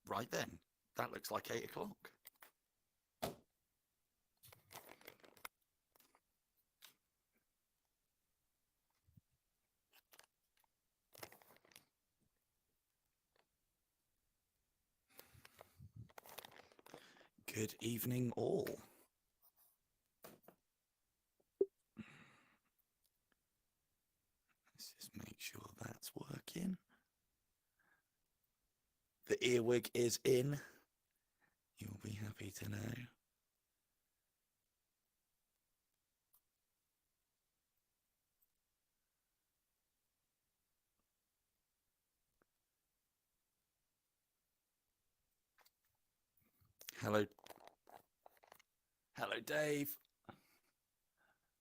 Right then, that looks like 8 o'clock. Good evening, all. Let's just make sure that's working. The earwig is in. You'll be happy to know. Hello. Hello, Dave.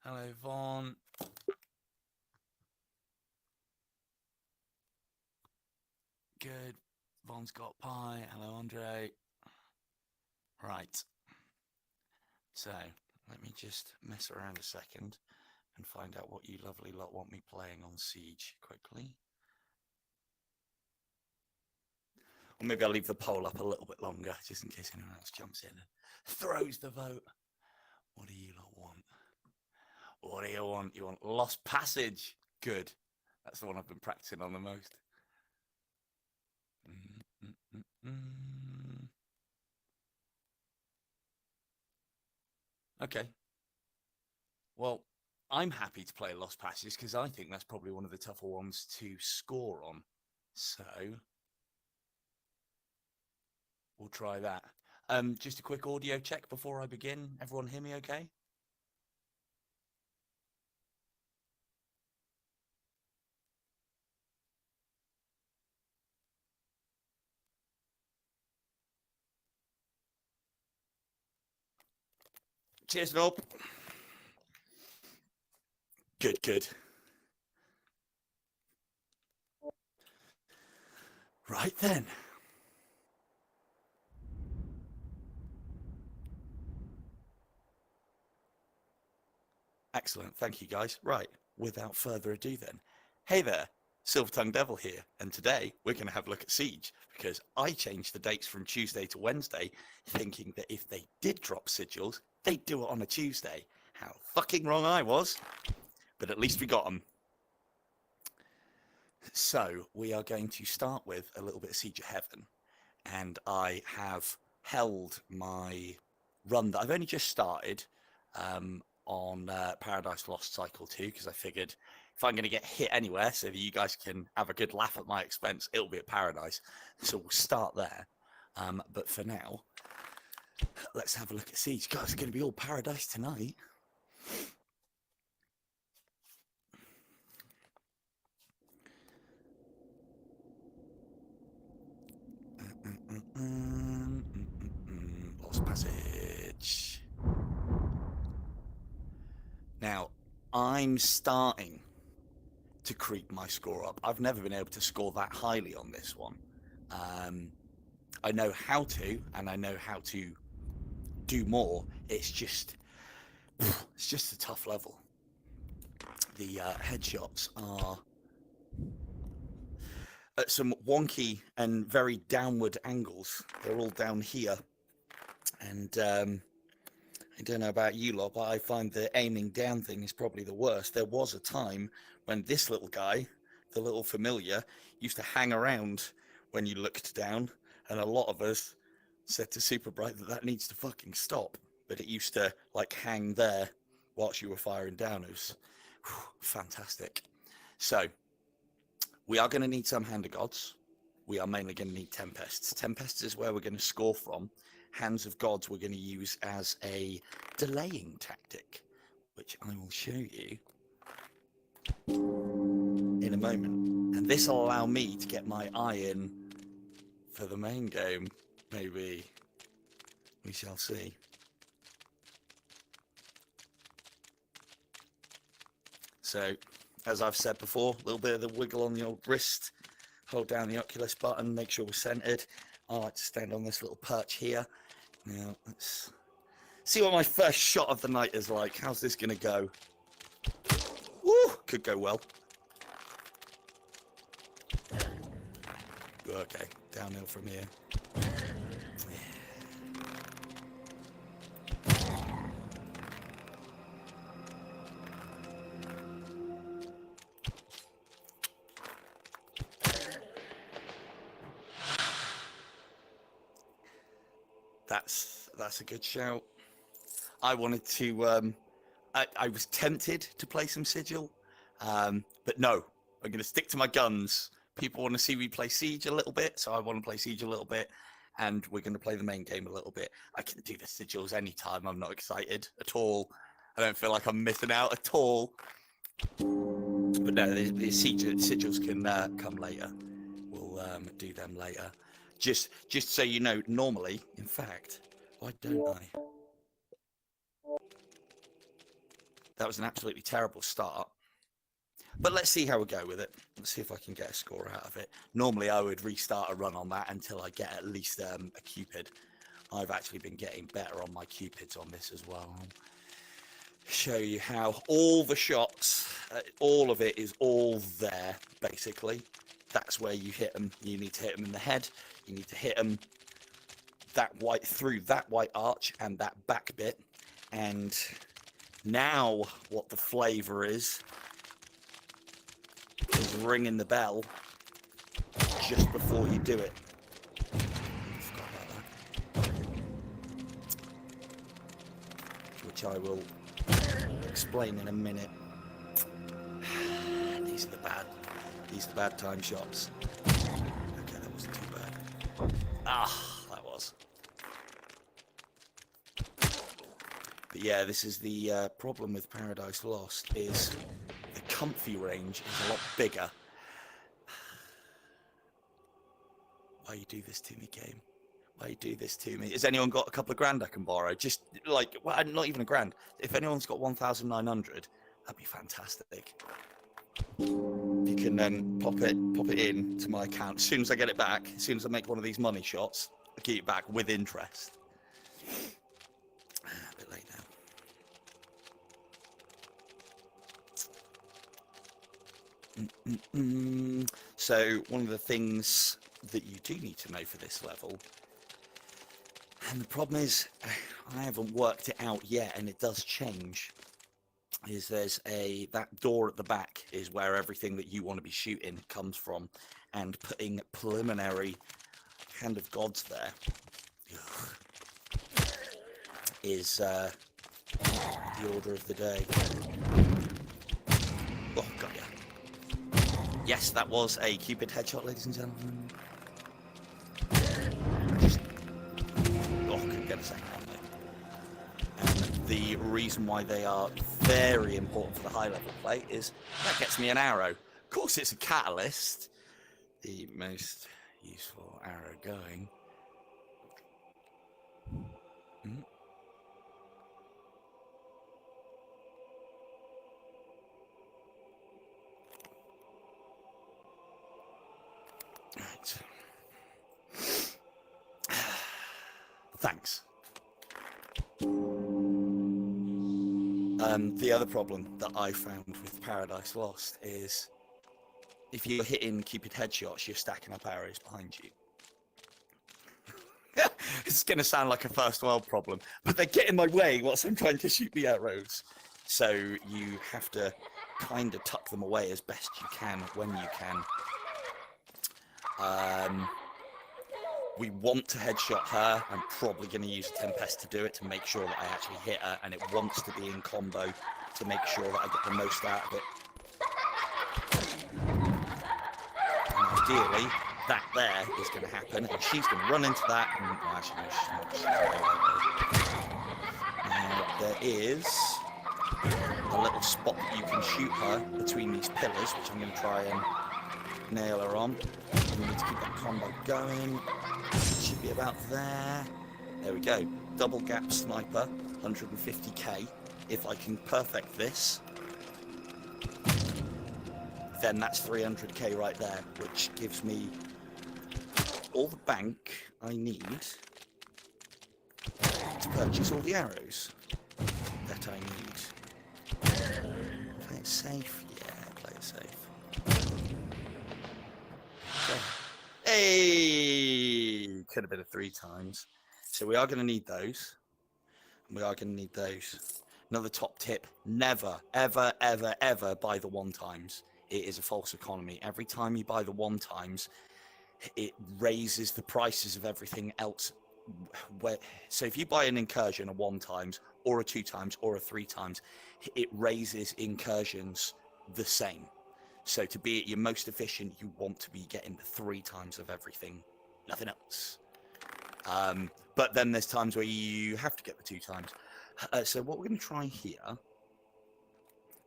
Hello, Vaughn. Good. Vaughn's got pie. Hello, Andre. Right. So, let me just mess around a second and find out what you lovely lot want me playing on Siege quickly. Or maybe I'll leave the poll up a little bit longer, just in case anyone else jumps in and throws the vote. What do you lot want? What do you want? You want Lost Passage? Good. That's the one I've been practicing on the most. Okay. Well, I'm happy to play Lost Passage because I think that's probably one of the tougher ones to score on. So we'll try that. Just a quick audio check before I begin. Everyone hear me okay? Cheers, Rob. Good, good. Right then. Excellent. Thank you, guys. Right. Without further ado then. Hey there. Silver Tongue Devil here. And today we're going to have a look at Siege because I changed the dates from Tuesday to Wednesday, thinking that if they did drop sigils, they'd do it on a Tuesday. How fucking wrong I was. But at least we got them. So we are going to start with a little bit of Siege of Heaven. And I have held my run that I've only just started on Paradise Lost Cycle 2 because I figured if I'm going to get hit anywhere so that you guys can have a good laugh at my expense, it'll be at Paradise. So we'll start there. But for now, let's have a look at Siege. God, it's going to be all Paradise tonight. Lost Passage. Now, I'm starting to creep my score up. I've never been able to score that highly on this one. I know how to, and I know how to do more. It's just a tough level. The headshots are at some wonky and very downward angles. They're all down here, and I don't know about you lot, but I find the aiming down thing is probably the worst. There was a time when this little guy, the little familiar, used to hang around when you looked down, and a lot of us said to Super Bright that needs to fucking stop. But it used to like hang there whilst you were firing down. It was fantastic. So we are going to need some Hand of Gods. We are mainly going to need Tempests. Tempests is where we're going to score from. Hands of Gods we're going to use as a delaying tactic, which I will show you in a moment. And this will allow me to get my eye in for the main game, maybe. We shall see. So, as I've said before, a little bit of the wiggle on the old wrist. Hold down the Oculus button, make sure we're centered. I like to stand on this little perch here. Now, let's see what my first shot of the night is like. How's this going to go? Woo! Could go well. Okay, downhill from here. That's a good shout. I wanted to. I was tempted to play some Sigil, but no, I'm going to stick to my guns. People want to see me play Siege a little bit, so I want to play Siege a little bit, and we're going to play the main game a little bit. I can do the Sigils anytime. I'm not excited at all. I don't feel like I'm missing out at all. But no, the Sigils can come later. We'll do them later. Just so you know, normally, in fact, why don't I? That was an absolutely terrible start. But let's see how we go with it. Let's see if I can get a score out of it. Normally, I would restart a run on that until I get at least a Cupid. I've actually been getting better on my Cupids on this as well. I'll show you how all the shots, all of it is all there, basically. That's where you hit them. You need to hit them in the head. You need to hit them through that white arch and that back bit. And now what the flavor is ringing the bell just before you do it. Forgot about that. Which I will explain in a minute. These are the bad time shots. Okay, that wasn't too bad. That was. But yeah, this is the problem with Paradise Lost, is the comfy range is a lot bigger. Why you do this to me, game? Why you do this to me? Has anyone got a couple of grand I can borrow? Just like, well, not even a grand. If anyone's got 1,900, that'd be fantastic. You can then pop it in to my account. As soon as I get it back, as soon as I make one of these money shots, I'll get it back with interest. A bit late now. So one of the things that you do need to know for this level, and the problem is I haven't worked it out yet, and it does change, is there's that door at the back is where everything that you want to be shooting comes from, and putting preliminary Hand of Gods there is the order of the day. Oh, got ya. Yes, that was a Cupid headshot, ladies and gentlemen. Couldn't get a second one there. And the reason why they are very important for the high level play is that gets me an arrow. Of course, it's a catalyst. The most useful arrow going. Right. Thanks. The other problem that I found with Paradise Lost is if you're hitting Cupid headshots, you're stacking up arrows behind you. It's going to sound like a first world problem, but they get in my way whilst I'm trying to shoot the arrows. So you have to kind of tuck them away as best you can when you can. We want to headshot her. I'm probably going to use a Tempest to do it, to make sure that I actually hit her, and it wants to be in combo to make sure that I get the most out of it. And ideally, that there is going to happen, and she's going to run into that, and actually, no, she's not. Now, there is a little spot that you can shoot her between these pillars, which I'm going to try and nail her on. We need to keep that combo going. Should be about there. There we go. Double gap sniper, 150k. If I can perfect this, then that's 300k right there, which gives me all the bank I need to purchase all the arrows that I need. Play it safe? Yeah, play it safe. Okay. Hey! Could have been a 3 times. So we are going to need those. We are going to need those. Another top tip, never, ever, ever, ever buy the 1 times. It is a false economy. Every time you buy the 1 times, it raises the prices of everything else so if you buy an incursion a 1 times or a 2 times or a 3 times, it raises incursions the same. So to be at your most efficient, you want to be getting the 3 times of everything, nothing else. But then there's times where you have to get the 2 times. So what we're going to try here,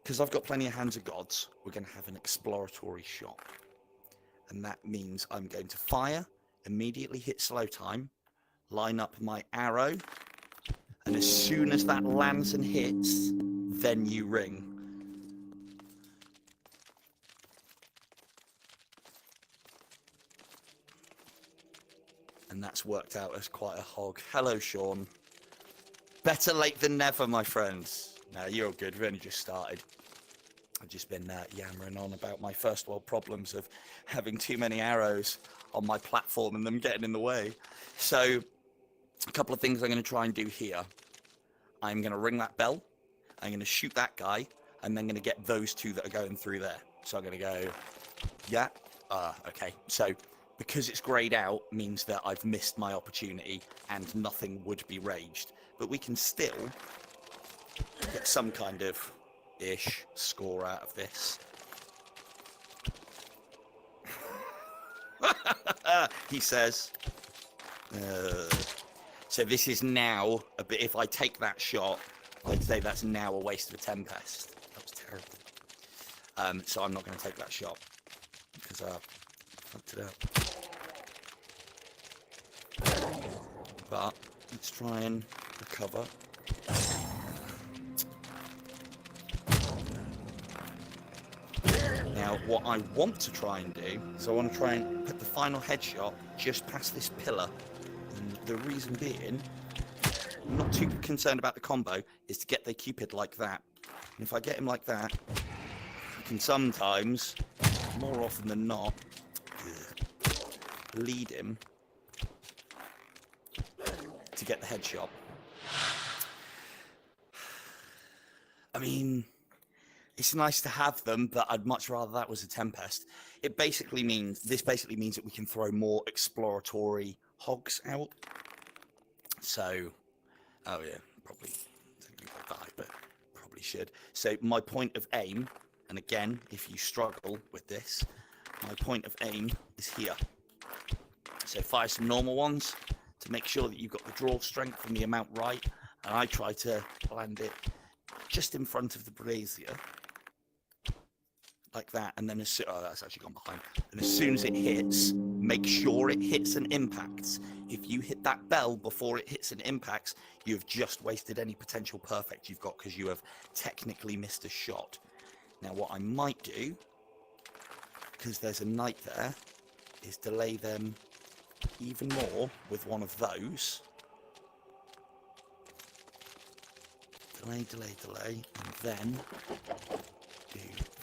because I've got plenty of Hands of Gods, we're going to have an exploratory shot. And that means I'm going to fire, immediately hit slow time, line up my arrow, and as soon as that lands and hits, then you ring. And that's worked out as quite a hog. Hello, Sean. Better late than never, my friends. No, you're good. We've only just started. I've just been yammering on about my first world problems of having too many arrows on my platform and them getting in the way. So a couple of things I'm going to try and do here. I'm going to ring that bell. I'm going to shoot that guy. And then going to get those 2 that are going through there. So I'm going to go, yeah. Okay. So because it's grayed out means that I've missed my opportunity and nothing would be raged. But we can still get some kind of ish score out of this. He says. So this is now a bit. If I take that shot, I'd say that's now a waste of a Tempest. That was terrible. So I'm not going to take that shot because I fucked it up. But let's try and recover. Now, what I want to try and do is I want to try and put the final headshot just past this pillar. And the reason being, I'm not too concerned about the combo, is to get the Cupid like that. And if I get him like that, I can sometimes, more often than not, lead him to get the headshot. I mean, it's nice to have them, but I'd much rather that was a Tempest. This basically means that we can throw more exploratory hogs out. So, oh yeah, probably I'll die, but probably should. So my point of aim, and again, if you struggle with this, my point of aim is here. So fire some normal ones to make sure that you've got the draw strength and the amount right, and I try to land it just in front of the brazier. Like that, and then that's actually gone behind. And as soon as it hits, make sure it hits and impacts. If you hit that bell before it hits and impacts, you have just wasted any potential perfect you've got because you have technically missed a shot. Now, what I might do, because there's a knight there, is delay them even more with one of those. Delay, and then do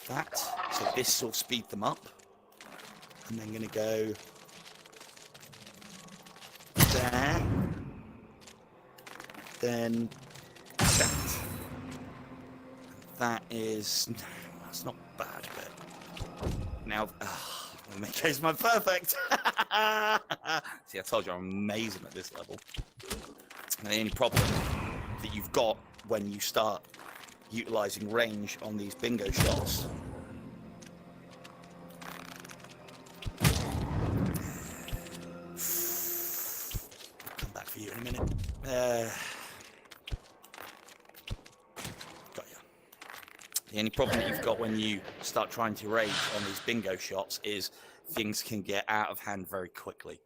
that. So this will speed them up. And then going to go there. Then that. That's not bad, but now, in that case, my perfect. See, I told you I'm amazing at this level. And the only problem that you've got when you start utilizing range on these bingo shots come back for you in a minute. Got you. The only problem that you've got when you start trying to rage on these bingo shots is things can get out of hand very quickly.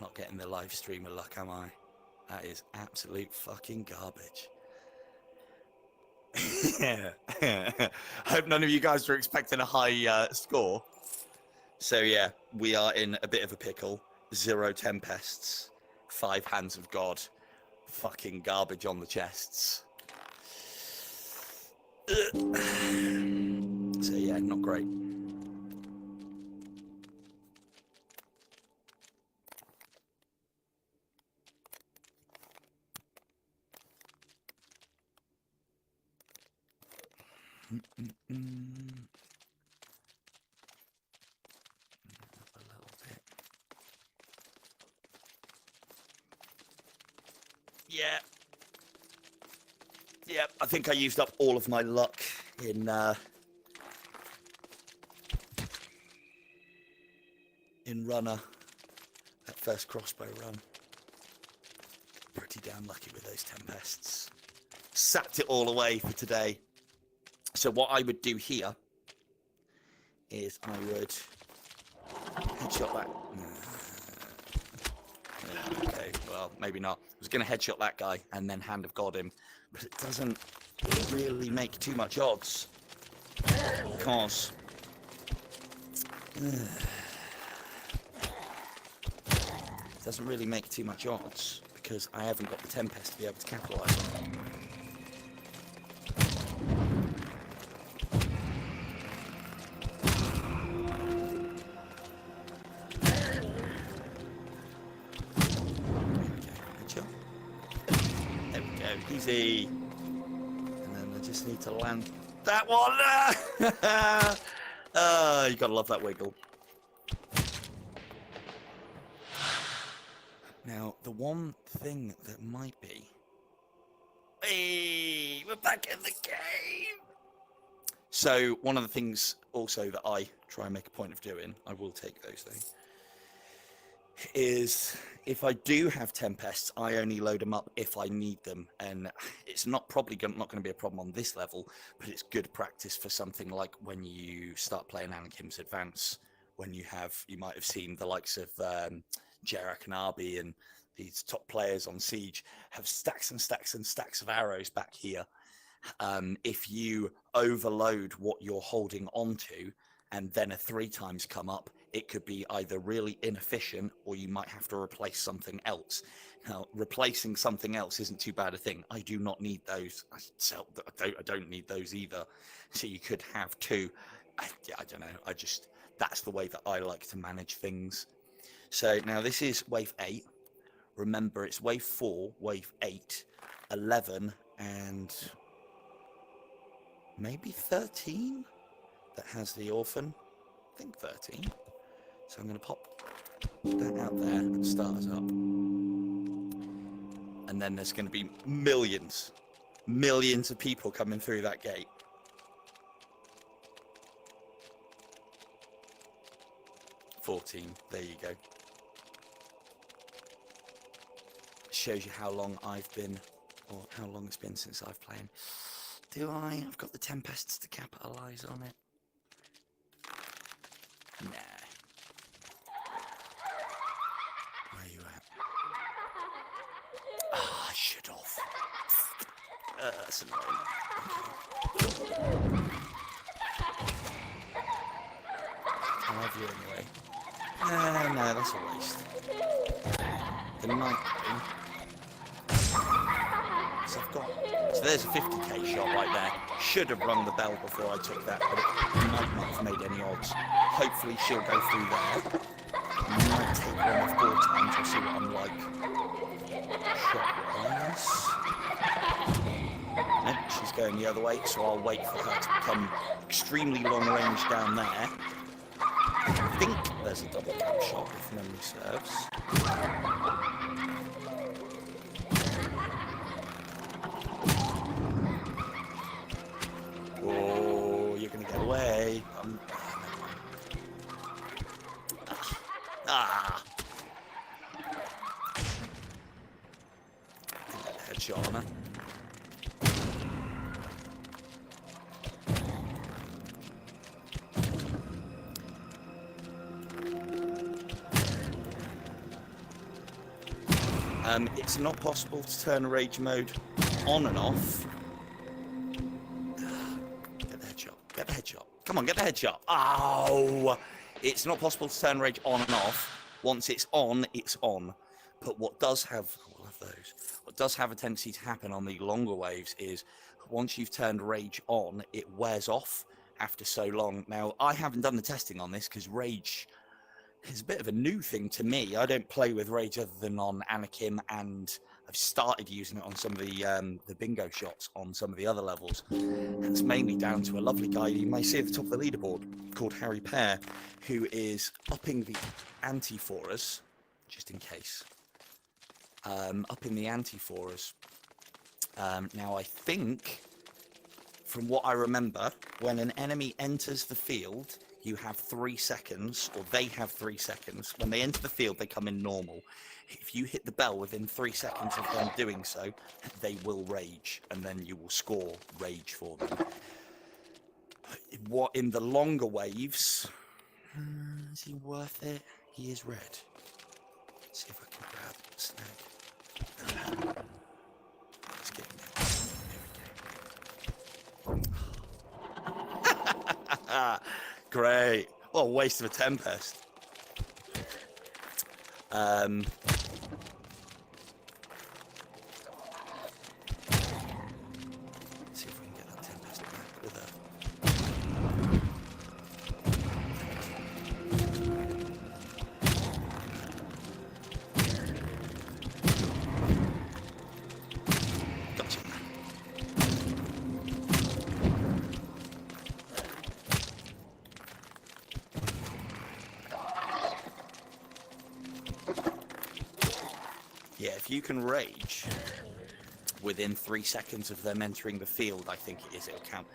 Not getting the live streamer luck, am I? That is absolute fucking garbage. I hope none of you guys were expecting a high score. So yeah, we are in a bit of a pickle. 0 Tempests, 5 Hands of God, fucking garbage on the chests. So yeah, not great. A little Yeah. Yeah, I think I used up all of my luck in runner, that first crossbow run. Pretty damn lucky with those tempests. Sapped it all away for today. So what I would do here is I would headshot that. Okay, well, maybe not. I was going to headshot that guy and then Hand of God him, but it doesn't really make too much odds because it doesn't really make too much odds because I haven't got the Tempest to be able to capitalise on it. Easy. And then I just need to land that one. You gotta love that wiggle. Now, the one thing that might be... Hey, we're back in the game! So, one of the things also that I try and make a point of doing, I will take those things, is if I do have Tempests, I only load them up if I need them, and it's not probably not going to be a problem on this level, but it's good practice for something like when you start playing Anakin's Advance, when you might have seen the likes of Jarek and Arby and these top players on Siege have stacks and stacks and stacks of arrows back here. If you overload what you're holding onto and then a 3 times come up, it could be either really inefficient or you might have to replace something else. Now, replacing something else isn't too bad a thing. I do not need those. I don't need those either. So you could have 2. I don't know. That's the way that I like to manage things. So now this is wave 8. Remember, it's wave 4, wave 8, 11, and maybe 13 that has the orphan. I think 13. So I'm going to pop that out there and start us up. And then there's going to be millions of people coming through that gate. There you go. Shows you how long I've been, or how long it's been since I've played. I've got the Tempests to capitalise on it. Nah. Where are you at? Ah, I should have. That's annoying. Okay. I'll have you anyway. No, that's a waste. The night game. So there's a 50k shot right there. Should have rung the bell before I took that, but it might not have made any odds. Hopefully she'll go through there. I might take one off 4 times. I'll see what I'm like. Shot-wise. Nope, she's going the other way, so I'll wait for her to become extremely long range down there. I think there's a double cap shot if memory serves. Oh, you're gonna get away. Headshot on her. It's not possible to turn rage mode on and off. Get the headshot. Get the headshot. Come on, get the headshot. Oh! It's not possible to turn rage on and off. Once it's on, it's on. But what does have... I love those. What does have a tendency to happen on the longer waves is once you've turned rage on, it wears off after so long. Now, I haven't done the testing on this because rage... it's a bit of a new thing to me. I don't play with rage other than on Anakin, and I've started using it on some of the bingo shots on some of the other levels. And it's mainly down to a lovely guy you may see at the top of the leaderboard called Harry Pear, who is upping the ante for us, just in case. up in the ante for us. Now, I think, from what I remember, when an enemy enters the field, you have 3 seconds, or they have 3 seconds. When they enter the field, they come in normal. If you hit the bell within 3 seconds of them doing so, they will rage, and then you will score rage for them. What in the longer waves? Is he worth it? He is red. Let's see if I can grab a snag. Let's get him there. There we go. Great. What a waste of a Tempest. See if we can get that Tempest back with a... Gotcha. Yeah, if you can rage within 3 seconds of them entering the field, I think it'll count.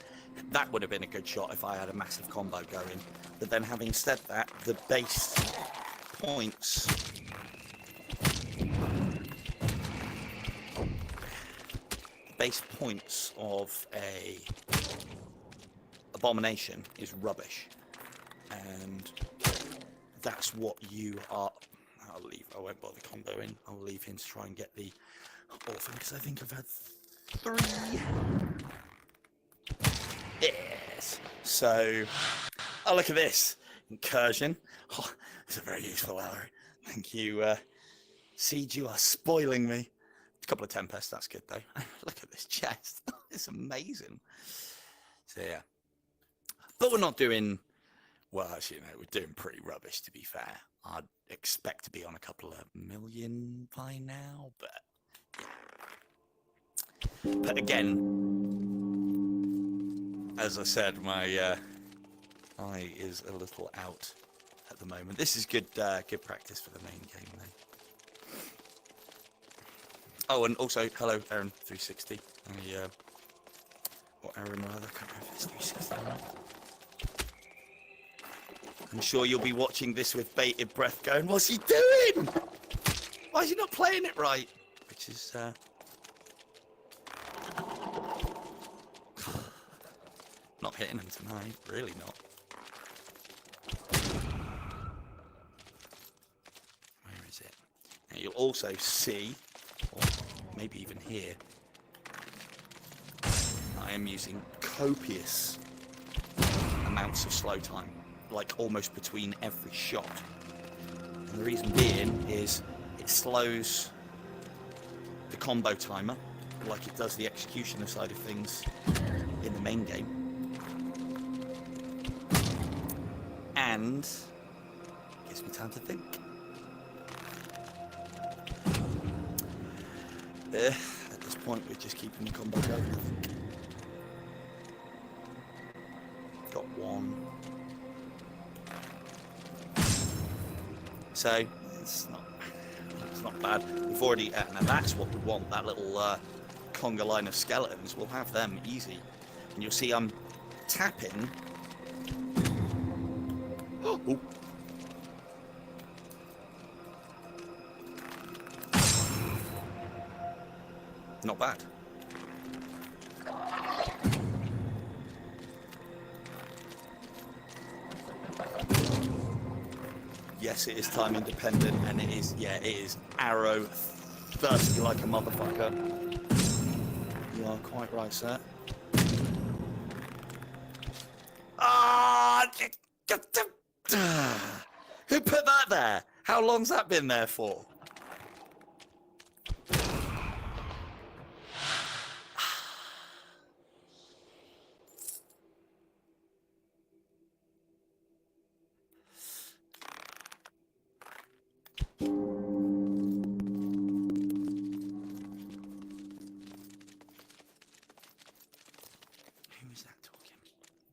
That would have been a good shot if I had a massive combo going. But then having said that, the base points... of a abomination is rubbish. And that's what you are... I won't bother comboing. I'll leave him to try and get the orphan, because I think I've had 3. Yes. So, oh, look at this. Incursion. Oh, it's a very useful arrow. Thank you. Siege, you are spoiling me. A couple of Tempests, that's good though. Look at this chest. It's amazing. So, yeah. But we're not doing... Well, actually, no, we're doing pretty rubbish, to be fair. I'd expect to be on a couple of million by now, but yeah. But again, as I said, my eye is a little out at the moment. This is good practice for the main game, though. Oh, and also, hello, Aaron360. Or Aaron, rather. I can't remember if it's 360 or not. I'm sure you'll be watching this with bated breath going, what's he doing? Why is he not playing it right? Which is, not hitting him tonight, really not. Where is it? Now you'll also see, or maybe even hear, I am using copious amounts of slow time. Like almost between every shot. And the reason being is it slows the combo timer like it does the executioner side of things in the main game. And gives me time to think. At this point we're just keeping the combo going, I think. Got one. So it's not bad. We've already now that's what we want. That little conga line of skeletons. We'll have them easy, and you'll see I'm tapping. Oh. Not bad. Yes, it is time independent, and it is arrow thirsty like a motherfucker. You are quite right, sir. Who put that there? How long's that been there for?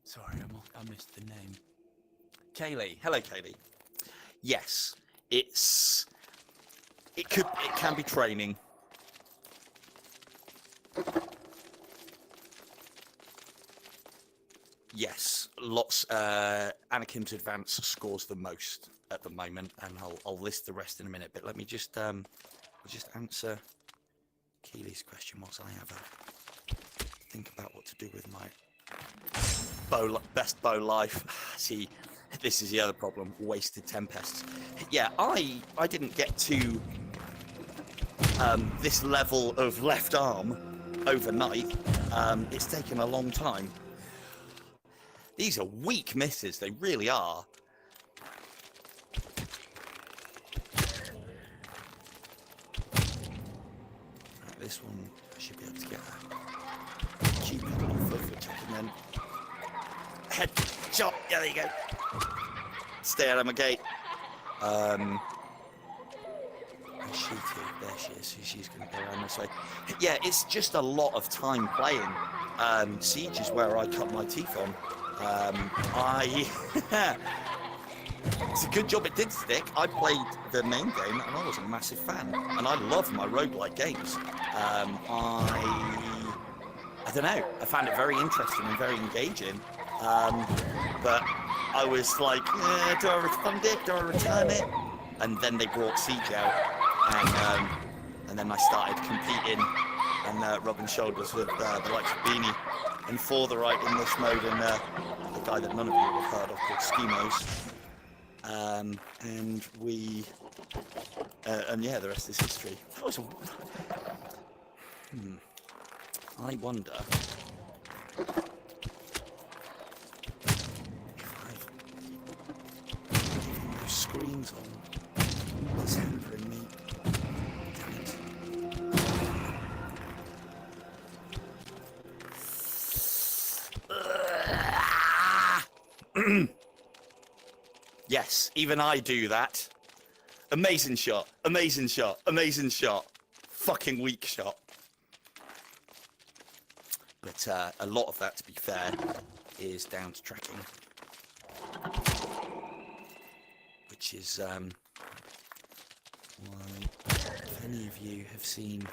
Sorry, I missed the name. Kaylee. Hello, Kaylee. Yes, it's It can be training. Yes, lots. Anakin's Advance scores the most at the moment, and I'll list the rest in a minute. But let me just answer Keely's question whilst I have a think about what to do with my best bow life. See, this is the other problem: wasted Tempests. Yeah, I didn't get to this level of left arm overnight. It's taken a long time. These are weak misses, they really are. Right, this one I should be able to get a cheap off of, which I can then head shot. Yeah, there you go. Stay out of my gate. Where's she to? There she is. She's going to go around this way. Yeah, it's just a lot of time playing. Siege is where I cut my teeth on. It's a good job it did stick. I played the main game and I was a massive fan, and I love my roguelike games. I don't know, I found it very interesting and very engaging, but I was like, do I refund it, do I return it? And then they brought Siege out, and then I started competing and rubbing shoulders with the likes of Beanie and For the Right in this mode, and the guy that none of you have heard of called Schemos. And we, and yeah, the rest is history. That was I wonder if I've those screens on. It's hampering me. Damn it. Yes, even I do that. Amazing shot, amazing shot, amazing shot. Fucking weak shot. But a lot of that, to be fair, is down to tracking. Which is why, if any of you have seen... do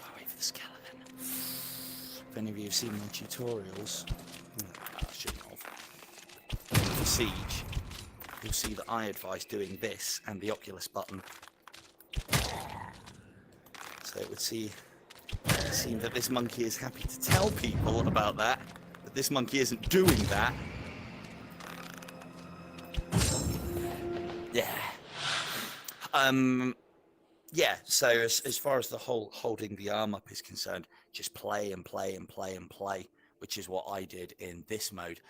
I wait for the skeleton? If any of you have seen my tutorials... I shouldn't have. For Siege, you'll see that I advise doing this and the Oculus button. So it would seem that this monkey is happy to tell people about that, but this monkey isn't doing that. Yeah. Yeah, so as far as the whole holding the arm up is concerned, just play and play and play and play, which is what I did in this mode.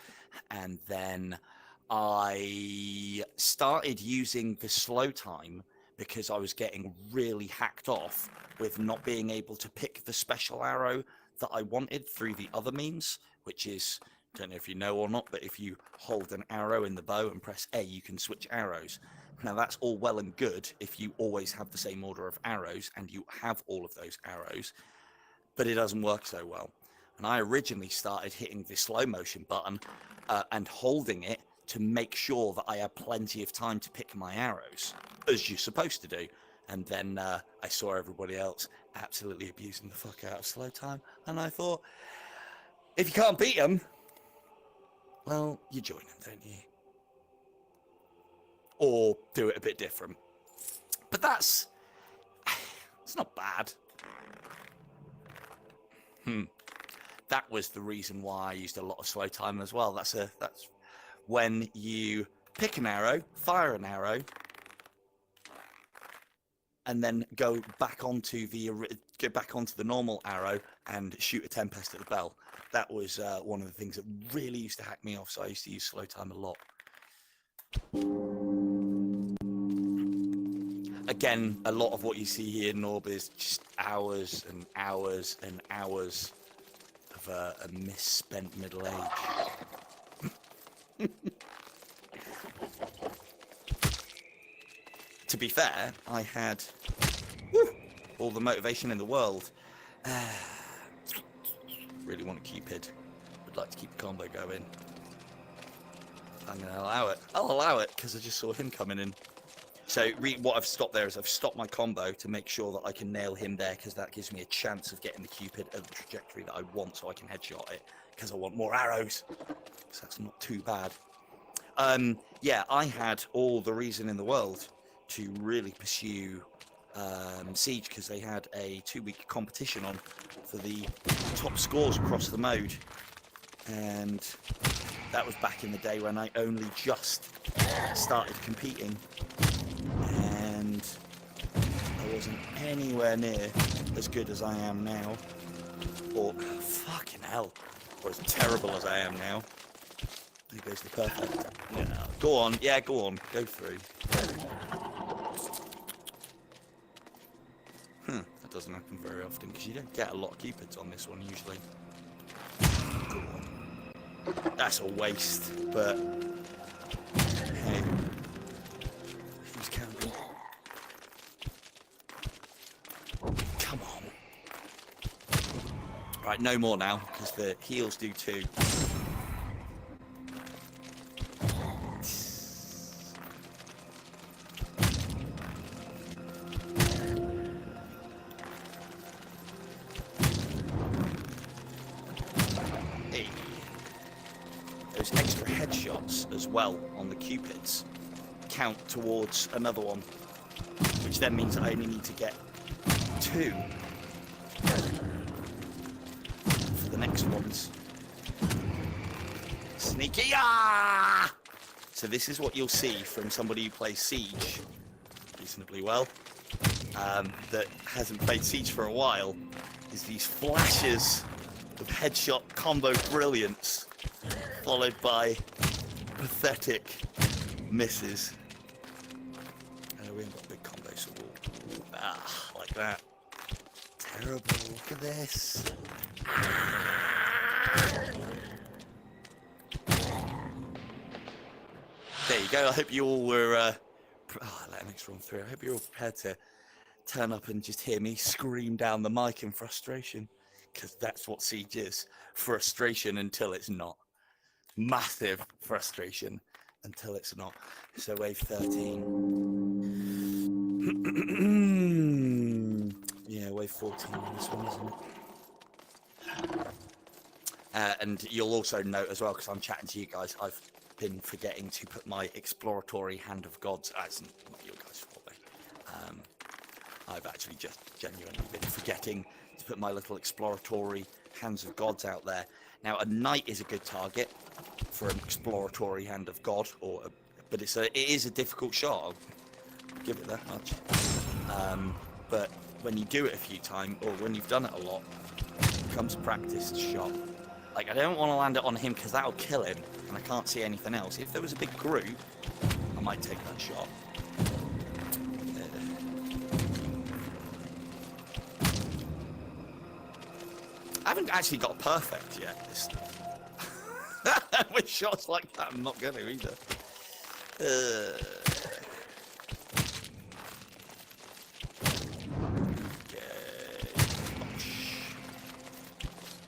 And then I started using the slow time because I was getting really hacked off with not being able to pick the special arrow that I wanted through the other means, which is, don't know if you know or not, but if you hold an arrow in the bow and press A, you can switch arrows. Now that's all well and good if you always have the same order of arrows and you have all of those arrows, but it doesn't work so well. And I originally started hitting the slow motion button and holding it to make sure that I had plenty of time to pick my arrows, as you're supposed to do. And then I saw everybody else absolutely abusing the fuck out of slow time, and I thought, if you can't beat them, well, you join them, don't you? Or do it a bit different. But it's not bad. That was the reason why I used a lot of slow time as well. That's when you pick an arrow, fire an arrow, and then go back onto the normal arrow and shoot a Tempest at the bell. That was one of the things that really used to hack me off, so I used to use slow time a lot. Again, a lot of what you see here in Norb is just hours and hours and hours of a misspent middle age. To be fair, I had all the motivation in the world. Really want to keep it. Would like to keep the combo going. I'm going to allow it. I'll allow it because I just saw him coming in. So what I've stopped there is I've stopped my combo to make sure that I can nail him there, because that gives me a chance of getting the Cupid at the trajectory that I want, so I can headshot it, because I want more arrows. So that's not too bad. Yeah, I had all the reason in the world to really pursue Siege, because they had a 2-week competition on for the top scores across the mode, and that was back in the day when I only just started competing, and I wasn't anywhere near as good as I am now, or fucking hell, or as terrible as I am now. There goes the perfect. Yeah, go on, yeah, go on, go through. That doesn't happen very often, because you don't get a lot of Cupids on this one usually. Go on. That's a waste, but hey, who's counting? Come on. Right, no more now, because the heals do too. Those extra headshots as well on the Cupids count towards another one, which then means I only need to get 2 for the next ones. Sneaky! Ah! So this is what you'll see from somebody who plays Siege reasonably well, that hasn't played Siege for a while, is these flashes of headshot combo brilliance, followed by pathetic misses. We haven't got a big combo, so we'll, like that. Terrible, look at this. There you go, I hope you all were, let me run through. I hope you're all prepared to turn up and just hear me scream down the mic in frustration, because that's what Siege is. Frustration until it's not. Massive frustration until it's not. So wave 13. Yeah, wave 14 on this one, isn't it? And you'll also note as well, because I'm chatting to you guys, I've been forgetting to put my exploratory Hand of Gods, as not you guys probably. I've actually just genuinely been forgetting to put my little exploratory Hands of Gods out there. Now, a knight is a good target for an exploratory Hand of God, but it is a difficult shot. I'll give it that much. But when you do it a few times, or when you've done it a lot, it becomes a practiced shot. Like, I don't want to land it on him because that'll kill him, and I can't see anything else. If there was a big group, I might take that shot. I haven't actually got perfect yet. With shots like that, I'm not going to either.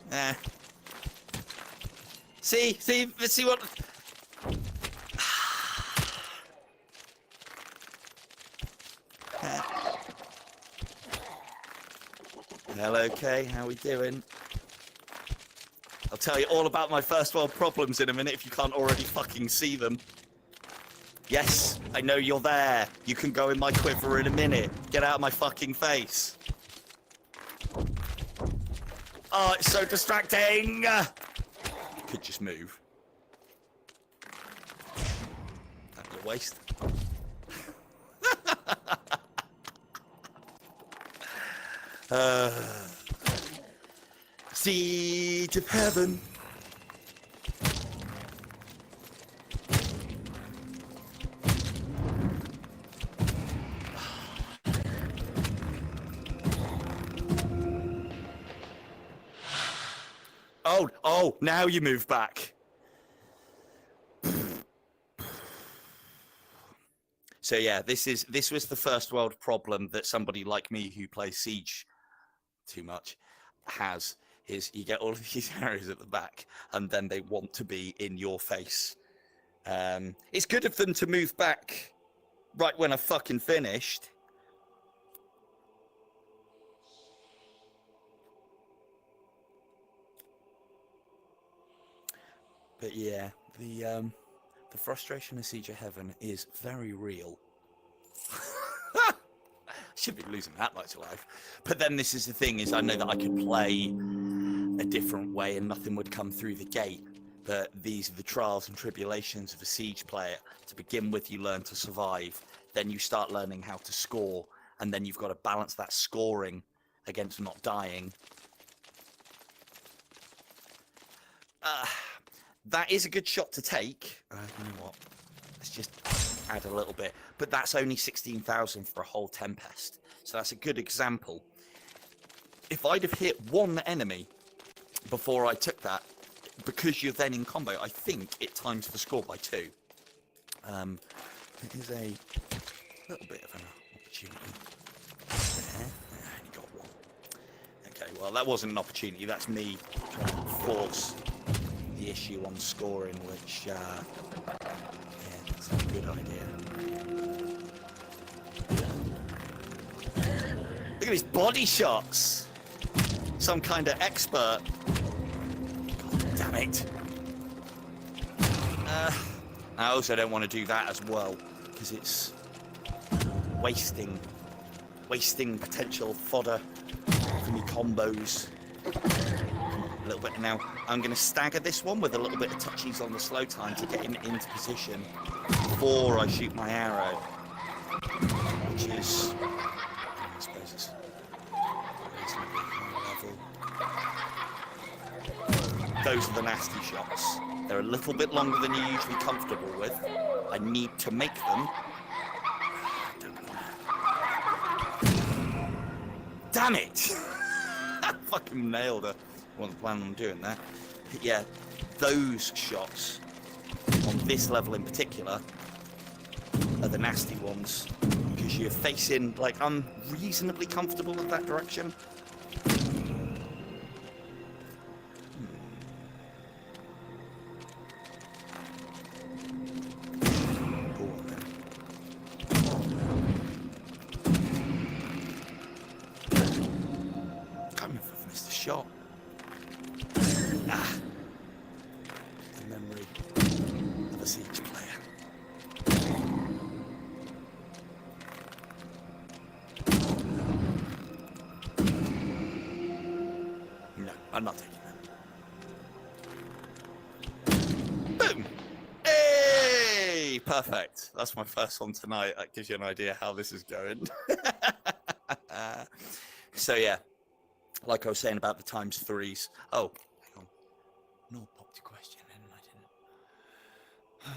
Okay. Let's see what. Hello, Kay. How we doing? I'll tell you all about my first world problems in a minute if you can't already fucking see them. Yes, I know you're there. You can go in my quiver in a minute. Get out of my fucking face. Oh, it's so distracting. Could just move. That'd be a waste. Siege of heaven. Oh, now you move back. So yeah, this was the first world problem that somebody like me who plays Siege too much has, is you get all of these arrows at the back and then they want to be in your face. It's good of them to move back right when I fucking finished. But yeah, the frustration of Siege of Heaven is very real. Should be losing that much life. But then this is the thing, is I know that I could play a different way and nothing would come through the gate. But these are the trials and tribulations of a Siege player. To begin with, you learn to survive. Then you start learning how to score. And then you've got to balance that scoring against not dying. That is a good shot to take. You know what? Let's just add a little bit. But that's only 16,000 for a whole Tempest. So that's a good example. If I'd have hit one enemy before I took that, because you're then in combo, I think it times the score by 2. It is a little bit of an opportunity. There. I only got one. Okay, well, that wasn't an opportunity. That's me trying to force the issue on scoring, which, yeah, that's a good idea. Look at his body shots. Some kind of expert. God damn it. I also don't want to do that as well, because it's wasting potential fodder for me combos. A little bit now. I'm going to stagger this one with a little bit of touchies on the slow time to get him into position before I shoot my arrow, which is, I suppose it's reasonably high level. Those are the nasty shots. They're a little bit longer than you're usually comfortable with. I need to make them. Damn it! I fucking nailed it. I wasn't planning on doing that. But yeah, those shots on this level in particular are the nasty ones, because you're facing, like, I'm reasonably comfortable with that direction. Shot. The memory of a Siege player. No, I'm not taking that. Boom! Hey! Perfect. That's my first one tonight. That gives you an idea how this is going. So yeah. Like I was saying about the ×3s. Oh, hang on. No, popped a question in and I didn't.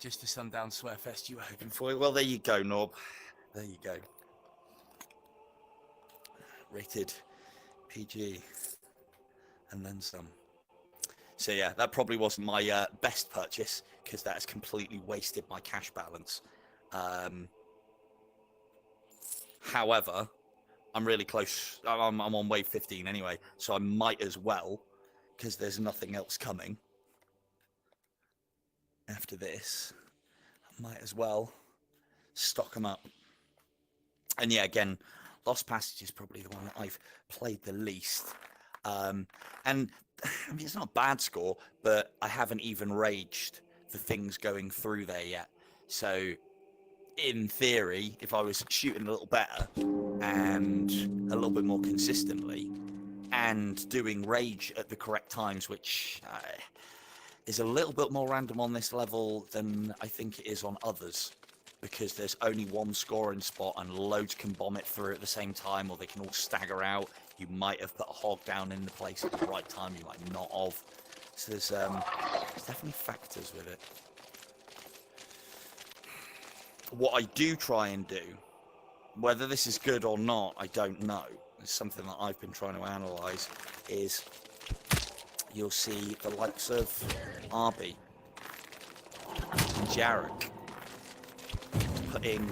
Just a Sundown Swearfest you were hoping for. Well, there you go, Norb. There you go. Rated PG. And then some. So yeah, that probably wasn't my best purchase, because that has completely wasted my cash balance. However, I'm really close. I'm on wave 15 anyway, so I might as well, because there's nothing else coming after this. I might as well stock them up. And yeah, again, Lost Passage is probably the one that I've played the least. And I mean, it's not a bad score, but I haven't even raged the things going through there yet. So in theory, if I was shooting a little better and a little bit more consistently and doing rage at the correct times, which is a little bit more random on this level than I think it is on others, because there's only one scoring spot and loads can bomb it through at the same time, or they can all stagger out. You might have put a hog down in the place at the right time, you might not have. So there's definitely factors with it. What I do try and do, whether this is good or not, I don't know. It's something that I've been trying to analyse, is you'll see the likes of Arby and Jarek putting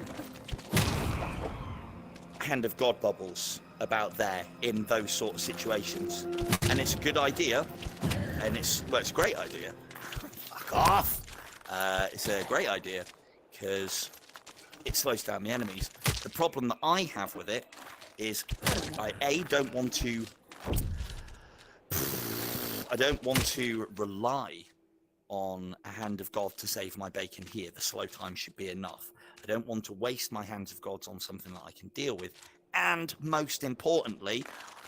Hand of God bubbles about there in those sort of situations. And it's a good idea, and it's a great idea. Fuck off! It's a great idea, because it slows down the enemies. The problem that I have with it is I don't want to rely on a Hand of God to save my bacon here. The slow time should be enough. I don't want to waste my Hands of Gods on something that I can deal with. And most importantly,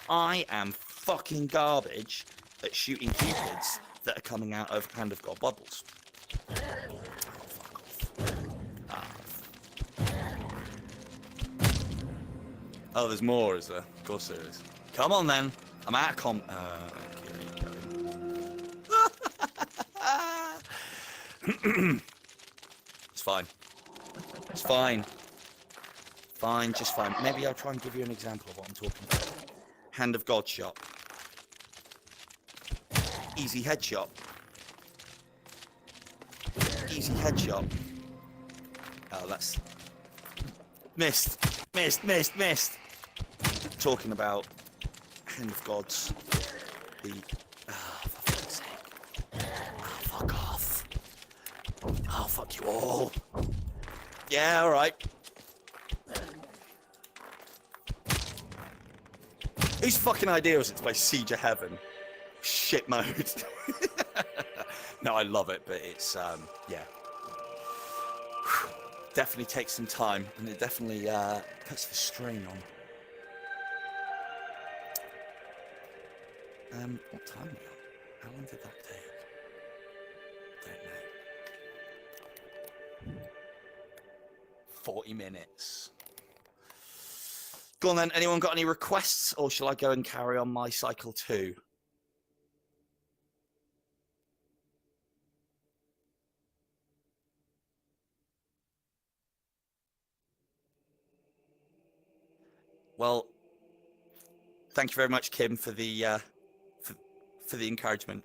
I am fucking garbage at shooting cupids that are coming out of Hand of God bubbles. Oh, fuck off. Oh, there's more, is there? Of course there is. Come on then. I'm out of It's fine. It's fine. Fine, just fine. Maybe I'll try and give you an example of what I'm talking about. Hand of God shot. Easy headshot. Easy headshot. Oh, that's... Missed. Missed. Talking about Hand of Gods. The... Oh, for fuck's sake. Oh, fuck off. Oh, fuck you all. Yeah, alright. Whose fucking idea was it to play Siege of Heaven? Shit mode. No, I love it, but it's, yeah. Definitely takes some time, and it definitely puts the strain on. What time are we on? How long did that take? Don't know. 40 minutes. Go on then, anyone got any requests, or shall I go and carry on my cycle 2? Well, thank you very much, Kim, for the for the encouragement.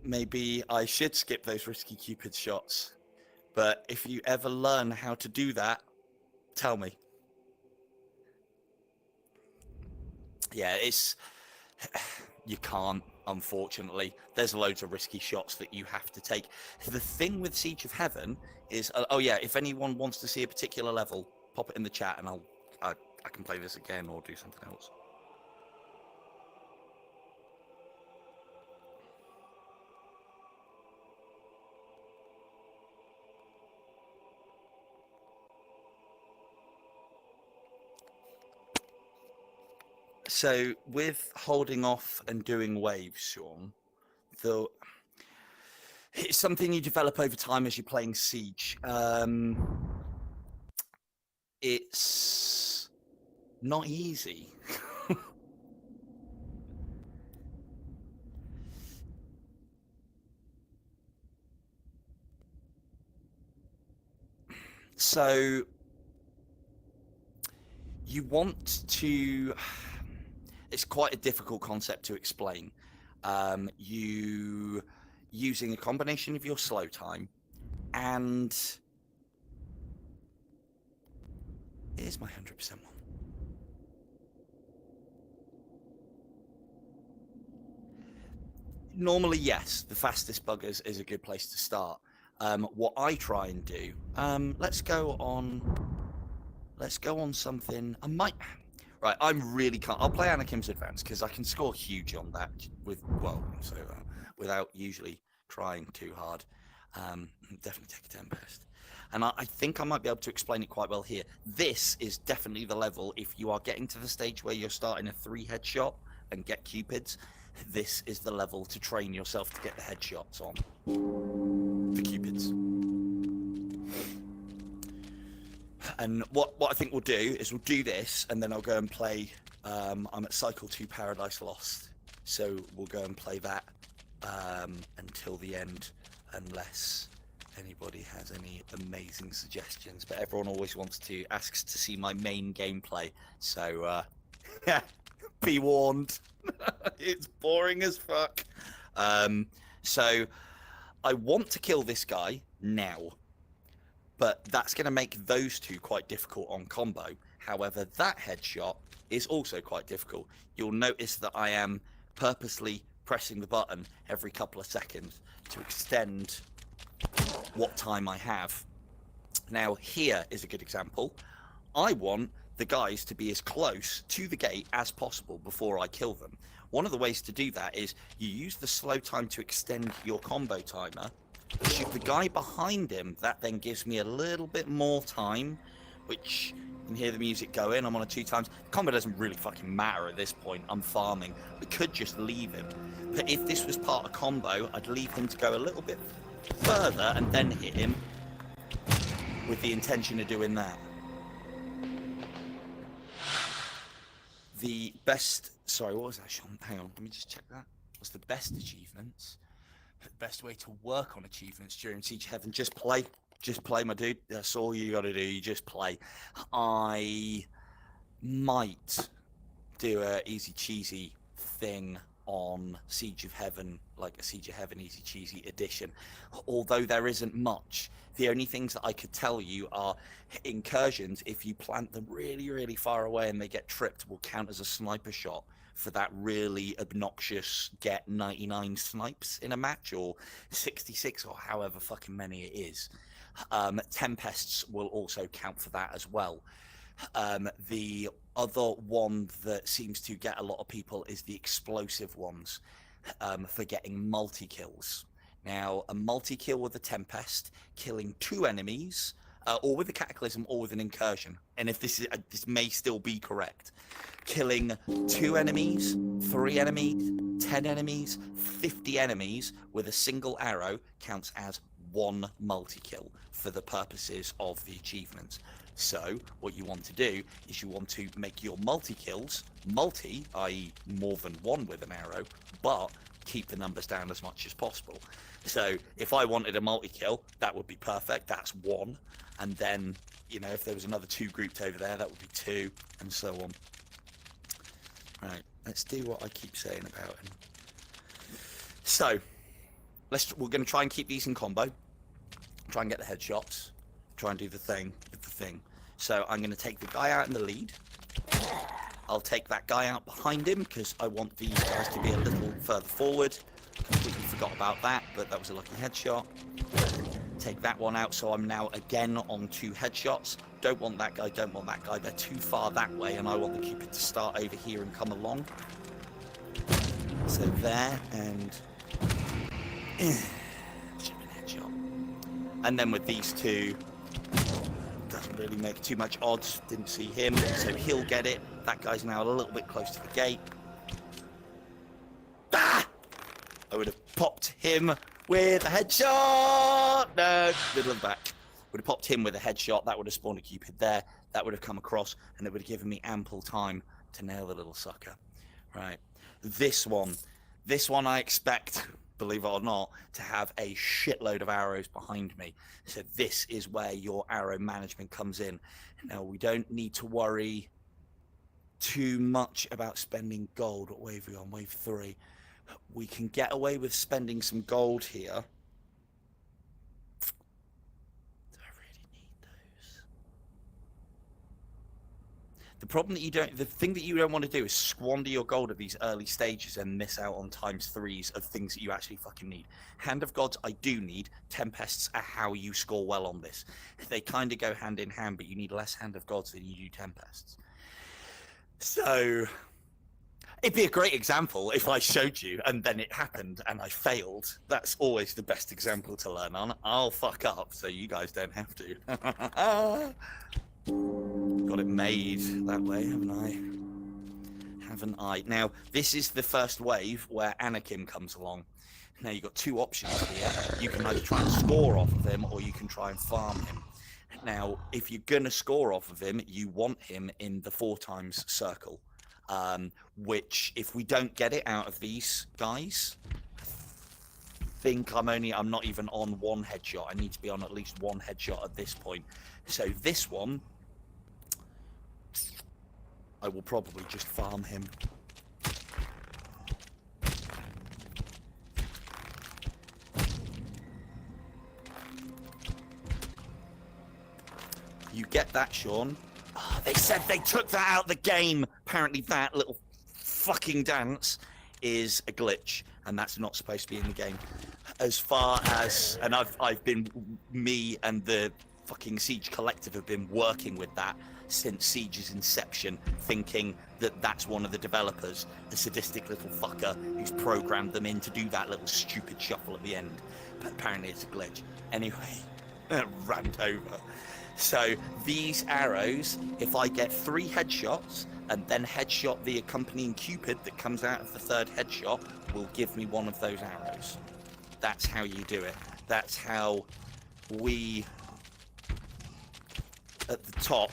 Maybe I should skip those risky Cupid shots, but if you ever learn how to do that, tell me. Yeah, it's... You can't, unfortunately. There's loads of risky shots that you have to take. The thing with Siege of Heaven is... oh yeah, if anyone wants to see a particular level, pop it in the chat and I can play this again or do something else. So with holding off and doing waves, Sean, it's something you develop over time as you're playing Siege. It's not easy. So you want to... It's quite a difficult concept to explain. You using a combination of your slow time and... Here's my 100% one. Normally, yes, the fastest buggers is a good place to start. What I try and do, let's go on something. I might... Right, I'm really can't. I'll play Anakin's Advance because I can score huge on that without usually trying too hard. Definitely take a 10 best. And I think I might be able to explain it quite well here. This is definitely the level, if you are getting to the stage where you're starting a 3-head shot and get Cupids, this is the level to train yourself to get the headshots on the Cupids. And what I think we'll do is we'll do this, and then I'll go and play... I'm at Cycle 2 Paradise Lost, so we'll go and play that until the end, unless anybody has any amazing suggestions. But everyone always asks to see my main gameplay, so be warned. It's boring as fuck. So I want to kill this guy now, but that's going to make those two quite difficult on combo. However, that headshot is also quite difficult. You'll notice that I am purposely pressing the button every couple of seconds to extend what time I have. Now, here is a good example. I want the guys to be as close to the gate as possible before I kill them. One of the ways to do that is you use the slow time to extend your combo timer, shoot the guy behind him. That then gives me a little bit more time, which you can hear the music go in. I'm on a 2 times. The combo doesn't really fucking matter at this point. I'm farming. We could just leave him. But if this was part of combo, I'd leave him to go a little bit further and then hit him with the intention of doing that. The best... Sorry, what was that, Sean? Hang on, let me just check that. What's the best achievements? The best way to work on achievements during Siege of Heaven? Just play. Just play, my dude. That's all you gotta do. You just play. I might do a easy cheesy thing on Siege of Heaven, like a Siege of Heaven easy cheesy edition, although there isn't much. The only things that I could tell you are incursions. If you plant them really, really far away and they get tripped, will count as a sniper shot for that really obnoxious get 99 snipes in a match, or 66, or however fucking many it is. Tempests will also count for that as well. The other one that seems to get a lot of people is the explosive ones, for getting multi-kills. Now, a multi-kill with a Tempest, killing 2 enemies, or with a Cataclysm, or with an Incursion. And if this may still be correct. Killing 2 enemies, 3 enemies, 10 enemies, 50 enemies with a single arrow counts as 1 multi-kill for the purposes of the achievements. So what you want to do is you want to make your multi-kills multi, i.e. more than 1 with an arrow, but keep the numbers down as much as possible. So if I wanted a multi-kill, that would be perfect. That's 1. And then, you know, if there was another 2 grouped over there, that would be 2, and so on. Right, let's do what I keep saying about him. So we're going to try and keep these in combo. Try and get the headshots. Try and do the thing with the thing. So I'm going to take the guy out in the lead. I'll take that guy out behind him because I want these guys to be a little further forward. Completely forgot about that, but that was a lucky headshot. Take that one out, so I'm now again on 2 headshots. Don't want that guy, don't want that guy. They're too far that way, and I want the Cupid to start over here and come along. So there, and... headshot. And then with these 2... doesn't really make too much odds. Didn't see him, so he'll get it. That guy's now a little bit close to the gate. Ah! I would have popped him with a headshot. No, middle of the back. Would have popped him with a headshot. That would have spawned a Cupid there. That would have come across, and it would have given me ample time to nail the little sucker. Right. This one I expect, believe it or not, to have a shitload of arrows behind me. So this is where your arrow management comes in. Now, we don't need to worry too much about spending gold. What wave are we on? Wave 3. We can get away with spending some gold here. Do I really need those? The problem that the thing that you don't want to do is squander your gold at these early stages and miss out on ×3s of things that you actually fucking need. Hand of Gods, I do need. Tempests are how you score well on this. They kind of go hand in hand, but you need less Hand of Gods than you do Tempests. So... it'd be a great example if I showed you and then it happened and I failed. That's always the best example to learn on. I'll fuck up so you guys don't have to. Got it made that way, haven't I? Haven't I? Now, this is the first wave where Anakin comes along. Now, you've got 2 options here. You can either try and score off of him or you can try and farm him. Now, if you're going to score off of him, you want him in the 4 times circle. Which, if we don't get it out of these guys, I think I'm not even on 1 headshot. I need to be on at least 1 headshot at this point. So this one, I will probably just farm him. You get that, Sean. Oh, they said they took that out of the game. Apparently that little fucking dance is a glitch, and that's not supposed to be in the game. as far as, and I've been, me and the fucking Siege Collective have been working with that since Siege's inception, thinking that that's one of the developers, a sadistic little fucker who's programmed them in to do that little stupid shuffle at the end. But apparently it's a glitch. Anyway, rant over. So these arrows, if I get 3 headshots and then headshot the accompanying Cupid that comes out of the 3rd headshot, will give me one of those arrows. That's how you do it. That's how we, at the top,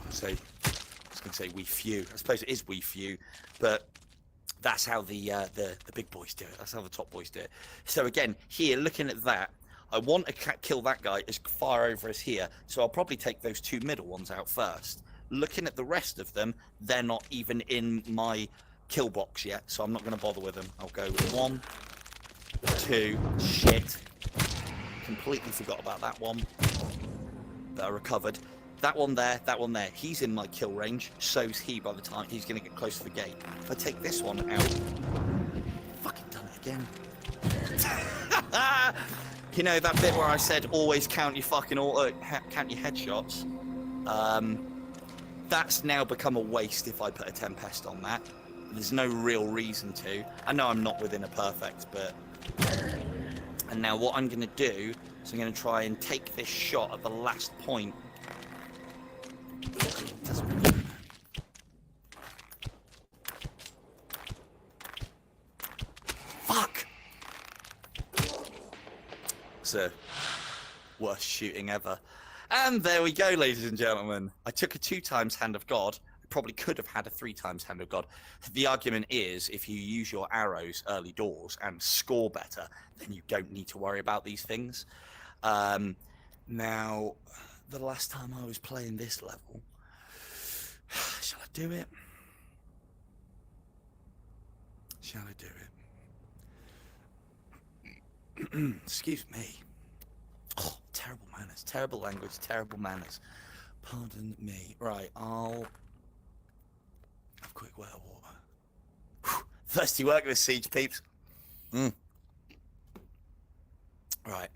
so I was going to say we few. I suppose it is we few, but that's how the big boys do it. That's how the top boys do it. So again, here, looking at that, I want to kill that guy as far over as here, so I'll probably take those 2 middle ones out first. Looking at the rest of them, they're not even in my kill box yet, so I'm not going to bother with them. I'll go 1, 2, shit. Completely forgot about that one that I recovered. That one there, that one there. He's in my kill range, so's he by the time he's going to get close to the gate. If I take this one out... Fucking done it again. You know, that bit where I said always count your fucking count your headshots? That's now become a waste if I put a Tempest on that. There's no real reason to. I know I'm not within a perfect, but... And now what I'm going to do is I'm going to try and take this shot at the last point. Fuck! It's the worst shooting ever. And there we go, ladies and gentlemen. I took a 2 times Hand of God. I probably could have had a 3 times Hand of God. The argument is, if you use your arrows early doors and score better, then you don't need to worry about these things. Now, the last time I was playing this level, shall I do it? Shall I do it? Excuse me. Oh, terrible manners, terrible language, terrible manners. Pardon me. Right, I'll have a quick wet of water. Whew. Thirsty work this Siege, peeps. Right.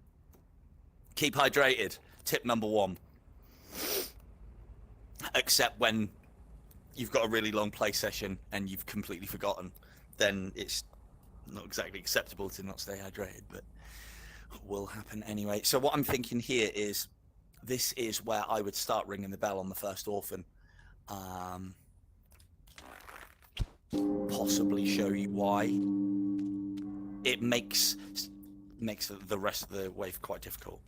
Keep hydrated. Tip number 1. Except when you've got a really long play session and you've completely forgotten, then it's not exactly acceptable to not stay hydrated, but will happen anyway. So what I'm thinking here is, this is where I would start ringing the bell on the first orphan. Possibly show you why. It makes the rest of the wave quite difficult.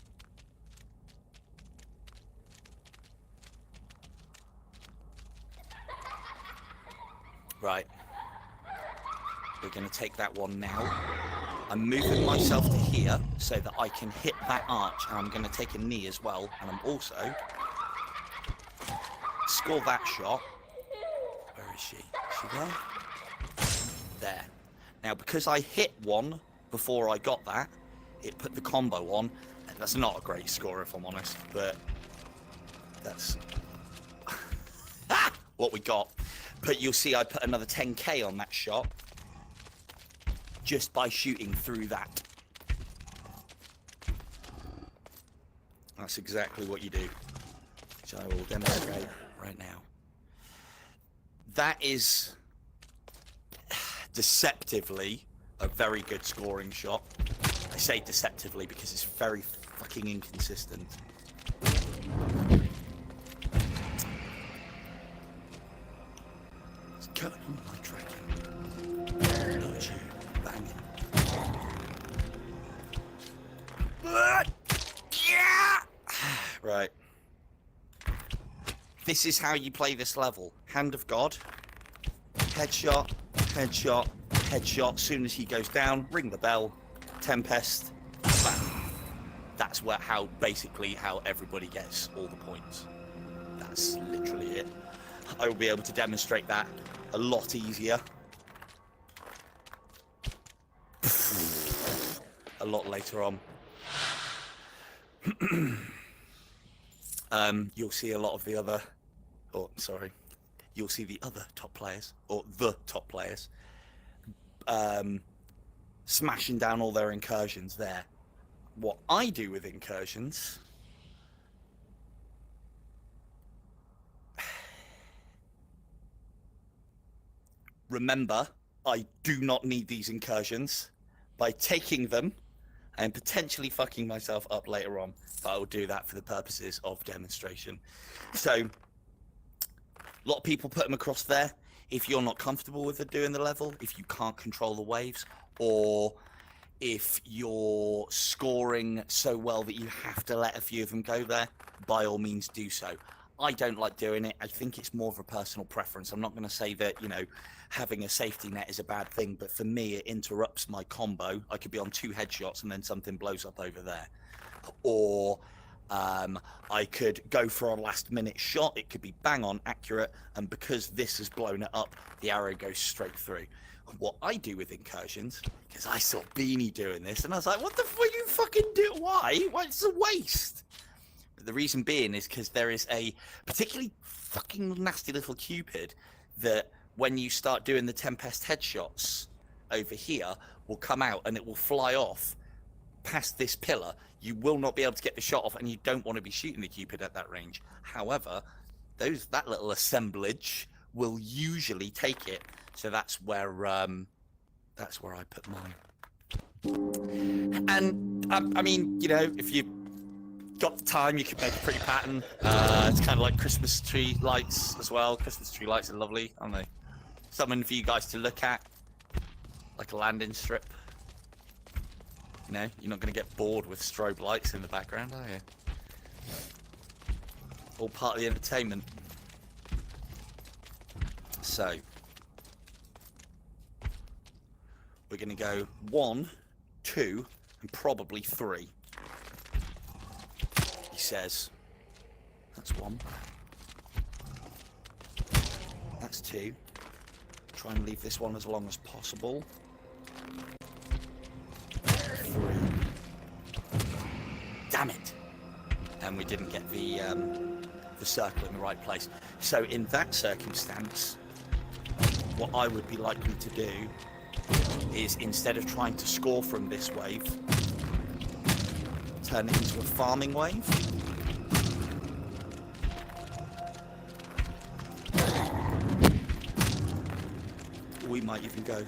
Right. We're going to take that one now. I'm moving myself to here so that I can hit that arch, and I'm going to take a knee as well, and I'm also score that shot. Where is she? Is she there? There. Now, because I hit one before I got that, it put the combo on. That's not a great score, if I'm honest, but that's what we got. But you'll see I put another 10k on that shot just by shooting through that. That's exactly what you do, which I will demonstrate right now. That is deceptively a very good scoring shot. I say deceptively because it's very fucking inconsistent. It's going on my tracking. Not you. Banging. Right. This is how you play this level. Hand of God. Headshot, headshot, headshot. Soon as he goes down, ring the bell. Tempest. Bam. That's basically how everybody gets all the points. That's literally it. I will be able to demonstrate that a lot easier. A lot later on. You'll see a lot of the other, you'll see the other top players, or the top players, smashing down all their incursions there. What I do with incursions... Remember, I do not need these incursions. By taking them, I am potentially fucking myself up later on, but I will do that for the purposes of demonstration. So, a lot of people put them across there. If you're not comfortable with doing the level, if you can't control the waves, or if you're scoring so well that you have to let a few of them go there, by all means do so. I don't like doing it. I think it's more of a personal preference. I'm not going to say that, you know, having a safety net is a bad thing, but for me, it interrupts my combo. I could be on 2 headshots and then something blows up over there. Or I could go for a last-minute shot. It could be bang on accurate, and because this has blown it up, the arrow goes straight through. What I do with incursions, because I saw Beanie doing this, and I was like, what the fuck you fucking do? Why? Why? It's a waste. The reason being is because there is a particularly fucking nasty little Cupid that when you start doing the Tempest headshots over here will come out and it will fly off past this pillar. You will not be able to get the shot off, and you don't want to be shooting the Cupid at that range. However, that little assemblage will usually take it. So that's where I put mine. And I mean, you know, if you got the time, you could make a pretty pattern. It's kind of like Christmas tree lights as well. Christmas tree lights are lovely, aren't they? Something for you guys to look at, like a landing strip. You know, you're not going to get bored with strobe lights in the background, are you? All part of the entertainment. So, we're going to go 1, 2, and probably 3. He says, that's 1. That's 2. Try and leave this one as long as possible. 3. Damn it! And we didn't get the circle in the right place. So in that circumstance, what I would be likely to do is, instead of trying to score from this wave, turn it into a farming wave. We might even go.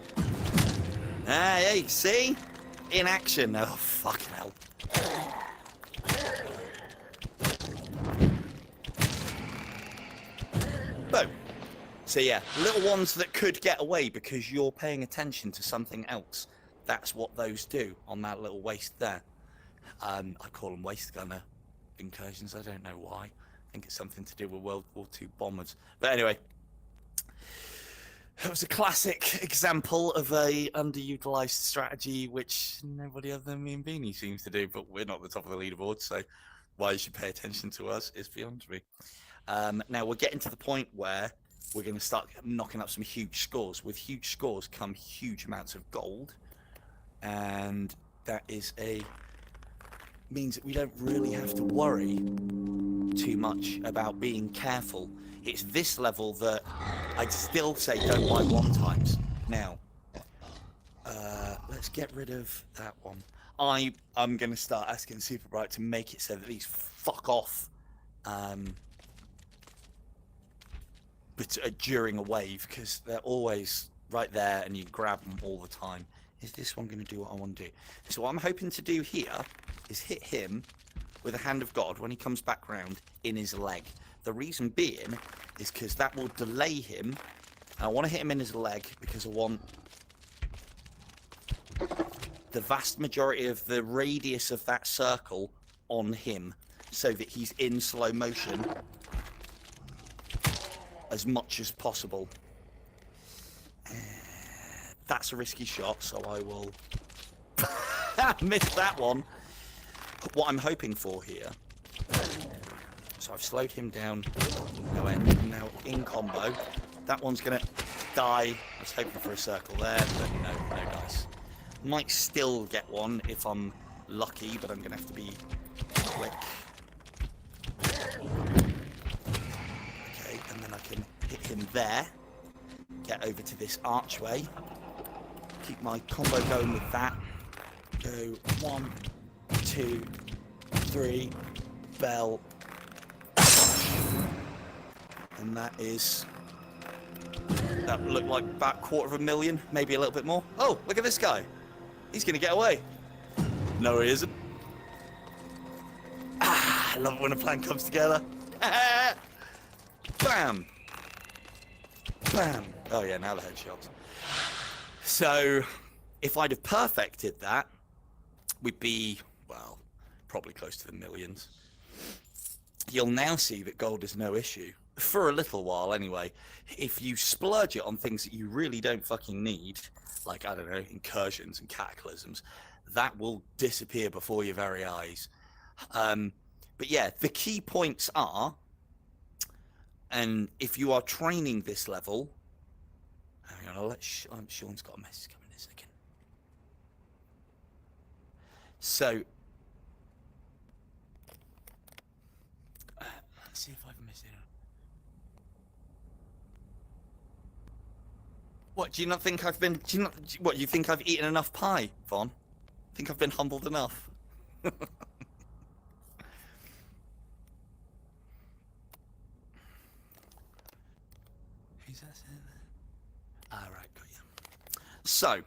Hey, see? In action. Oh, fucking hell. Boom. So yeah, little ones that could get away because you're paying attention to something else. That's what those do on that little waist there. I call them waist gunner incursions. I don't know why. I think it's something to do with World War II bombers. But anyway, it was a classic example of a underutilized strategy, which nobody other than me and Beanie seems to do. But we're not the top of the leaderboard, so why you should pay attention to us is beyond me. Now we're getting to the point where we're going to start knocking up some huge scores. With huge scores come huge amounts of gold, and that means that we don't really have to worry too much about being careful. It's this level that I'd still say don't buy 1 times. Now, let's get rid of that one. I'm going to start asking Super Bright to make it so that these fuck off but during a wave, because they're always right there and you grab them all the time. Is this one going to do what I want to do? So what I'm hoping to do here is hit him with a hand of God when he comes back round in his leg. The reason being is because that will delay him. And I want to hit him in his leg because I want the vast majority of the radius of that circle on him, so that he's in slow motion as much as possible. That's a risky shot, so I will miss that one. What I'm hoping for here, so I've slowed him down, no end, now in combo. That one's gonna die. I was hoping for a circle there, but no dice. Might still get one if I'm lucky, but I'm gonna have to be quick. Okay, and then I can hit him there, get over to this archway, keep my combo going with that. Go 1, 2, 3, bell. And that looked like about $250,000, maybe a little bit more. Oh, look at this guy. He's going to get away. No, he isn't. I love it when a plan comes together. Bam. Bam. Oh, yeah, now the headshots. So, if I'd have perfected that, we'd be, well, probably close to the millions. You'll now see that gold is no issue. For a little while, anyway. If you splurge it on things that you really don't fucking need, like, I don't know, incursions and cataclysms, that will disappear before your very eyes. But yeah, the key points are, and if you are training this level, hang on, I'll let Sean's got a message coming in a second. So, let's see if I've missed it. What, do you not think I've been, what, you think I've eaten enough pie, Vaughn? Think I've been humbled enough? Who's that saying there? Ah, right, got you. So,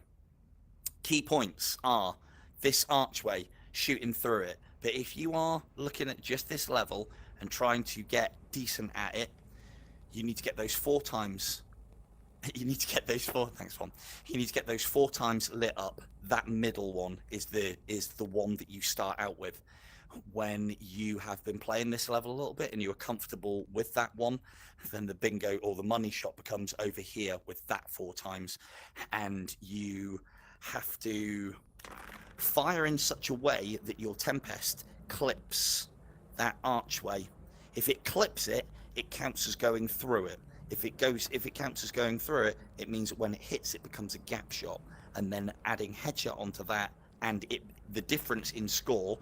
key points are this archway, shooting through it. But if you are looking at just this level and trying to get decent at it, you need to get those 4 times. You need to get those 4. Thanks, Vaughn. You need to get those 4 times lit up. That middle one is the one that you start out with. When you have been playing this level a little bit and you are comfortable with that one, then the bingo or the money shot becomes over here with that 4 times, and you have to fire in such a way that your Tempest clips that archway. If it clips it, it counts as going through it. If it counts as going through it, it means that when it hits, it becomes a gap shot, and then adding headshot onto that, and the difference in score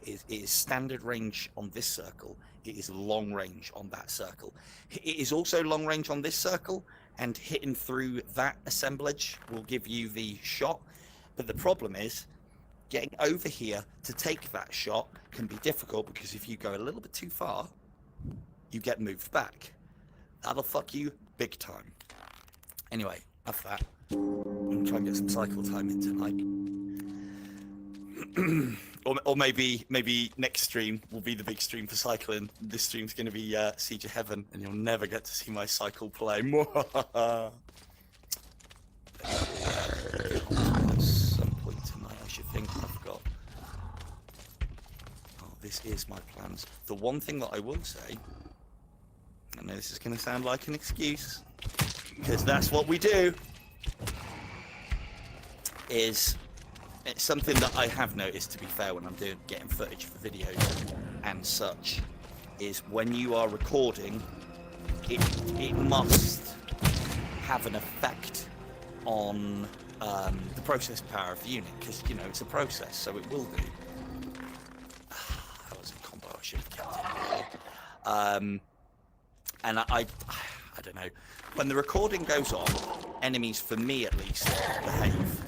is standard range on this circle. It is long range on that circle. It is also long range on this circle, and hitting through that assemblage will give you the shot. But the problem is, getting over here to take that shot can be difficult, because if you go a little bit too far, you get moved back. That'll fuck you big time. Anyway, enough of that. I'm gonna try and get some cycle time in tonight. or maybe next stream will be the big stream for cycling. This stream's going to be Siege of Heaven, and you'll never get to see my cycle play. At some point tonight, I should think I've got. Oh, this is my plans. The one thing that I will say, I know this is going to sound like an excuse, because that's what we do, is it's something that I have noticed, to be fair, when I'm getting footage for videos and such, is when you are recording, it must have an effect on the process power of the unit, because, you know, it's a process, so it will do. That was a combo I should have kept in. And I don't know, when the recording goes on, enemies, for me at least, behave.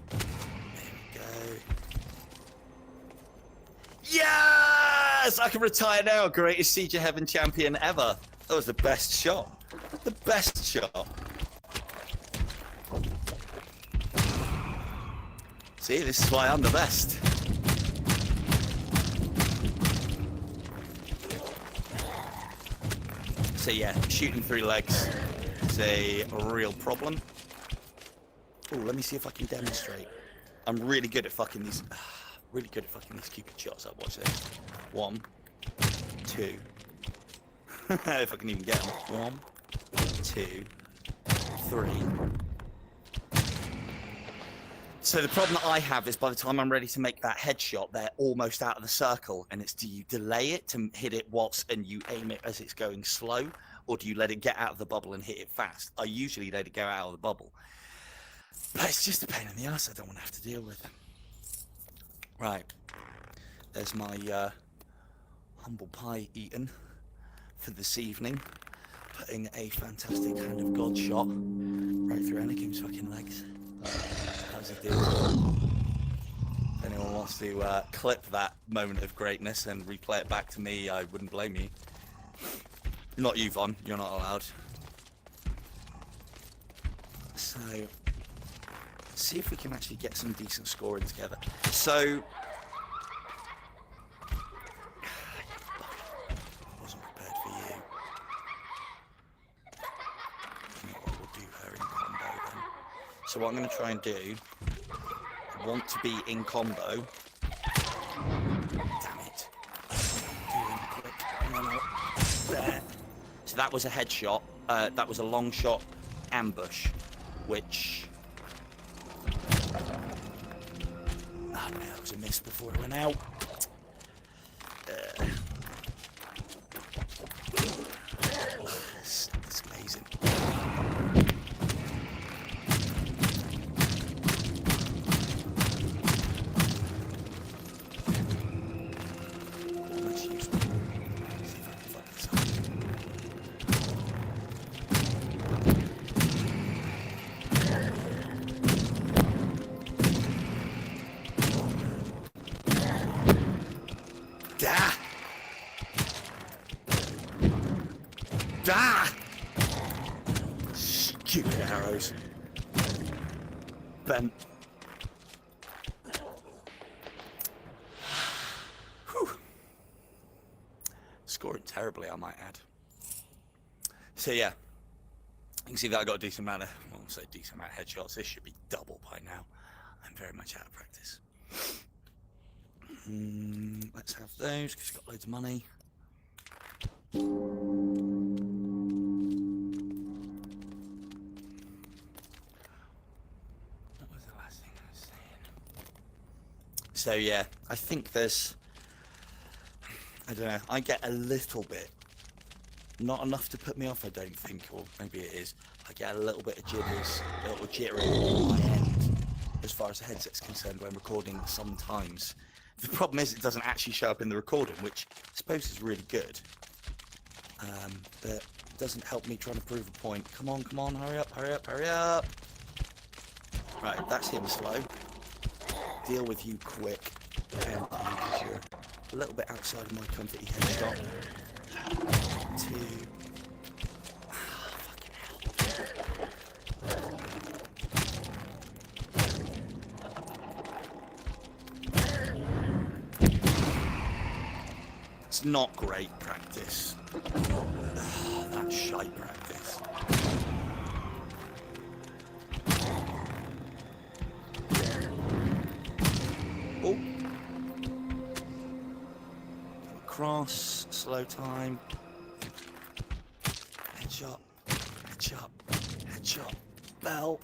There we go. Yes! I can retire now, greatest Siege of Heaven champion ever. That was the best shot. The best shot. See, this is why I'm the best. So yeah, shooting through legs is a real problem. Oh, let me see if I can demonstrate. I'm really good at fucking these. Really good at fucking these Cupid shots up. Watch this. 1, 2. If I can even get them. 1, 2, 3. So the problem that I have is by the time I'm ready to make that headshot, they're almost out of the circle, and it's, do you delay it to hit it and you aim it as it's going slow, or do you let it get out of the bubble and hit it fast? I usually let it go out of the bubble. But it's just a pain in the ass I don't want to have to deal with. Right. There's my humble pie eaten for this evening. Putting a fantastic Hand of God shot right through Anakin's fucking legs. How's he doing? If anyone wants to clip that moment of greatness and replay it back to me, I wouldn't blame you. Not you, Von. You're not allowed. So, let's see if we can actually get some decent scoring together. So, I wasn't prepared for you. You know what, we'll do her in combo then. So what I'm going to try and do, I want to be in combo. Damn it. Doing quick. No. There. So that was a headshot. That was a long shot ambush, which... Oh no, that was a miss before it went out. It's amazing. That's useful. See if I can fuck this up. Da! Da! Stupid arrows. Bent. Whew. Scoring terribly, I might add. So yeah, you can see that I got a decent amount of, well, I'll say decent amount of headshots. This should be double by now. I'm very much out of practice. Let's have those, because we've got loads of money. What was the last thing I was saying? So yeah, I think there's, I don't know, I get a little bit, not enough to put me off, I don't think, or maybe it is. I get a little bit of jitters, a little jittering on my end, as far as the headset's concerned when recording sometimes. The problem is it doesn't actually show up in the recording, which I suppose is really good. But it doesn't help me trying to prove a point. Come on, hurry up, hurry up, hurry up. Right, that's him slow. Deal with you quick. And because you're a little bit outside of my comforty headshot. Two. Fucking hell. It's not great practice. That's shite practice. Oh. Cross, slow time. Headshot, headshot, headshot, bell.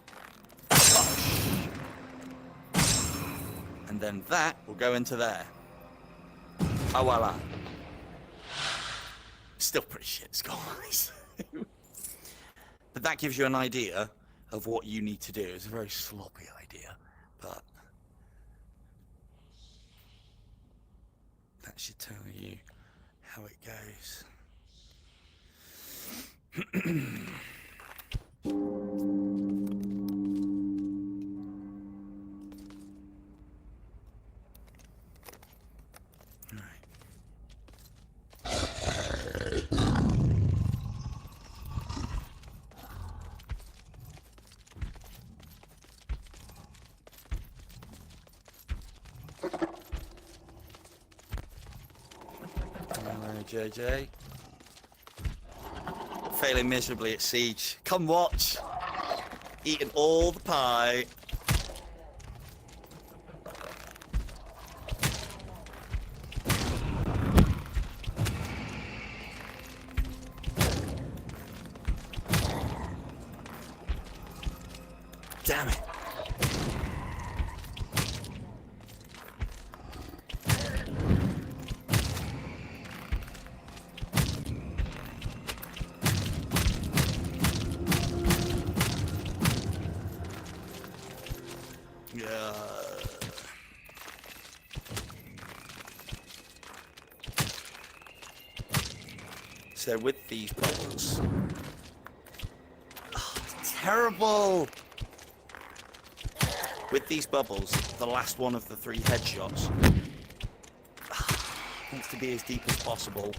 And then that will go into there. Oh, voila. Still pretty shit scores. But that gives you an idea of what you need to do. It's a very sloppy idea, but that should tell you how it goes. JJ. Failing miserably at Siege. Come watch. Eating all the pie. Damn it. So with these bubbles, oh, terrible. With these bubbles, the last one of the 3 headshots wants to be as deep as possible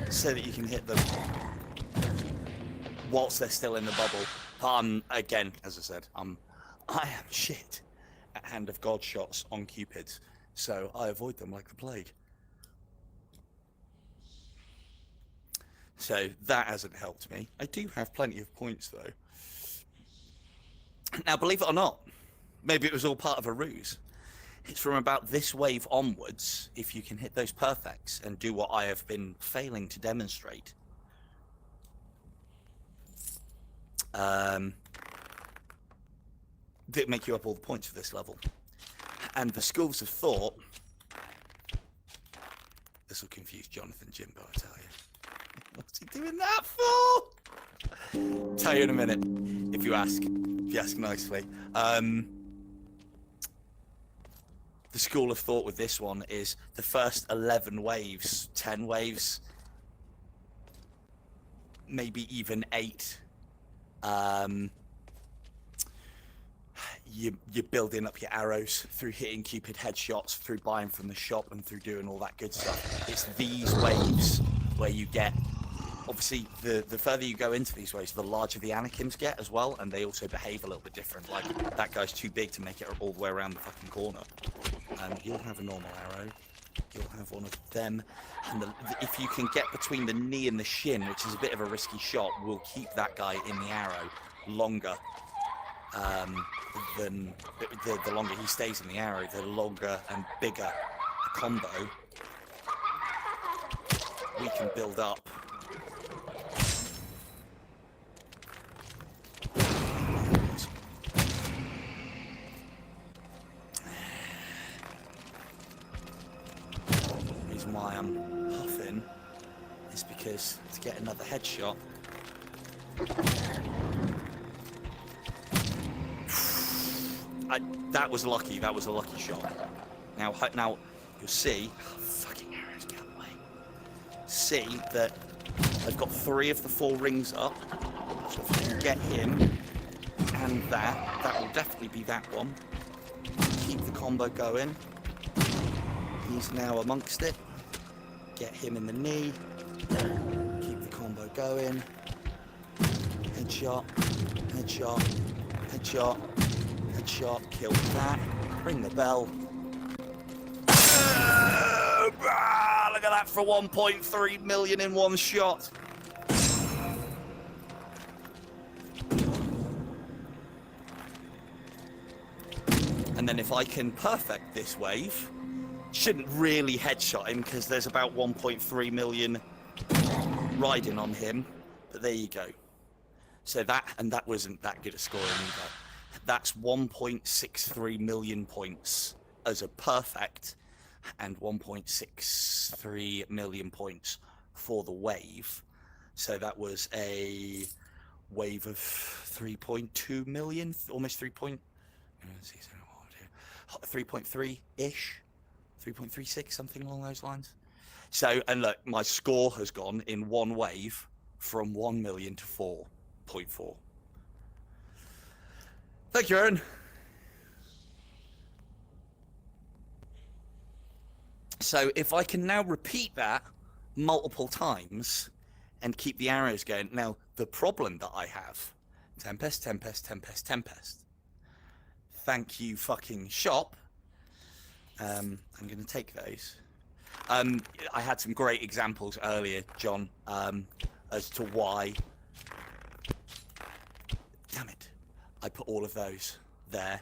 so that you can hit them whilst they're still in the bubble. Again, as I said, I am shit at Hand of God shots on Cupids, so I avoid them like the plague. So that hasn't helped me. I do have plenty of points though. Now, believe it or not, maybe it was all part of a ruse. It's from about this wave onwards, if you can hit those perfects and do what I have been failing to demonstrate. That make you up all the points for this level. And the schools of thought, this will confuse Jonathan Jimbo, I tell you. What's he doing that for? Tell you in a minute, if you ask nicely. The school of thought with this one is the first 11 waves, 10 waves, maybe even 8. You're building up your arrows through hitting Cupid headshots, through buying from the shop, and through doing all that good stuff. It's these waves where you get, obviously, the further you go into these waves, the larger the Anakims get as well, and they also behave a little bit different. Like, that guy's too big to make it all the way around the fucking corner. You'll have a normal arrow. You'll have one of them. And if you can get between the knee and the shin, which is a bit of a risky shot, will keep that guy in the arrow longer. Than the longer he stays in the arrow, the longer and bigger the combo we can build up. The reason why I'm huffing is because to get another headshot, that was lucky. That was a lucky shot. Now you'll see. Oh, fucking arrows, get away. See that I've got 3 of the 4 rings up. So if I can get him and that will definitely be that one. Keep the combo going. He's now amongst it. Get him in the knee. Keep the combo going. Headshot. Headshot. Headshot. Headshot, kill that, ring the bell. Look at that for 1.3 million in one shot. And then if I can perfect this wave, shouldn't really headshot him because there's about 1.3 million riding on him, but there you go. So that wasn't that good a scoring either. That's 1.63 million points as a perfect and 1.63 million points for the wave. So that was a wave of 3.2 million, almost 3.3-ish, 3.36, something along those lines. So, and look, my score has gone in one wave from 1 million to 4.4. Thank you, Aaron. So if I can now repeat that multiple times and keep the arrows going. Now, the problem that I have, Tempest, Tempest, Tempest, Tempest. Thank you, fucking shop. I'm going to take those. I had some great examples earlier, John, as to why. Damn it. I put all of those there.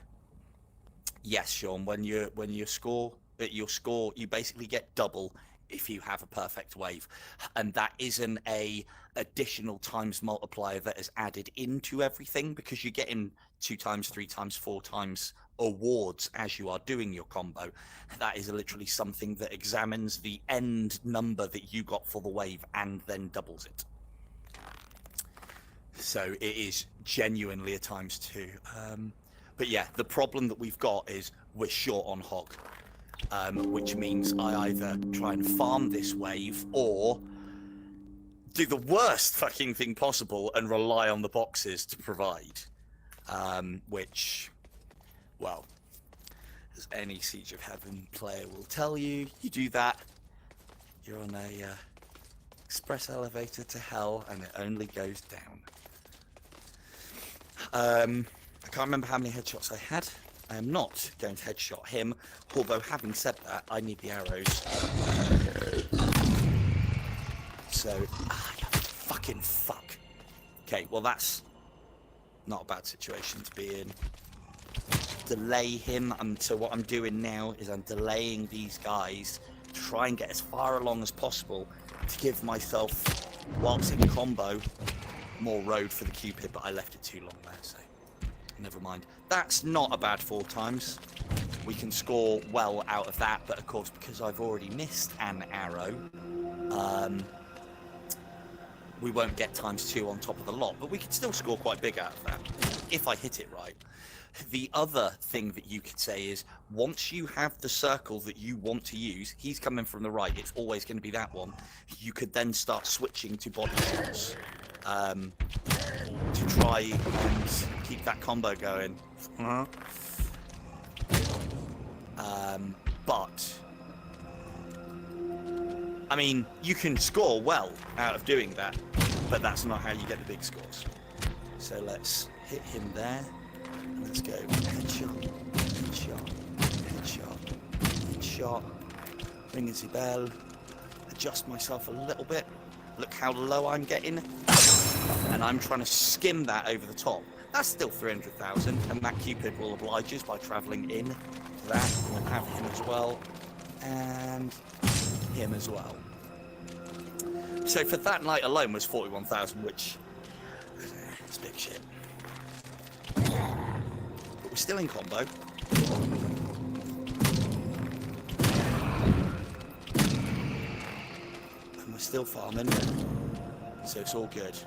Yes, Sean, when you score, you basically get double if you have a perfect wave. And that isn't a additional times multiplier that is added into everything, because you're getting 2 times, 3 times, 4 times awards as you are doing your combo. That is literally something that examines the end number that you got for the wave and then doubles it. So it is genuinely a times 2. But yeah, the problem that we've got is we're short on hog, which means I either try and farm this wave or do the worst fucking thing possible and rely on the boxes to provide. Which, well, as any Siege of Heaven player will tell you, you do that, you're on a express elevator to hell, and it only goes down. I can't remember how many headshots I had. I am not going to headshot him, although having said that, I need the arrows. So, you fucking fuck. Okay, well that's not a bad situation to be in. Delay him, and so what I'm doing now is I'm delaying these guys to try and get as far along as possible to give myself, whilst in combo, more road for the Cupid, but I left it too long there, so never mind. That's not a bad 4 times. We can score well out of that, but of course, because I've already missed an arrow, we won't get ×2 on top of the lot, but we can still score quite big out of that, if I hit it right. The other thing that you could say is, once you have the circle that you want to use, he's coming from the right, it's always going to be that one, you could then start switching to body shots to try and keep that combo going. But, I mean, you can score well out of doing that, but that's not how you get the big scores. So let's hit him there. Let's go. Headshot, headshot, headshot, headshot. Ring the bell. Adjust myself a little bit. Look how low I'm getting. And I'm trying to skim that over the top. That's still 300,000, and that Cupid will oblige us by travelling in that. We'll have him as well. And him as well. So for that night alone was 41,000, which is big shit. But we're still in combo. And we're still farming. So it's all good.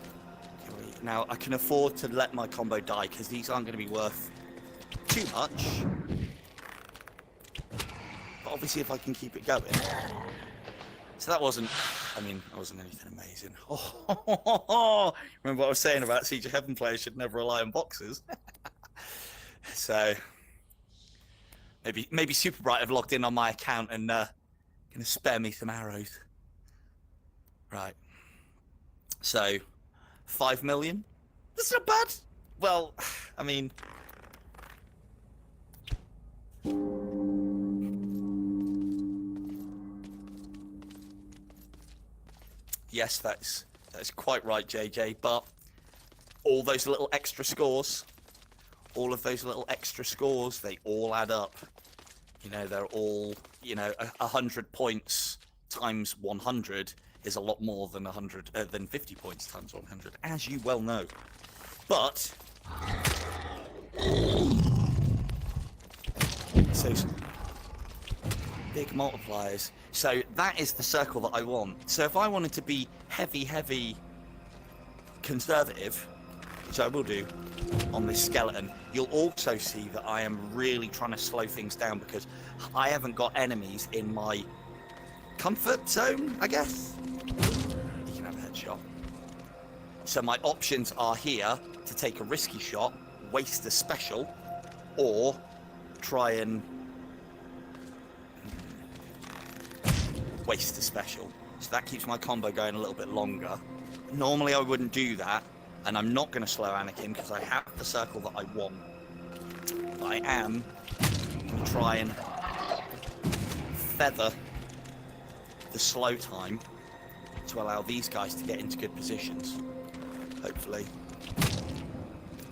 Now I can afford to let my combo die because these aren't going to be worth too much. But obviously if I can keep it going. So that wasn't, I mean, that wasn't anything amazing. Remember what I was saying about Siege of Heaven players should never rely on boxes. So maybe Super Bright have logged in on my account and gonna spare me some arrows. Right. So 5 million. That's not bad. Well, I mean, yes, that's quite right, JJ. But all those little extra scores, all of those little extra scores, they all add up. You know, they're all, you know, 100 points times 100 is a lot more than 50 points times 100, as you well know. But so big multipliers. So that is the circle that I want. So if I wanted to be heavy conservative, which I will do on this skeleton, you'll also see that I am really trying to slow things down because I haven't got enemies in my comfort zone, I guess. You can have a headshot. So my options are here to take a risky shot, waste a special, or try and waste a special. So that keeps my combo going a little bit longer. Normally I wouldn't do that, and I'm not going to slow Anakin because I have the circle that I want. But I am going to try and feather the slow time to allow these guys to get into good positions, hopefully.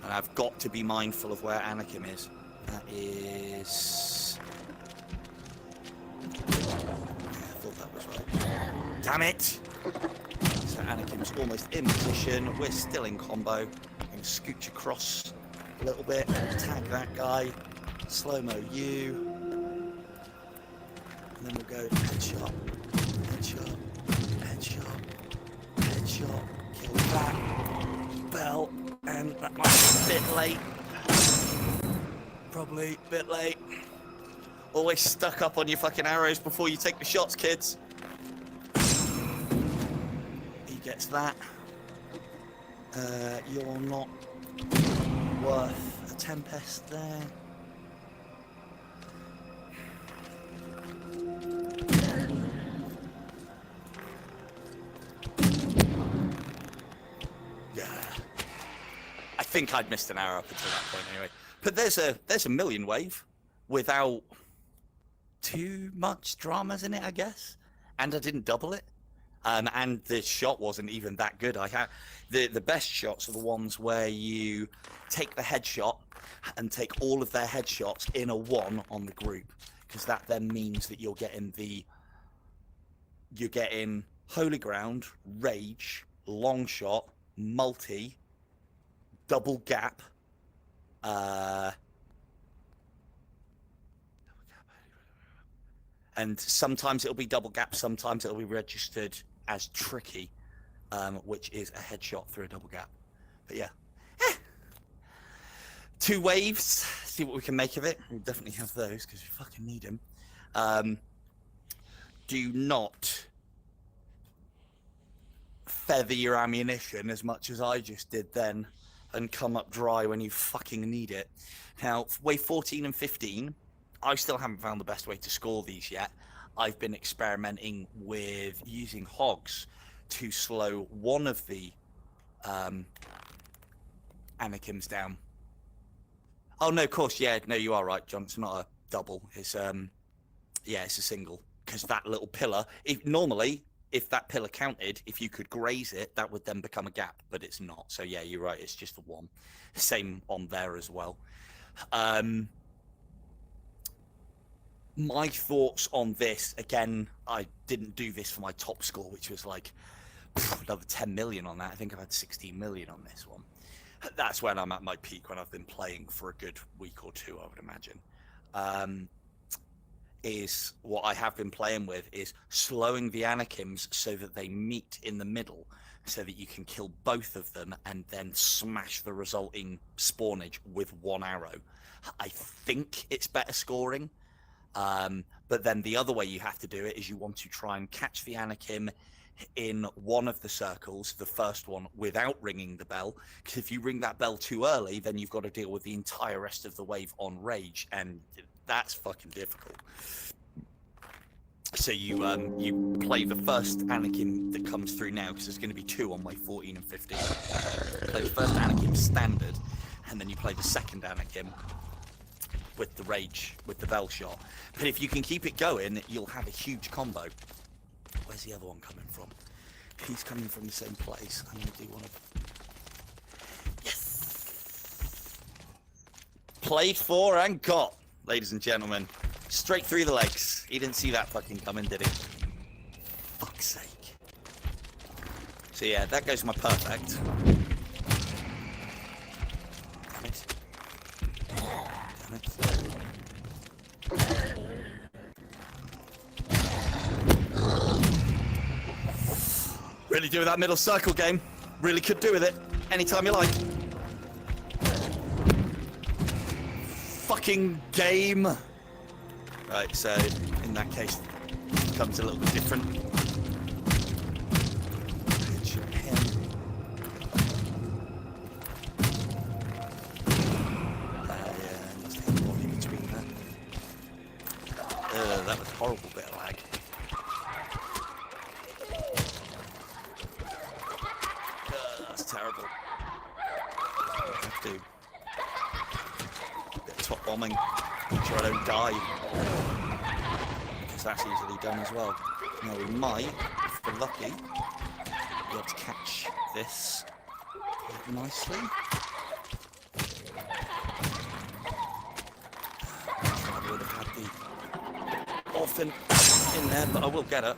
And I've got to be mindful of where Anakin is. That is... I thought that was right. Damn it! So Anakin's almost in position. We're still in combo. I'm going to scooch across a little bit, tag that guy, slow-mo you, and then we'll go headshot, headshot, headshot, headshot, kill that, bell, and that might be a bit late. Probably a bit late. Always stuck up on your fucking arrows before you take the shots, kids. He gets that. You're not worth a Tempest there. Yeah. I think I'd missed an arrow up until that point anyway. But there's a million wave without too much dramas in it, I guess. And I didn't double it. And the shot wasn't even that good. I had the best shots are the ones where you take the headshot and take all of their headshots in a one on the group, because that then means that you're getting holy ground, rage, long shot, multi, double gap, and sometimes it'll be double gap, sometimes it'll be registered as tricky, which is a headshot through a double gap. But yeah, 2 waves, see what we can make of it. We'll definitely have those because we fucking need them. Do not feather your ammunition as much as I just did then and come up dry when you fucking need it. Now, wave 14 and 15, I still haven't found the best way to score these yet. I've been experimenting with using hogs to slow one of the Anakims down. Oh no, of course, yeah, no, you are right, John. It's not a double. It's yeah, it's a single, because that little pillar. Normally, if that pillar counted, if you could graze it, that would then become a gap, but it's not. So yeah, you're right. It's just the one. Same on there as well. My thoughts on this, again, I didn't do this for my top score, which was like another 10 million on that. I think I've had 16 million on this one. That's when I'm at my peak, when I've been playing for a good week or two, I would imagine. Is what I have been playing with is slowing the Anakims so that they meet in the middle, so that you can kill both of them and then smash the resulting spawnage with 1 arrow. I think it's better scoring. But then the other way you have to do it is you want to try and catch the Anakim in one of the circles, the first one, without ringing the bell, because if you ring that bell too early, then you've got to deal with the entire rest of the wave on rage, and that's fucking difficult. So you play the first Anakim that comes through now, because there's going to be 2 on wave 14 and 15. Play the first Anakim standard, and then you play the second Anakim with the rage, with the bell shot. But if you can keep it going, you'll have a huge combo. Where's the other one coming from? He's coming from the same place. I'm going to do one of... Yes! Played for and got, ladies and gentlemen. Straight through the legs. He didn't see that fucking coming, did he? Fuck's sake. So yeah, that goes my perfect. Damn it. Damn it. Really do with that middle circle game. Really could do with it. Anytime you like. Fucking game. Right, so in that case, it becomes a little bit different. Yeah, must have one in between that. That was a horrible bit of lag. That's terrible. I have to. A bit of top bombing. Make sure I don't die. Because that's easily done as well. Now we might, if we're lucky, be able to catch this nicely. I would have had the orphan in there, but I will get it.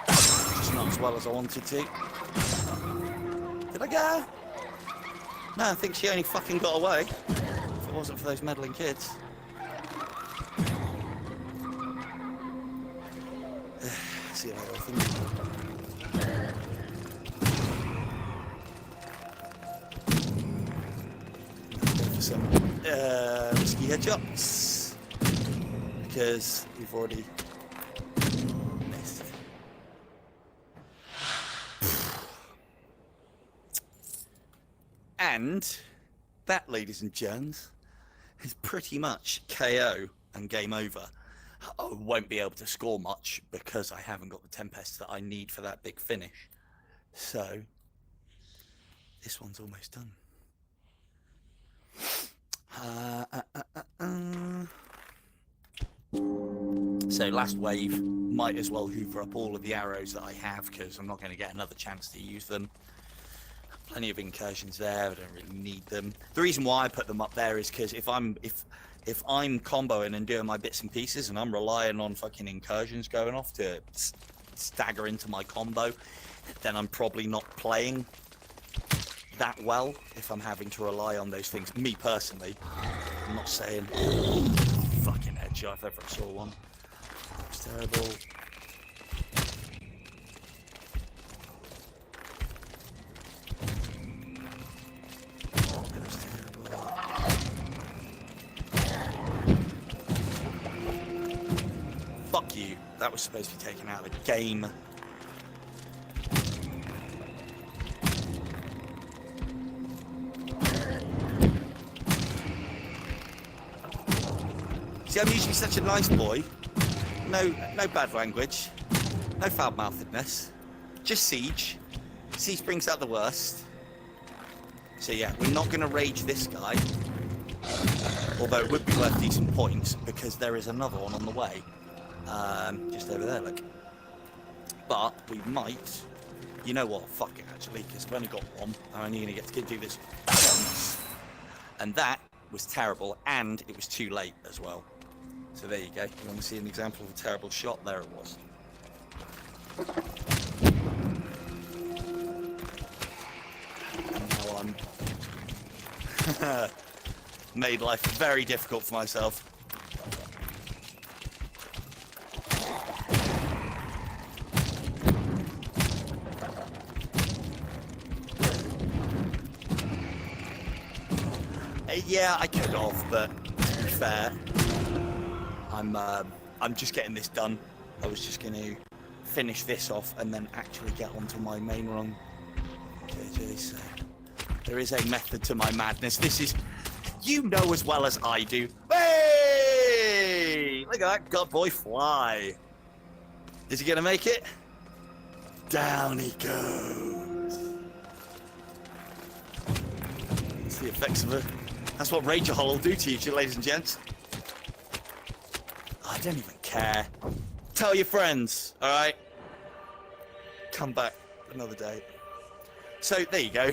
Just not as well as I wanted to. Did I get her? No, I think she only fucking got away. If it wasn't for those meddling kids. See you later, I think. Go for some risky headshots. Because we've already missed. And that, ladies and gents, is pretty much KO and game over. I won't be able to score much because I haven't got the Tempest that I need for that big finish. So, this one's almost done. So last wave, might as well hoover up all of the arrows that I have because I'm not going to get another chance to use them. Plenty of incursions there, I don't really need them. The reason why I put them up there is because if I'm comboing and doing my bits and pieces and I'm relying on fucking incursions going off to stagger into my combo, then I'm probably not playing that well if I'm having to rely on those things. Me personally, I'm not saying fucking headshot if ever I saw one. It's terrible. Fuck you. That was supposed to be taken out of the game. See, I'm usually such a nice boy. No bad language. No foul-mouthedness. Just Siege. Siege brings out the worst. So yeah, we're not going to rage this guy. Although it would be worth decent points because there is another one on the way. Just over there, look. But we might... You know what? Fuck it, actually, because I've only got one. I'm only going to get to do this once. And that was terrible, and it was too late as well. So there you go. You want to see an example of a terrible shot? There it was. And now I'm... made life very difficult for myself. Yeah, I could have, but to be fair, I'm just getting this done. I was just going to finish this off and then actually get onto my main run. JJ, so there is a method to my madness. This is, you know as well as I do. Hey! Look at that god boy fly. Is he going to make it? Down he goes. It's the effects of it. That's what Ranger Hole will do to you, ladies and gents. I don't even care. Tell your friends, alright? Come back another day. So, there you go.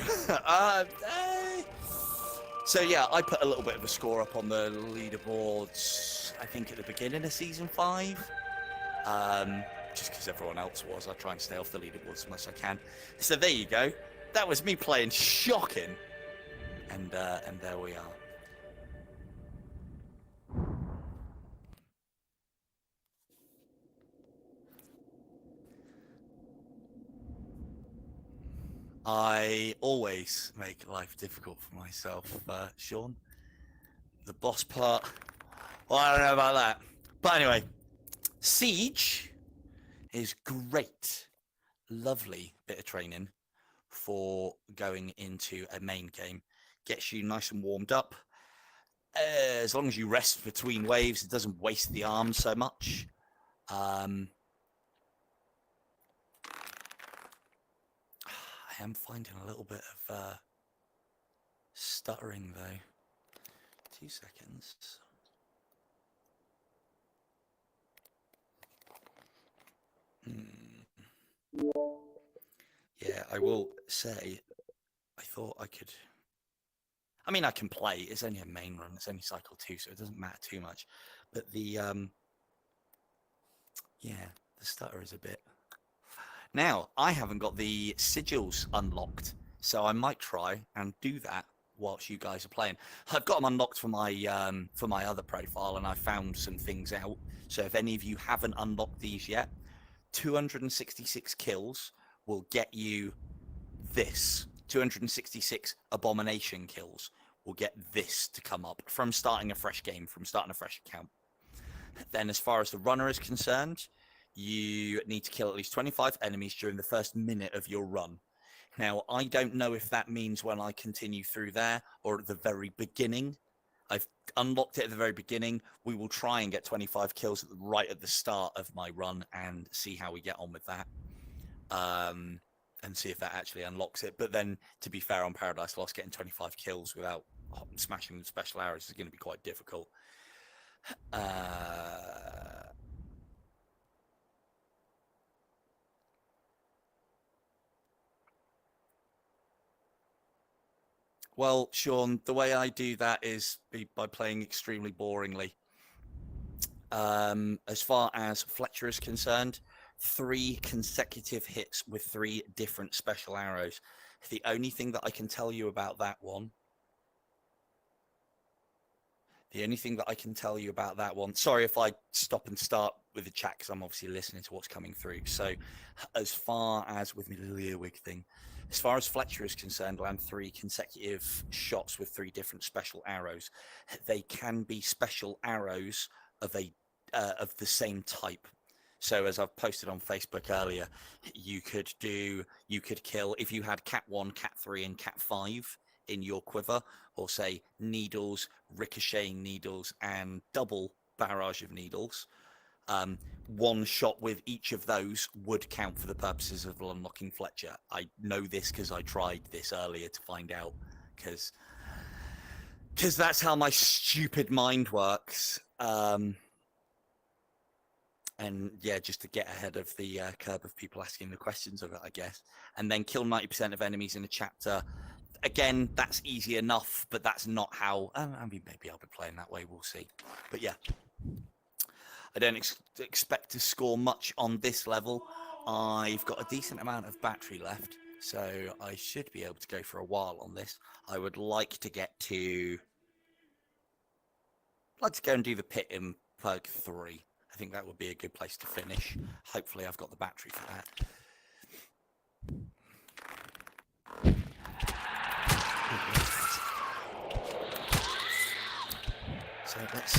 So, yeah, I put a little bit of a score up on the leaderboards, I think at the beginning of Season 5. Just because everyone else was. I try and stay off the leaderboards as much as I can. So, there you go. That was me playing shocking. And there we are. I always make life difficult for myself, Sean. The boss part, well, I don't know about that. But anyway, Siege is great. Lovely bit of training for going into a main game. Gets you nice and warmed up. As long as you rest between waves, it doesn't waste the arms so much. I am finding a little bit of stuttering though. 2 seconds. Yeah, I will say, I thought I could... I mean, I can play. It's only a main run. It's only cycle 2, so it doesn't matter too much. But the, yeah, the stutter is a bit... Now, I haven't got the sigils unlocked, so I might try and do that whilst you guys are playing. I've got them unlocked for my other profile, and I found some things out. So if any of you haven't unlocked these yet, 266 kills will get you this. 266 abomination kills will get this to come up from starting a fresh game, from starting a fresh account. Then as far as the runner is concerned, you need to kill at least 25 enemies during the first minute of your run. Now, I don't know if that means when I continue through there or at the very beginning. I've unlocked it at the very beginning. We will try and get 25 kills right at the start of my run and see how we get on with that. And see if that actually unlocks it. But then, to be fair, on Paradise Lost, getting 25 kills without smashing the special arrows is going to be quite difficult. Well, Sean, the way I do that is by playing extremely boringly. As far as Fletcher is concerned, 3 consecutive hits with 3 different special arrows. The only thing that I can tell you about that one, sorry if I stop and start with the chat because I'm obviously listening to what's coming through. So as far as with my little earwig thing, as far as Fletcher is concerned, land 3 consecutive shots with 3 different special arrows. They can be special arrows of the same type. So as I've posted on Facebook earlier, you could kill, if you had Cat 1, Cat 3, and Cat 5 in your quiver, or say needles, ricocheting needles, and double barrage of needles. One shot with each of those would count for the purposes of unlocking Fletcher. I know this because I tried this earlier to find out, because that's how my stupid mind works. And yeah, just to get ahead of the curve of people asking the questions of it, I guess. And then kill 90% of enemies in a chapter. Again, that's easy enough, but that's not how... I mean, maybe I'll be playing that way, we'll see. But yeah, I don't expect to score much on this level. I've got a decent amount of battery left, so I should be able to go for a while on this. I would like to get to... I'd like to go and do the pit in Perk 3. I think that would be a good place to finish. Hopefully I've got the battery for that. So that's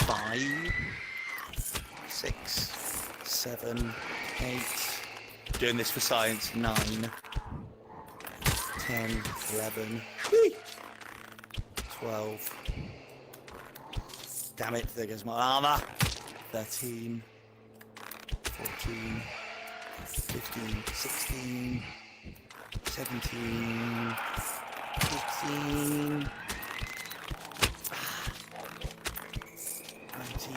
5, 6, 7, 8. Doing this for science. 9, 10, 11, 12. Damn it, there goes my armor. 13, 14, 15, 16, 17, 18, 19,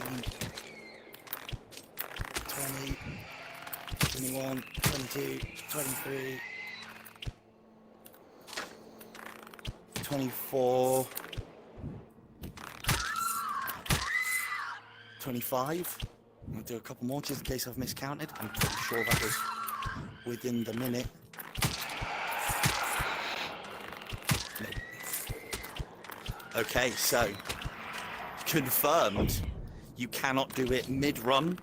20, 21, 22, 23, 24, 25. I'll do a couple more just in case I've miscounted. I'm pretty sure that was within the minute. No. Okay, so confirmed. You cannot do it mid-run.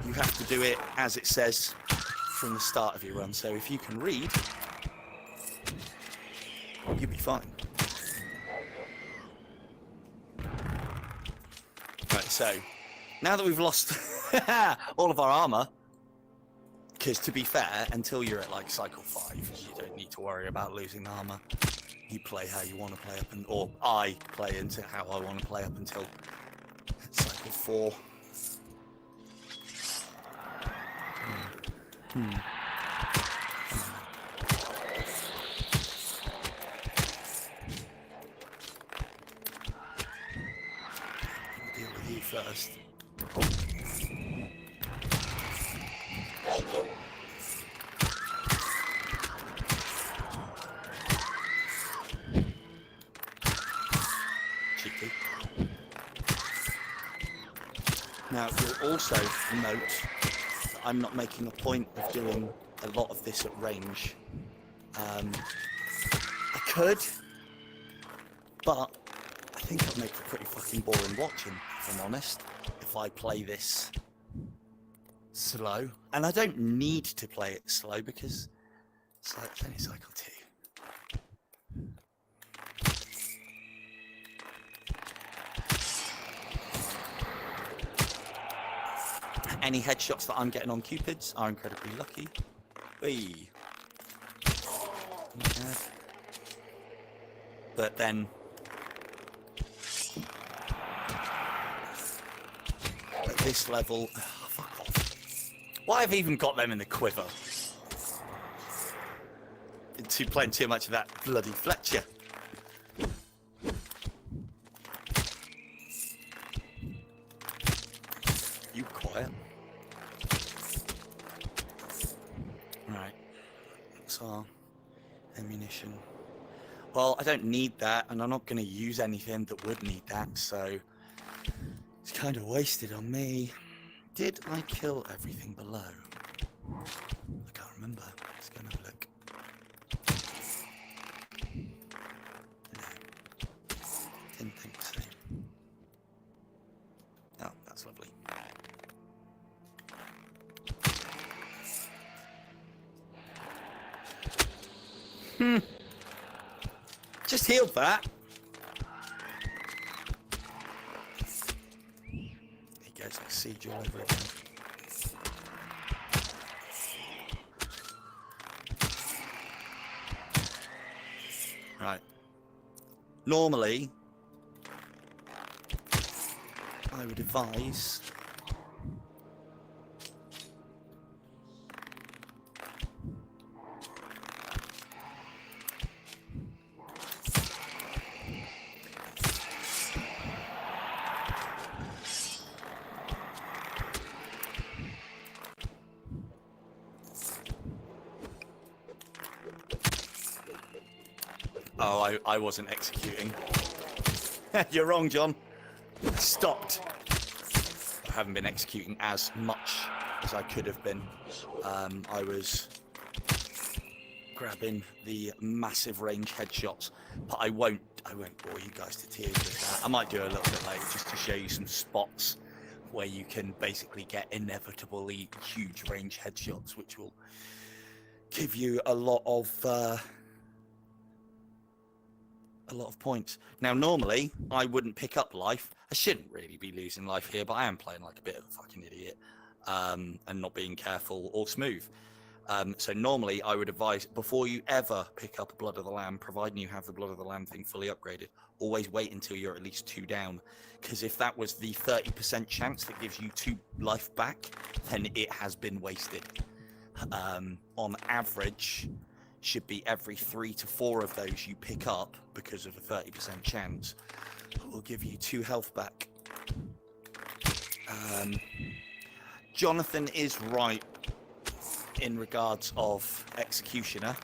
You have to do it as it says from the start of your run. So if you can read, you'll be fine. Right, so now that we've lost all of our armor, because to be fair, until you're at like cycle 5, you don't need to worry about losing armor. You play how you want to play up, or I play into how I want to play up until cycle 4. Deal with you first. Cheeky. Now you'll also note that I'm not making a point of doing a lot of this at range. I could, but I think I'd make it pretty fucking boring watching, if I'm honest, if I play this slow. And I don't need to play it slow because it's like only cycle 2. Any headshots that I'm getting on Cupids are incredibly lucky. Whee. Okay. But then at this level, oh, fuck off. Why have I even got them in the quiver? Playing too much of that bloody Fletcher. You quiet. Right. So, ammunition. Well, I don't need that, and I'm not going to use anything that would need that, so it's kind of wasted on me. Did I kill everything below? I can't remember. Let's go and have a look. No. Didn't think so. Oh, that's lovely. Just healed that. He goes like siege all over again. Right. Normally, I would advise Oh, I wasn't executing. You're wrong, John. I stopped. I haven't been executing as much as I could have been. I was grabbing the massive range headshots, but I won't bore you guys to tears with that. I might do a little bit later just to show you some spots where you can basically get inevitably huge range headshots, which will give you a lot of points. Now, normally, I wouldn't pick up life. I shouldn't really be losing life here, but I am playing like a bit of a fucking idiot and not being careful or smooth. So normally, I would advise, before you ever pick up a Blood of the Lamb, providing you have the Blood of the Lamb thing fully upgraded, always wait until you're at least 2 down. Because if that was the 30% chance that gives you 2 life back, then it has been wasted. On average, should be every 3 to 4 of those you pick up, because of a 30% chance, will give you 2 health back. Jonathan is right in regards of Executioner,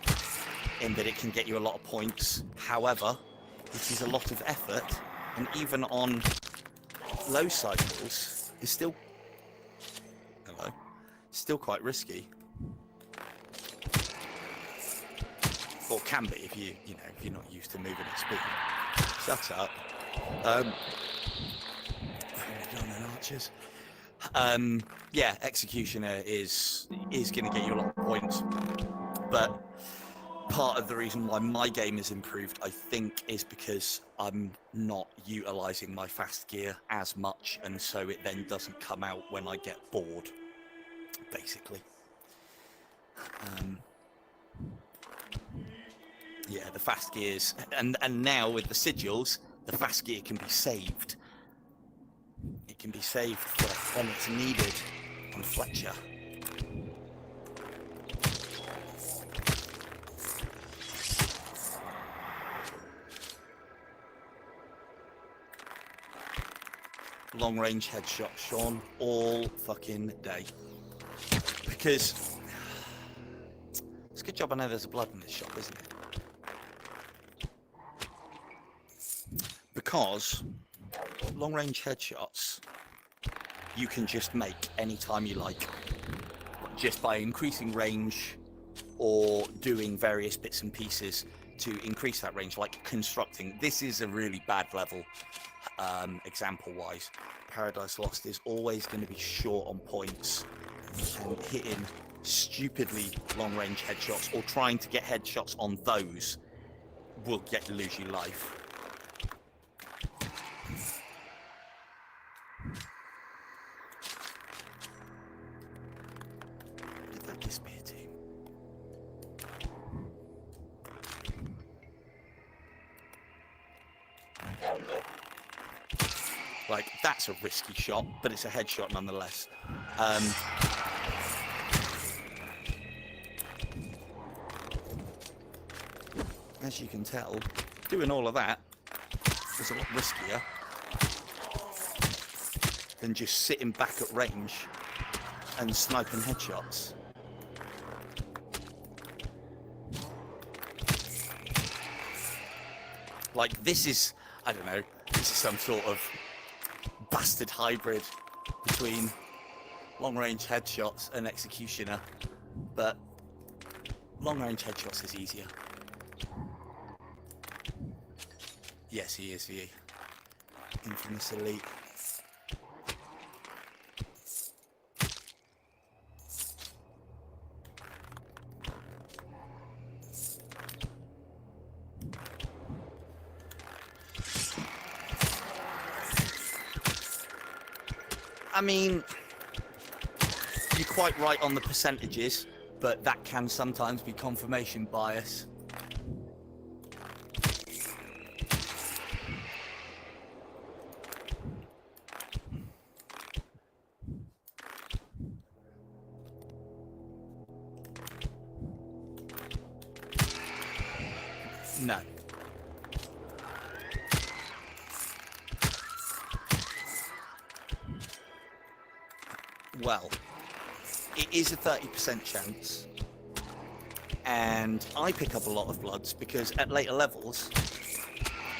in that it can get you a lot of points. However, it is a lot of effort, and even on low cycles, it's still quite risky. Or can be if if you're not used to moving at speed. Shut up. Archers. Yeah, Executioner is going to get you a lot of points, but part of the reason why my game is improved, I think, is because I'm not utilizing my fast gear as much, and so it then doesn't come out when I get bored, basically. Yeah, the fast gears, and now with the sigils, the fast gear can be saved. It can be saved for when it's needed on Fletcher. Long range headshot, Sean, all fucking day. Because it's a good job I know there's a blood in this shop, isn't it? Because long range headshots you can just make any time you like, just by increasing range or doing various bits and pieces to increase that range, like constructing. This is a really bad level, example wise. Paradise Lost is always going to be short on points, and hitting stupidly long range headshots or trying to get headshots on those will lose you life. Like, that's a risky shot, but it's a headshot nonetheless. As you can tell, doing all of that is a lot riskier than just sitting back at range and sniping headshots. Like, this is, I don't know, this is some sort of bastard hybrid between long-range headshots and executioner, but long-range headshots is easier. Yes, he is the infamous elite. I mean, you're quite right on the percentages, but that can sometimes be confirmation bias. No. Well, it is a 30% chance, and I pick up a lot of bloods because at later levels,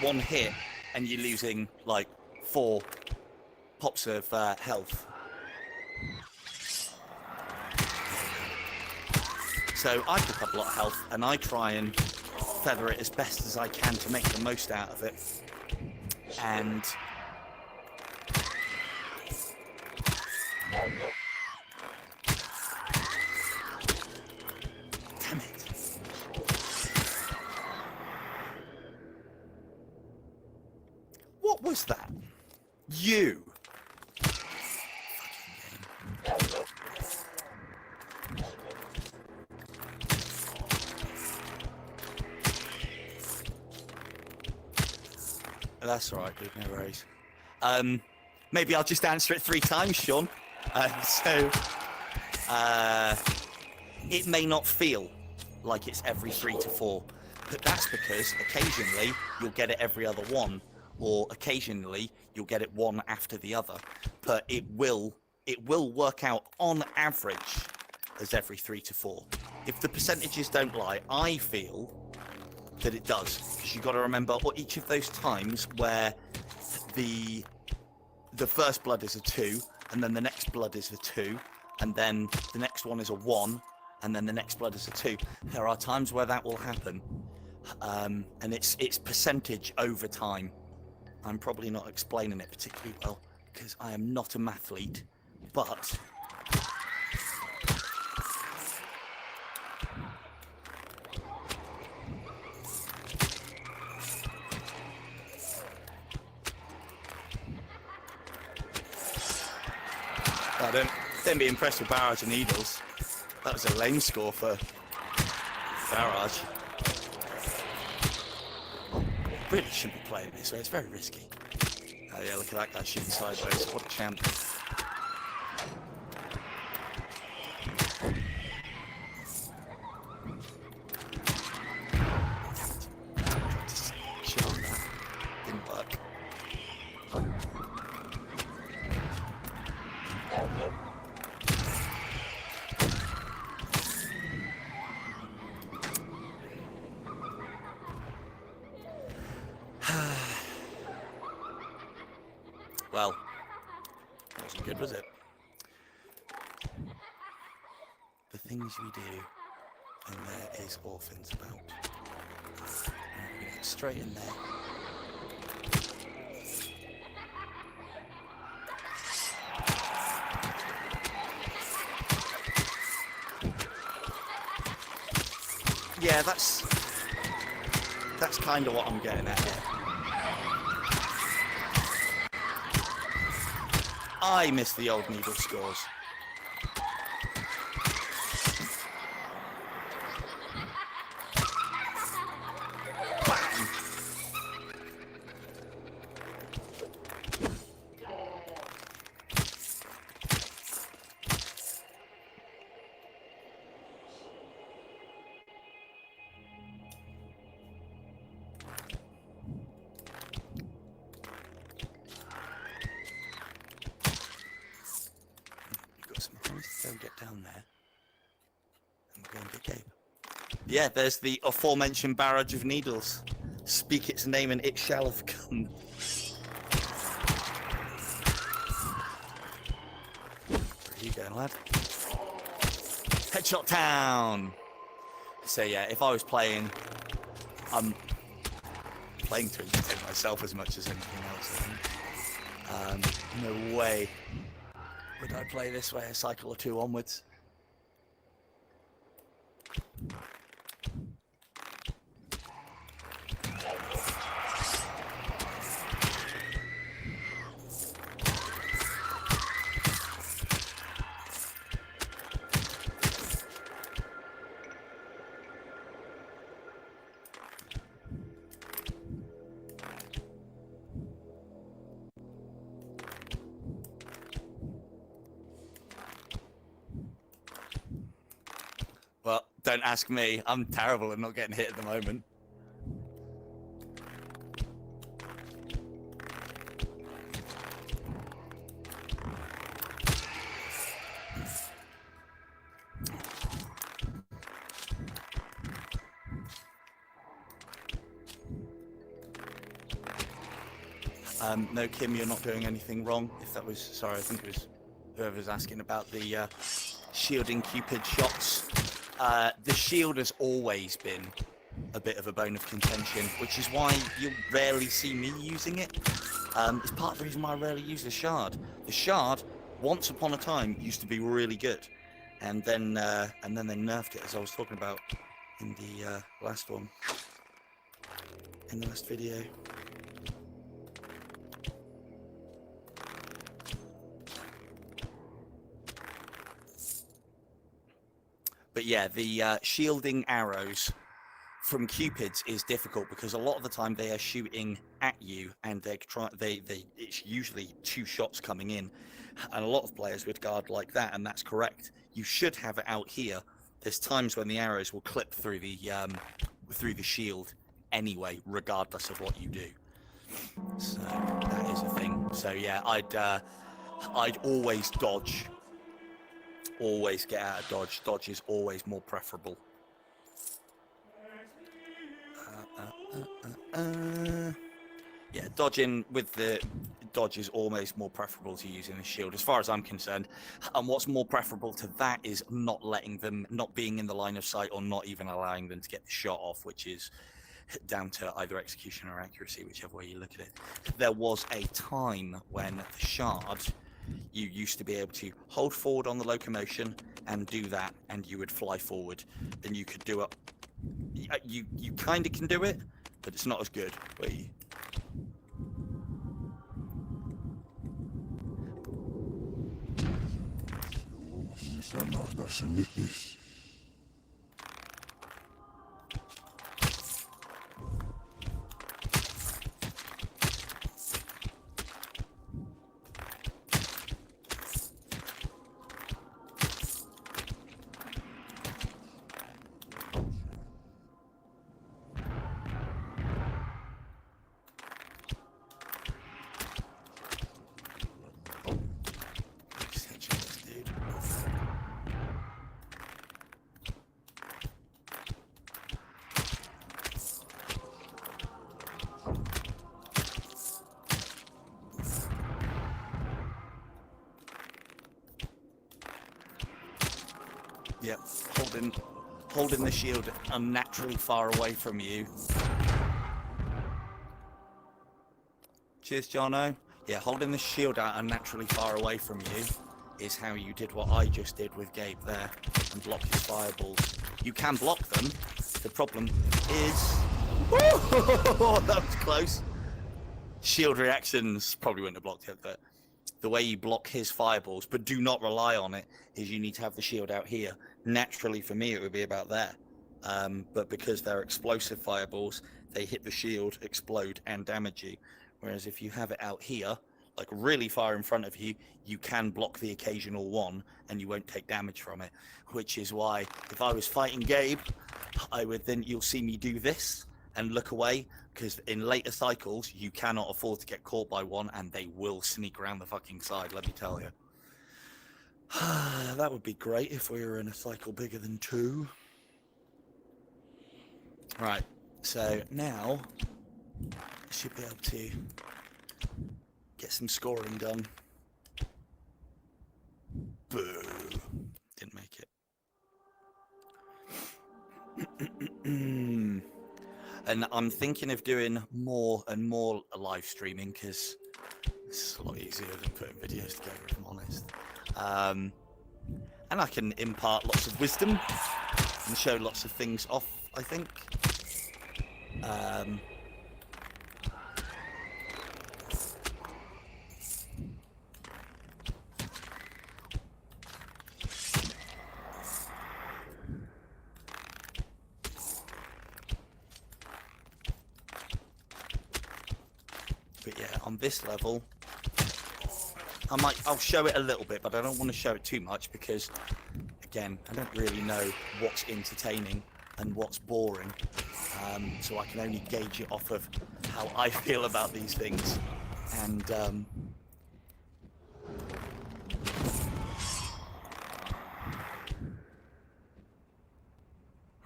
one hit and you're losing like 4 pops of health. So I pick up a lot of health and I try and feather it as best as I can to make the most out of it. And damn it. What was that? You. That's all right, dude. No worries. Maybe I'll just answer it 3 times, Sean. It may not feel like it's every 3 to 4, but that's because occasionally you'll get it every other one, or occasionally you'll get it one after the other. But it will work out on average as every 3 to 4. If the percentages don't lie, I feel that it does, because you've got to remember each of those times where the first blood is a 2, and then the next blood is a 2, and then the next one is a 1, and then the next blood is a 2. There are times where that will happen, and it's percentage over time. I'm probably not explaining it particularly well because I am not a mathlete, but don't be impressed with Barrage and Needles. That was a lame score for Barrage. Really shouldn't be playing this way, it's very risky. Oh yeah, look at that guy shooting sideways, what a champ. Shit on that, didn't work. Well, that wasn't good, was it? The things we do, and there is orphans about. We get straight in there. Yeah, that's kind of what I'm getting at here. I miss the old needle scores. Bam. go get down there. And we'll go and get Gabe. Yeah, there's the aforementioned barrage of needles. Speak its name and it shall have come. Where are you going, lad? Headshot town! So yeah, if I was playing, I'm playing to entertain myself as much as anything else. No way would I play this way a cycle or two onwards. Well, don't ask me. I'm terrible at not getting hit at the moment. No, Kim, you're not doing anything wrong. If that was, sorry, I think it was whoever's asking about the shielding Cupid shots. The shield has always been a bit of a bone of contention, which is why you'll rarely see me using it. It's part of the reason why I rarely use the shard. The shard, once upon a time, used to be really good, and then they nerfed it, as I was talking about in the last one, in the last video. But yeah, the shielding arrows from Cupids is difficult because a lot of the time they are shooting at you, and it's usually 2 shots coming in, and a lot of players would guard like that, and that's correct. You should have it out here. There's times when the arrows will clip through the shield anyway, regardless of what you do. So that is a thing. So yeah, I'd always dodge. Always get out of dodge. Dodge is always more preferable. Yeah, dodging with the dodge is always more preferable to using the shield, as far as I'm concerned. And what's more preferable to that is not being in the line of sight, or not even allowing them to get the shot off, which is down to either execution or accuracy, whichever way you look at it. There was a time when the shard, you used to be able to hold forward on the locomotion and do that, and you would fly forward. Then you could do it. You kind of can do it, but it's not as good. Yep, holding the shield unnaturally far away from you. Cheers, Jono. Yeah, holding the shield out unnaturally far away from you is how you did what I just did with Gabe there, and block his fireballs. You can block them. The problem is... Woo! That was close. Shield reactions probably wouldn't have blocked it, but the way you block his fireballs, but do not rely on it, is you need to have the shield out here. Naturally, for me, it would be about there. But because they're explosive fireballs, they hit the shield, explode, and damage you. Whereas if you have it out here, like really far in front of you, you can block the occasional one, and you won't take damage from it. Which is why, if I was fighting Gabe, you'll see me do this and look away, because in later cycles, you cannot afford to get caught by one, and they will sneak around the fucking side, let me tell you. That would be great if we were in a cycle bigger than 2. Right, so now I should be able to get some scoring done. Boo! Didn't make it. And I'm thinking of doing more and more live streaming because it's a lot easier than putting videos together, if I'm honest. And I can impart lots of wisdom and show lots of things off, I think. But yeah, on this level, I'll show it a little bit, but I don't want to show it too much because, again, I don't really know what's entertaining and what's boring. So I can only gauge it off of how I feel about these things. And right,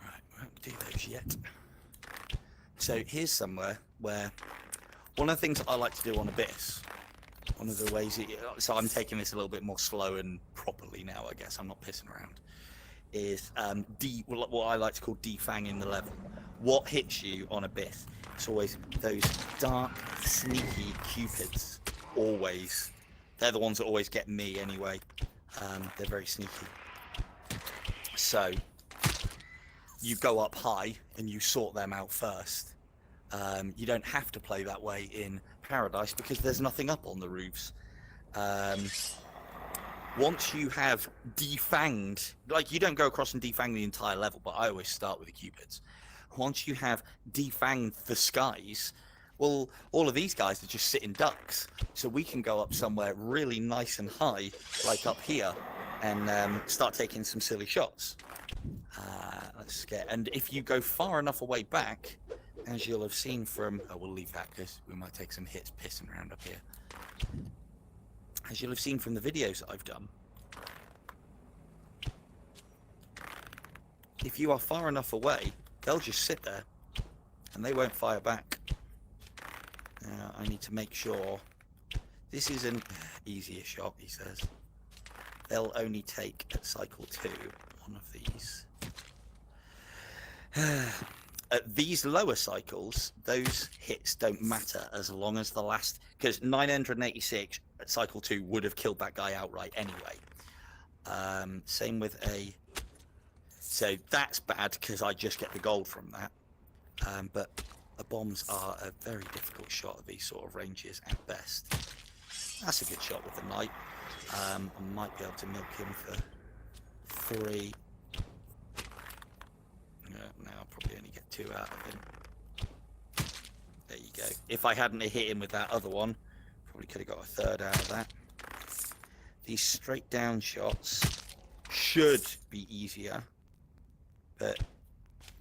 we won't do those yet. So here's somewhere where one of the things I like to do on Abyss, one of the ways, so I'm taking this a little bit more slow and properly now, I guess, I'm not pissing around, is what I like to call defanging the level. What hits you on Abyss? It's always those dark, sneaky cupids. Always. They're the ones that always get me anyway. They're very sneaky. So, you go up high and you sort them out first. You don't have to play that way in Paradise because there's nothing up on the roofs. Once you have defanged, like you don't go across and defang the entire level, but I always start with the cupids. Once you have defanged the skies, well, all of these guys are just sitting ducks. So we can go up somewhere really nice and high, like up here, and start taking some silly shots. Let's get, and if you go far enough away back, as you'll have seen from, oh, we'll leave that because we might take some hits pissing around up here. As you'll have seen from the videos that I've done, if you are far enough away, they'll just sit there and they won't fire back. Now, I need to make sure this is an easier shot, he says. They'll only take at cycle 2 one of these. At these lower cycles, those hits don't matter as long as the last, because 986 at cycle 2 would have killed that guy outright anyway. Same with a, so that's bad because I just get the gold from that. But the bombs are a very difficult shot at these sort of ranges at best. That's a good shot with the knight. I might be able to milk him for 3. Now I'll probably only get 2 out of him. There you go. If I hadn't hit him with that other one, probably could have got a 3rd out of that. These straight down shots should be easier, but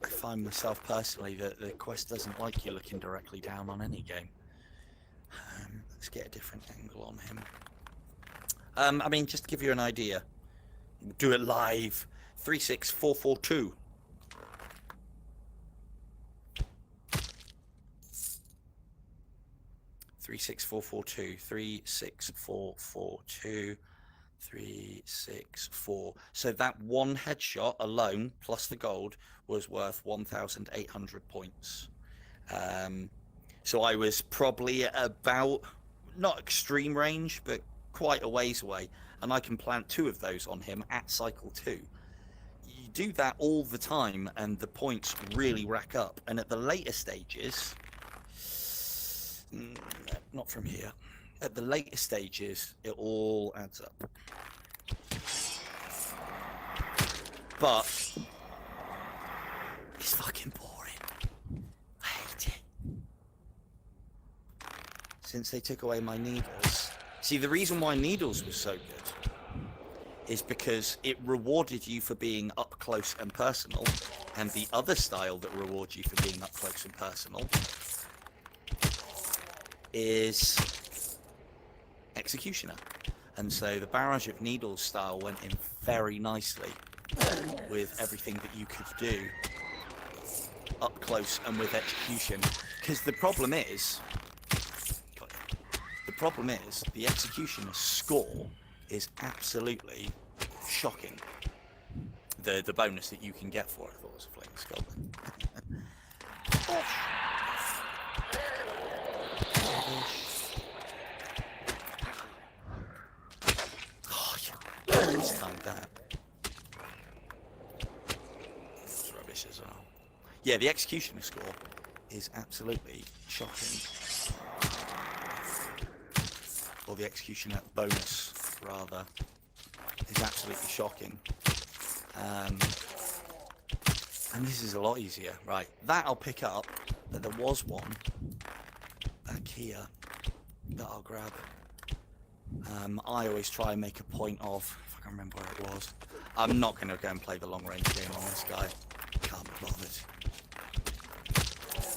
I find myself personally that the quest doesn't like you looking directly down on any game. Let's get a different angle on him. I mean, just to give you an idea, do it live. 36442. Three, 6, 4, 4, 2, 3, 6, 4, 4, 2, 3, 6, 4. So that one headshot alone, plus the gold, was worth 1,800 points. So I was probably at about, not extreme range, but quite a ways away. And I can plant 2 of those on him at cycle 2. You do that all the time, and the points really rack up. And at the later stages, not from here. At the later stages, it all adds up. But it's fucking boring. I hate it. Since they took away my needles. See, the reason why needles was so good is because it rewarded you for being up close and personal, and the other style that rewards you for being up close and personal is Executioner. And so the barrage of needles style went in very nicely with everything that you could do up close and with execution. Because the problem is the executioner's score is absolutely shocking. The bonus that you can get for it, I thought it was a flaming skull. Oh, yeah. It's like that. It's rubbish as well. Yeah, the executioner score is absolutely shocking. Or the executioner bonus, rather, is absolutely shocking. And this is a lot easier. Right, that I'll pick up, but there was one back here that I'll grab. I always try and make a point of, if I can remember where it was. I'm not going to go and play the long range game on this guy. Can't be bothered.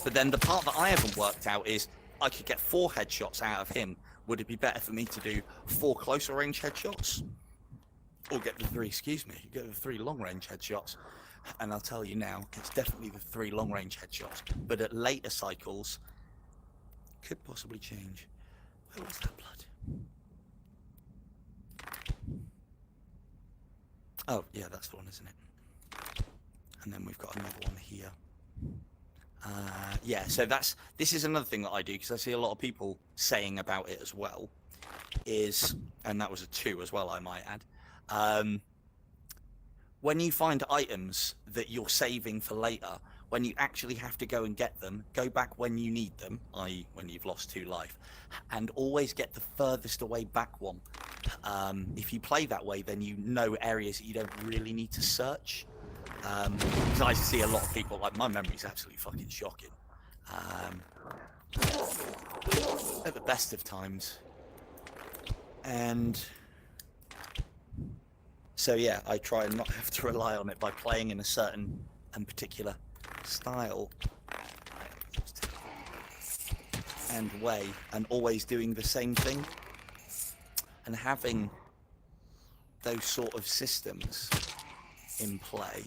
But then the part that I haven't worked out is I could get 4 headshots out of him. Would it be better for me to do 4 closer range headshots? Or get the 3 long range headshots? And I'll tell you now, it's definitely the 3 long range headshots. But at later cycles, could possibly change. Where was that blood? Oh, yeah, that's the one, isn't it? And then we've got another one here. Yeah, so this is another thing that I do, because I see a lot of people saying about it as well, and that was a 2 as well, I might add. When you find items that you're saving for later, when you actually have to go and get them, go back when you need them, i.e. when you've lost 2 life, and always get the furthest away back one. If you play that way, then you know areas that you don't really need to search. Because I see a lot of people, like, my memory's absolutely fucking shocking. At the best of times. And so yeah, I try and not have to rely on it by playing in a certain and particular style and way, and always doing the same thing, and having those sort of systems in play.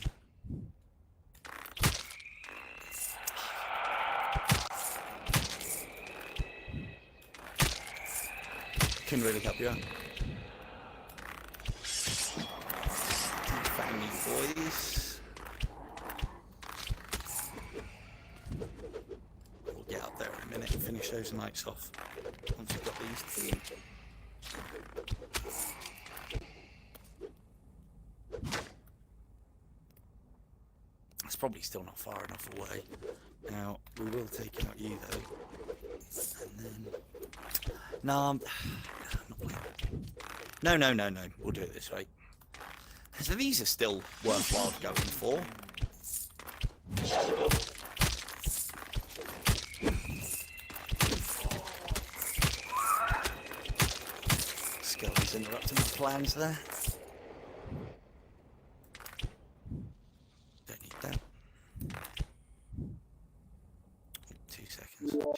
Can really help you out. Family boys. We'll get up there in a minute and finish those nights off once we've got these 2. It's probably still not far enough away. Now, we will take out you though. And then... No, I'm not playing. No. We'll do it this way. So these are still worthwhile going for. Skeletons interrupting my plans there. Don't need that. 2 seconds. Just grab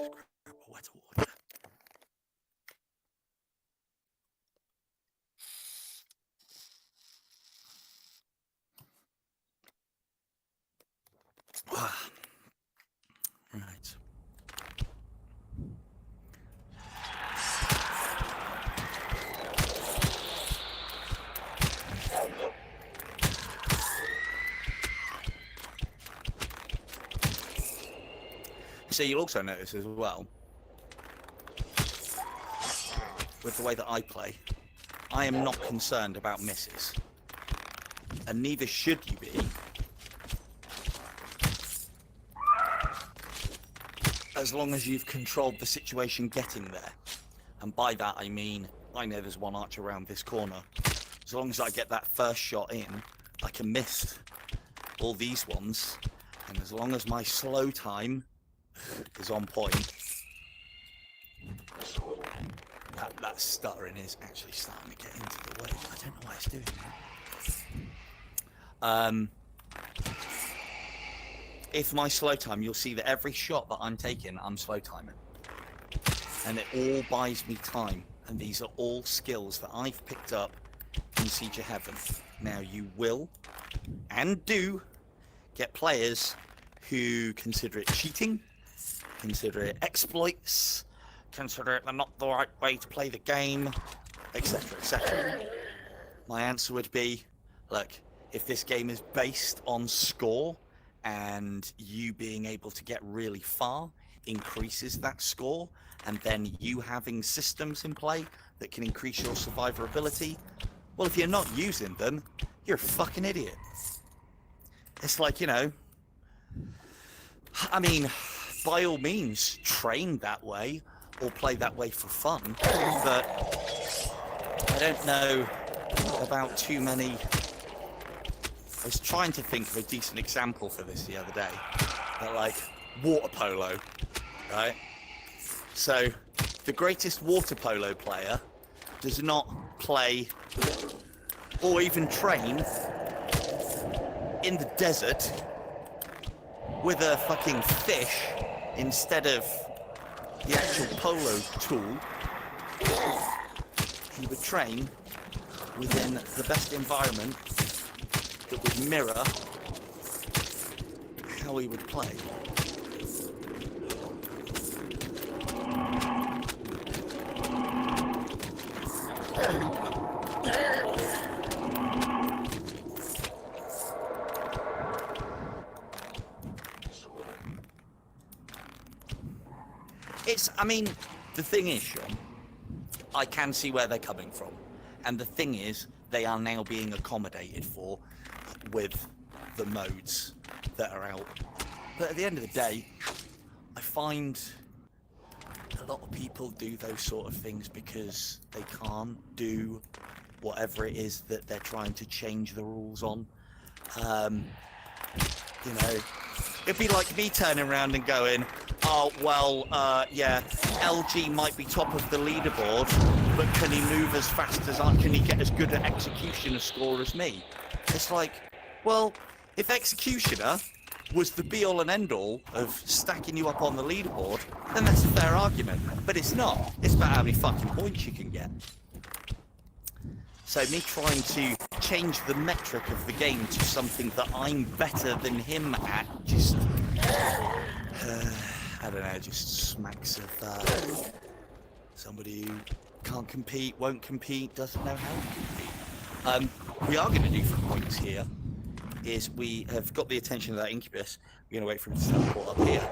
a wet water. Right. So you'll also notice as well, with the way that I play, I am not concerned about misses. And neither should you be. As long as you've controlled the situation getting there. And by that I mean, I know there's one archer around this corner. As long as I get that first shot in, I can miss all these ones. And as long as my slow time is on point, that stuttering is actually starting to get into the way. I don't know why it's doing that. If my slow time, you'll see that every shot that I'm taking, I'm slow timing. And it all buys me time. And these are all skills that I've picked up in Siege of Heaven. Now, you will and do get players who consider it cheating, consider it exploits, consider it not the right way to play the game, etc., etc. My answer would be, look, if this game is based on score and you being able to get really far increases that score, and then you having systems in play that can increase your survivability, well, if you're not using them, you're a fucking idiot. It's like, you know, I mean, by all means, train that way or play that way for fun, but I don't know about too many. I was trying to think of a decent example for this the other day, but like water polo, right? So the greatest water polo player does not play or even train in the desert with a fucking fish instead of the actual polo tool. He would train within the best environment that would mirror how he would play. I mean, the thing is, Sean, I can see where they're coming from. And the thing is, they are now being accommodated for with the modes that are out. But at the end of the day, I find a lot of people do those sort of things because they can't do whatever it is that they're trying to change the rules on. You know, it'd be like me turning around and going, oh, well, yeah, LG might be top of the leaderboard, but can he move as fast as I? Can he get as good an executioner score as me? It's like, well, if executioner was the be-all and end-all of stacking you up on the leaderboard, then that's a fair argument. But it's not. It's about how many fucking points you can get. So me trying to change the metric of the game to something that I'm better than him at, just, I don't know, just smacks of somebody who can't compete, won't compete, doesn't know how to compete. We are going to do for points here, is we have got the attention of that Incubus. We're going to wait for him to teleport up here.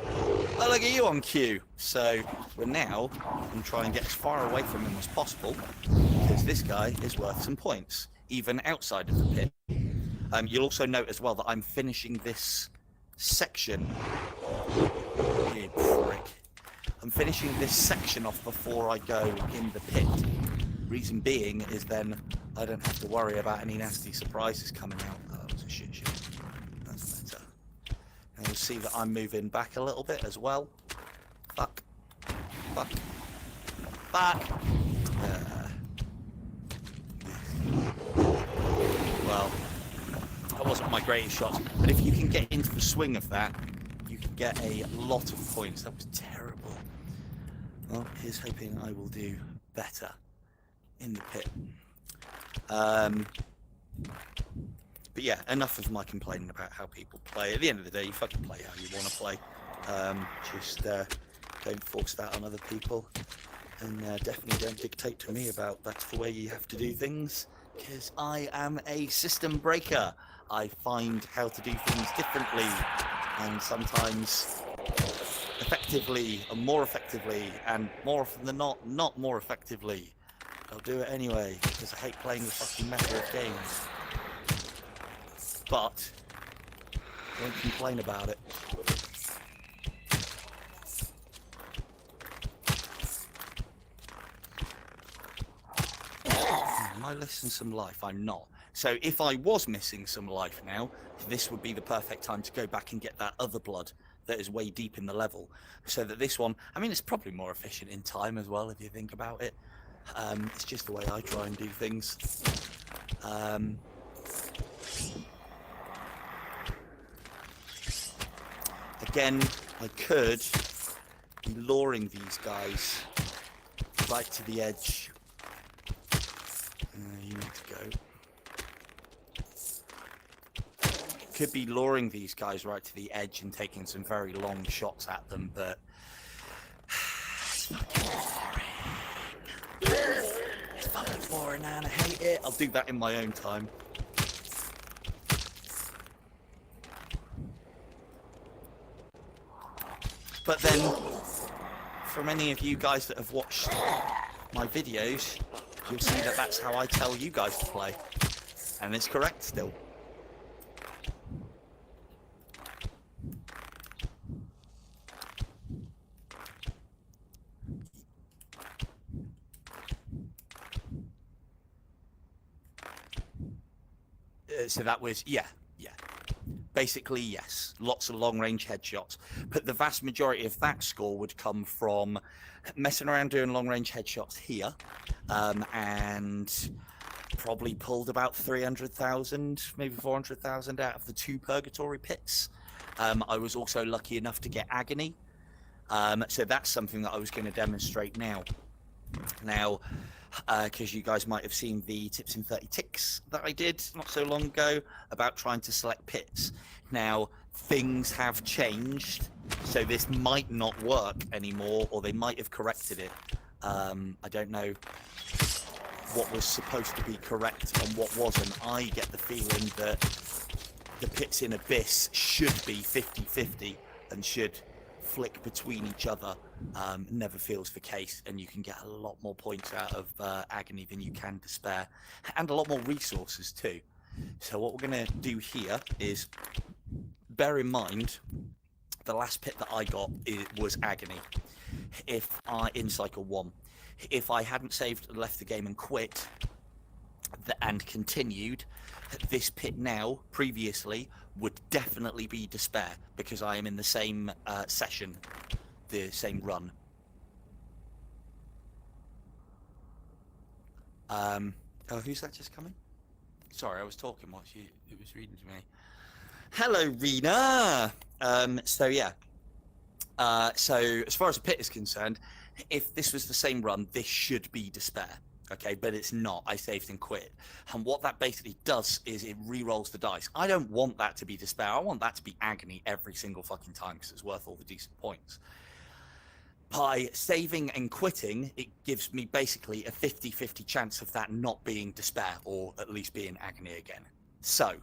Oh, look at you on cue. So we're now going to try and get as far away from him as possible, because this guy is worth some points, even outside of the pit. You'll also note as well that I'm finishing this section. You prick. I'm finishing this section off before I go in the pit. Reason being is then I don't have to worry about any nasty surprises coming out. Oh, that was a shit. That's better. And you'll see that I'm moving back a little bit as well. Fuck. Well, that wasn't my greatest shot, but if you can get into the swing of that, you can get a lot of points. That was terrible. Well, here's hoping I will do better in the pit. But yeah, enough of my complaining about how people play. At the end of the day, you fucking play how you want to play. Just don't force that on other people, and definitely don't dictate to me about that's the way you have to do things, because I am a system breaker. I find how to do things differently, and sometimes effectively, and more effectively, and more often than not more effectively. I'll do it anyway, because I hate playing the fucking meta of games. But don't complain about it. Am I missing some life? I'm not. So if I was missing some life now, this would be the perfect time to go back and get that other blood that is way deep in the level. So that this one, I mean, it's probably more efficient in time as well, if you think about it. It's just the way I try and do things. Again, I could be luring these guys right to the edge Could be luring these guys right to the edge and taking some very long shots at them, but it's fucking boring. It's fucking boring, and I hate it. I'll do that in my own time. But then, from any of you guys that have watched my videos, you'll see that that's how I tell you guys to play. And it's correct still. So that was, yeah. Basically, yes. Lots of long-range headshots. But the vast majority of that score would come from messing around doing long-range headshots here. And probably pulled about 300,000, maybe 400,000 out of the 2 purgatory pits. I was also lucky enough to get agony. So that's something that I was going to demonstrate now. Now, because you guys might have seen the tips in 30 ticks that I did not so long ago about trying to select pits. Now, things have changed, so this might not work anymore, or they might have corrected it. I don't know what was supposed to be correct and what wasn't. I get the feeling that the pits in Abyss should be 50-50 and should flick between each other. Never feels the case, and you can get a lot more points out of agony than you can despair, and a lot more resources too. So what we're going to do here is bear in mind the last pit that I got was agony. If I in cycle 1, if I hadn't saved, left the game and quit and continued, this pit now previously would definitely be despair, because I am in the same session, the same run. Oh, who's that just coming? Sorry, I was talking while it was reading to me. Hello, Rena. So yeah. So as far as the pit is concerned, if this was the same run, this should be despair. Okay, but it's not. I saved and quit. And what that basically does is it re-rolls the dice. I don't want that to be despair. I want that to be agony every single fucking time, because it's worth all the decent points. By saving and quitting, it gives me basically a 50-50 chance of that not being despair, or at least being agony again. So,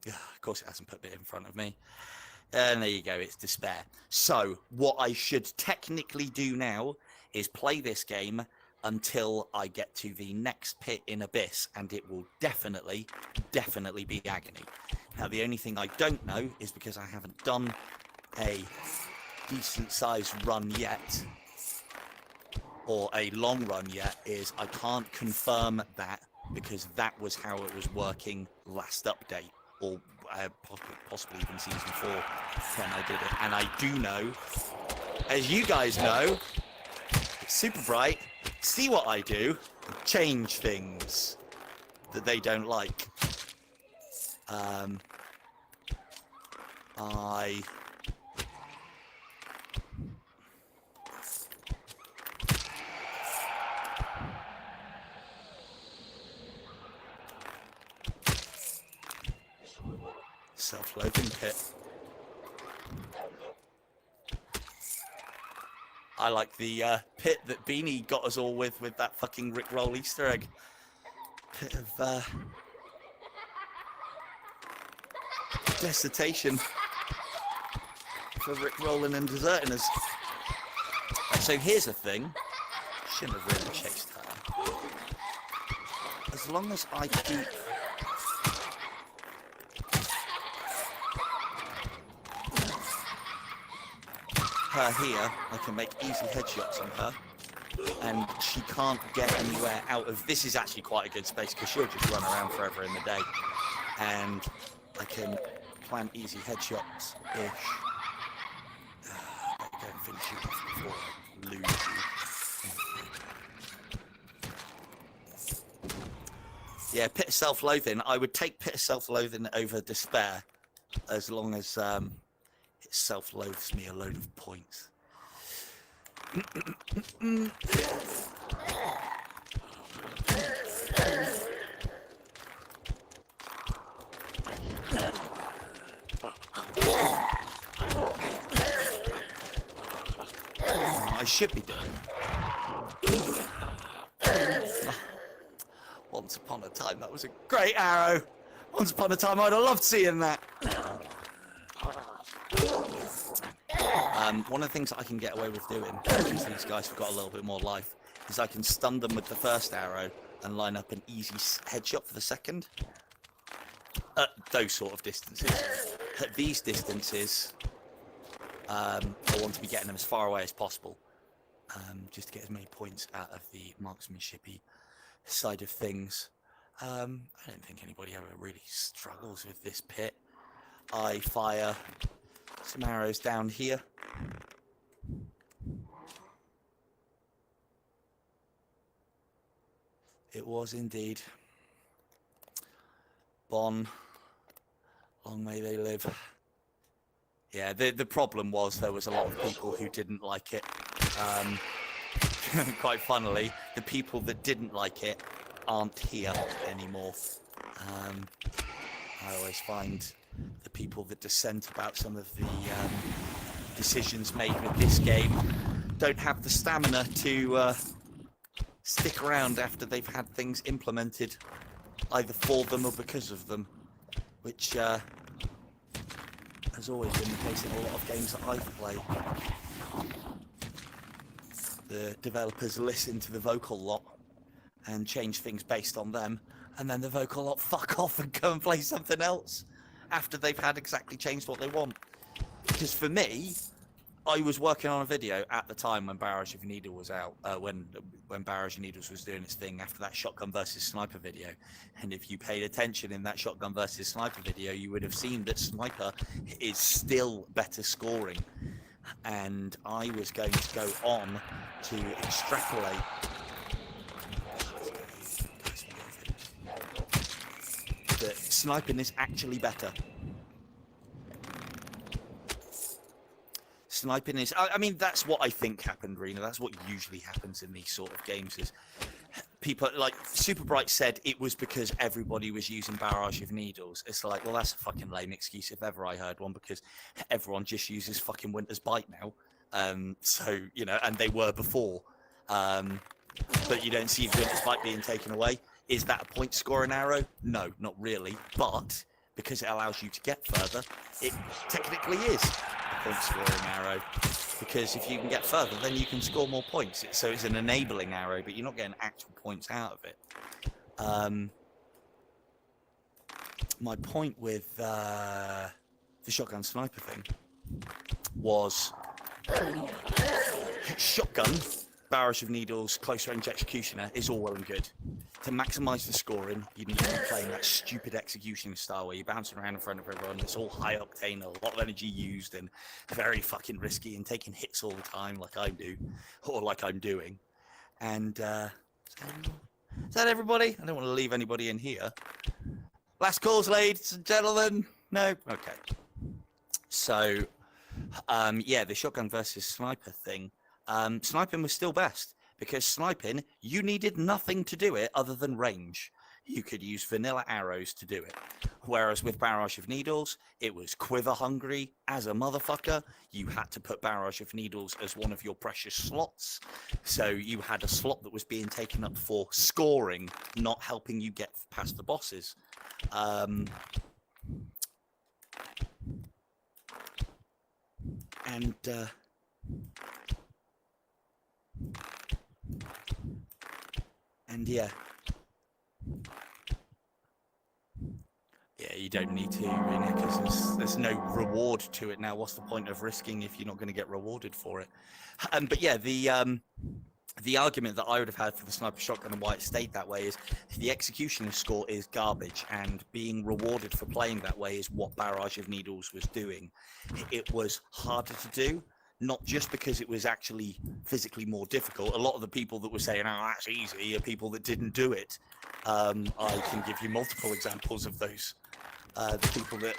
of course it hasn't put it in front of me. And there you go, it's despair. So, what I should technically do now is play this game until I get to the next pit in Abyss, and it will definitely be agony. Now, the only thing I don't know is, because I haven't done a decent-sized run yet, or a long run yet, is I can't confirm that, because that was how it was working last update, or possibly even season 4 when I did it. And I do know, as you guys know, Super Bright, see what I do, change things that they don't like. Self-loathing pit. I like the pit that Beanie got us all with that fucking Rickroll Easter egg. Pit of dissertation for Rickrolling and deserting us. So here's the thing. Shouldn't have really chased her. As long as I keep her here, I can make easy headshots on her, and she can't get anywhere out of this. Is actually quite a good space, because she'll just run around forever in the day, and I can plan easy headshots ish. Better go and finish you off before I lose you. Yeah, Pit of Self-Loathing. I would take Pit of Self-Loathing over Despair, as long as it self-loathes me a load of points. should be done. Once upon a time, that was a great arrow. Once upon a time, I'd have loved seeing that. One of the things that I can get away with doing, because these guys have got a little bit more life, is I can stun them with the first arrow and line up an easy headshot for the second. At those sort of distances. At these distances, I want to be getting them as far away as possible, just to get as many points out of the marksmanshipy side of things. I don't think anybody ever really struggles with this pit. I fire some arrows down here. It was indeed. Bon, long may they live. Yeah, the problem was there was a lot of people who didn't like it. Quite funnily, the people that didn't like it aren't here anymore. I always find the people that dissent about some of the decisions made with this game don't have the stamina to stick around after they've had things implemented, either for them or because of them, which has always been the case in a lot of games that I've played. The developers listen to the vocal lot and change things based on them, and then the vocal lot fuck off and go and play something else after they've had exactly changed what they want. Because for me, I was working on a video at the time when Barrage of Needle was out, when Barrage of Needles was doing its thing after that shotgun versus sniper video. And if you paid attention in that shotgun versus sniper video, you would have seen that sniper is still better scoring. And I was going to go on to extrapolate that sniping is actually better. Sniping is, I mean, that's what I think happened, Rena. That's what usually happens in these sort of games, is people, like Super Bright said, it was because everybody was using Barrage of Needles. It's like, well, that's a fucking lame excuse if ever I heard one, because everyone just uses fucking Winter's Bite now. So, you know, and they were before. But you don't see Winter's Bite being taken away. Is that a point scoring arrow? No, not really. But because it allows you to get further, it technically is a point scoring arrow. Because if you can get further, then you can score more points. So it's an enabling arrow, but you're not getting actual points out of it. My point with the shotgun sniper thing was shotgun, Barrage of Needles, close range executioner is all well and good. To maximise the scoring, you need to be playing that stupid execution style where you're bouncing around in front of everyone. It's all high octane, a lot of energy used, and very fucking risky, and taking hits all the time, like I do, or like I'm doing. And is that everybody? I don't want to leave anybody in here. Last calls, ladies and gentlemen. No, okay. So, yeah, the shotgun versus sniper thing. Sniping was still best, because sniping, you needed nothing to do it other than range. You could use vanilla arrows to do it. Whereas with Barrage of Needles, it was quiver hungry as a motherfucker. You had to put Barrage of Needles as one of your precious slots. So you had a slot that was being taken up for scoring, not helping you get past the bosses. And yeah, you don't need to, really, because there's no reward to it now. What's the point of risking if you're not going to get rewarded for it? But yeah, the argument that I would have had for the sniper shotgun and why it stayed that way is the execution score is garbage, and being rewarded for playing that way is what Barrage of Needles was doing. It was harder to do. Not just because it was actually physically more difficult. A lot of the people that were saying, oh, that's easy, are people that didn't do it. I can give you multiple examples of those. The people that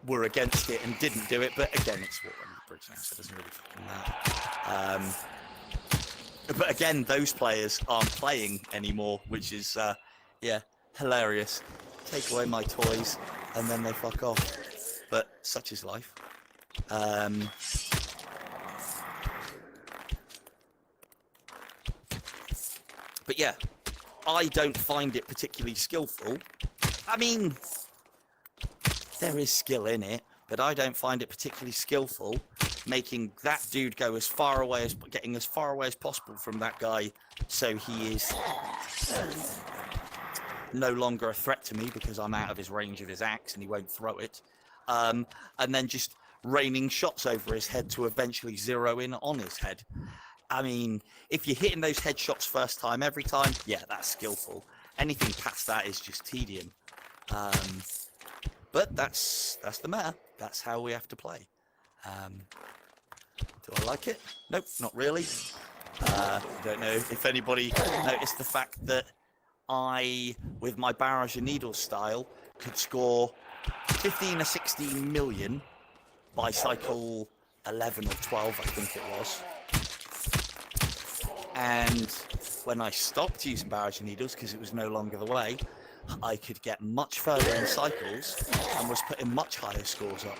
were against it and didn't do it, but again, it's what I'm bridge now, so it doesn't really fucking matter. But again, those players aren't playing anymore, which is, yeah, hilarious. Take away my toys, and then they fuck off. But such is life. But yeah, I don't find it particularly skillful. I mean, there is skill in it, but I don't find it particularly skillful making that dude go as far away as getting as far away as possible from that guy, so he is no longer a threat to me because I'm out of his range of his axe and he won't throw it. And then just raining shots over his head to eventually zero in on his head. I mean, if you're hitting those headshots first time every time, yeah, that's skillful. Anything past that is just tedium. But that's the meta. That's how we have to play. Do I like it? Nope, not really. I don't know if anybody noticed the fact that I, with my Barrage of Needles style, could score 15 or 16 million by cycle 11 or 12, I think it was. And when I stopped using Barrage of Needles, because it was no longer the way, I could get much further in cycles and was putting much higher scores up.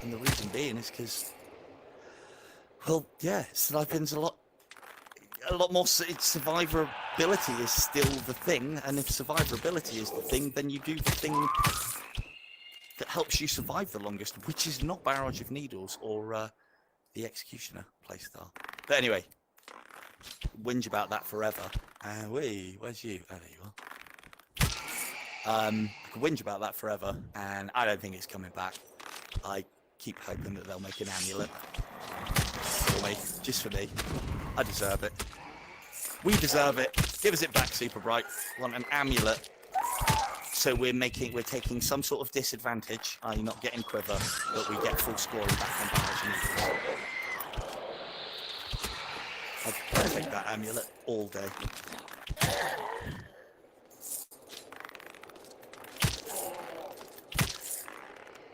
And the reason being is because, well, yeah, sniping's a lot more. Survivability is still the thing, and if survivability is the thing, then you do the thing that helps you survive the longest, which is not Barrage of Needles or the Executioner playstyle. But anyway, whinge about that forever. Where's you? Oh, there you are. I could whinge about that forever, and I don't think it's coming back. I keep hoping that they'll make an amulet for me, just for me. I deserve it. We deserve it. Give us it back, Super Bright. We want an amulet. So we're taking some sort of disadvantage, i.e. not getting quiver, but we get full scoring back on Barrage. I'd take that amulet all day.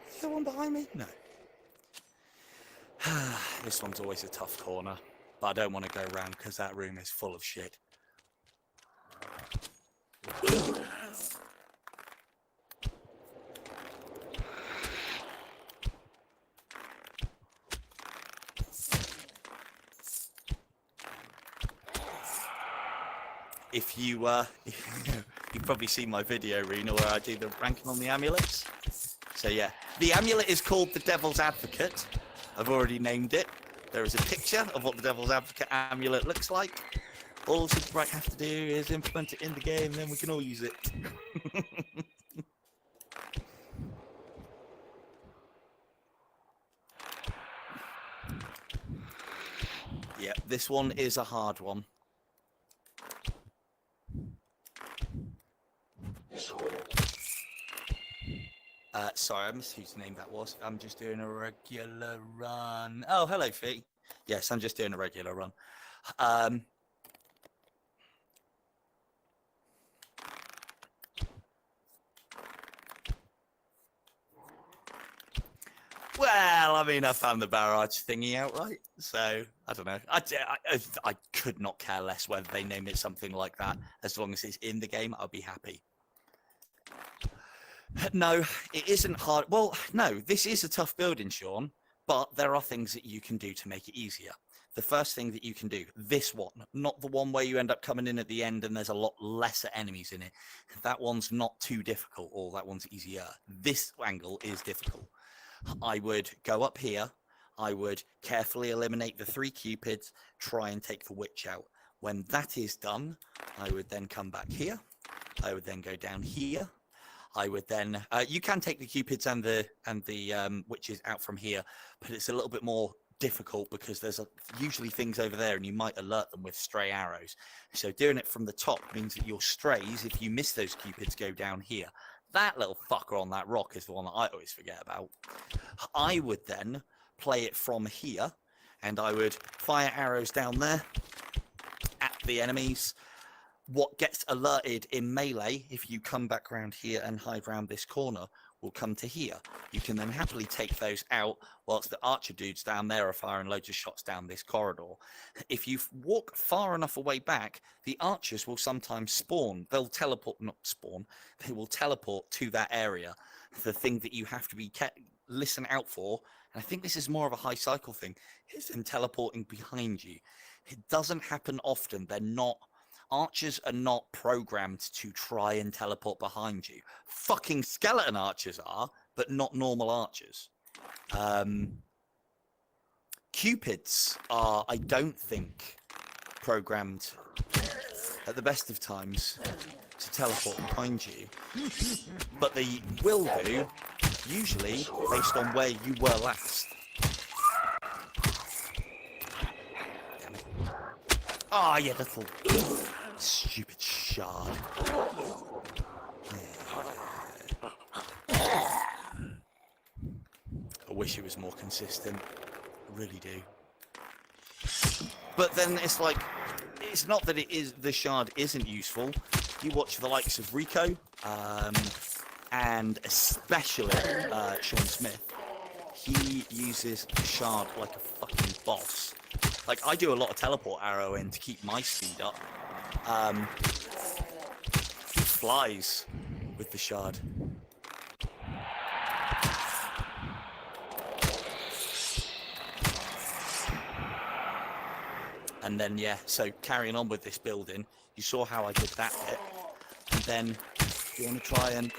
Is there one behind me? No. This one's always a tough corner, but I don't want to go around because that room is full of shit. If you've probably seen my video, Rena, where I do the ranking on the amulets. So yeah, the amulet is called the Devil's Advocate. I've already named it. There is a picture of what the Devil's Advocate amulet looks like. All Super Bright have to do is implement it in the game, then we can all use it. Yeah, this one is a hard one. Sorry, I missed whose name that was. I'm just doing a regular run. Oh, hello, Fee. Yes, I'm just doing a regular run. Well, I mean, I found the barrage thingy outright, so I don't know. I could not care less whether they name it something like that. As long as it's in the game, I'll be happy. No, it isn't hard. Well, no, this is a tough building, Sean, but there are things that you can do to make it easier. The first thing that you can do, this one, not the one where you end up coming in at the end and there's a lot lesser enemies in it. That one's not too difficult, or that one's easier. This angle is difficult. I would go up here. I would carefully eliminate the 3 cupids, try and take the witch out. When that is done, I would then come back here. I would then go down here. I would then, you can take the cupids and the witches out from here, but it's a little bit more difficult because there's usually things over there and you might alert them with stray arrows. So doing it from the top means that your strays, if you miss those cupids, go down here. That little fucker on that rock is the one that I always forget about. I would then play it from here, and I would fire arrows down there at the enemies. What gets alerted in melee, if you come back around here and hide around this corner, will come to here. You can then happily take those out whilst the archer dudes down there are firing loads of shots down this corridor. If you walk far enough away back, the archers will sometimes spawn. They'll teleport, not spawn, they will teleport to that area. The thing that you have to be listen out for, and I think this is more of a high cycle thing, is them teleporting behind you. It doesn't happen often. They're not archers are not programmed to try and teleport behind you. Fucking skeleton archers are, but not normal archers. Cupids are, I don't think, programmed at the best of times to teleport behind you, but they will do, usually based on where you were last. Damn it. Ah, you little stupid shard. I wish it was more consistent. I really do. But then it's like, it's not that the shard isn't useful. You watch the likes of Rico, and especially Sean Smith. He uses the shard like a fucking boss. Like, I do a lot of teleport arrowing to keep my speed up. He flies with the shard. And then, yeah, so carrying on with this building, you saw how I did that bit. And then you want to try and...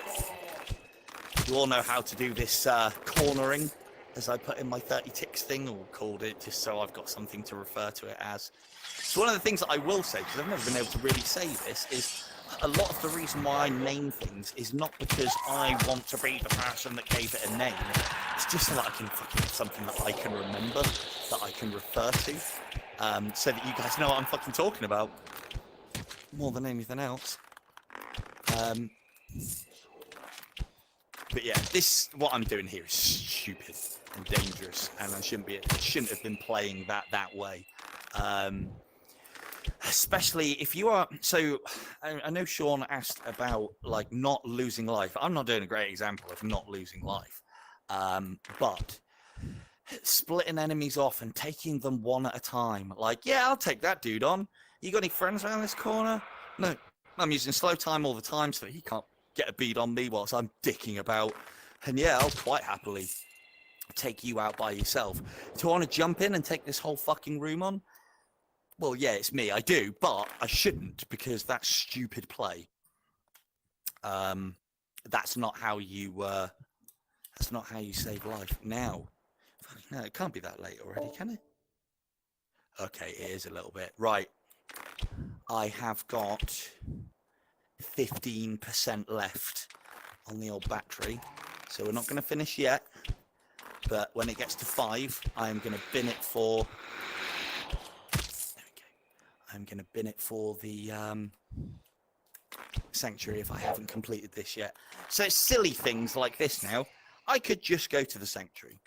You all know how to do this cornering, as I put in my 30 ticks thing, or called it, just so I've got something to refer to it as. So one of the things that I will say, because I've never been able to really say this, is a lot of the reason why I name things is not because I want to be the person that gave it a name. It's just so that I can fucking have something that I can remember, that I can refer to. So that you guys know what I'm fucking talking about. More than anything else. But yeah, what I'm doing here is stupid and dangerous, and I shouldn't have been playing that way. Especially if you are, so I know Sean asked about like not losing life. I'm not doing a great example of not losing life. But splitting enemies off and taking them one at a time. Like, yeah, I'll take that dude on. You got any friends around this corner? No, I'm using slow time all the time so he can't get a bead on me whilst I'm dicking about. And yeah, I'll quite happily take you out by yourself. Do I want to jump in and take this whole fucking room on? Well, yeah, it's me. I do, but I shouldn't, because that's stupid play. That's not how you save life. Now, no, it can't be that late already, can it? Okay, it is a little bit. Right. I have got 15% left on the old battery. So we're not going to finish yet. But when it gets to 5, I am going to bin it for... There we go. I'm going to bin it for the sanctuary if I haven't completed this yet. So it's silly things like this now. I could just go to the sanctuary.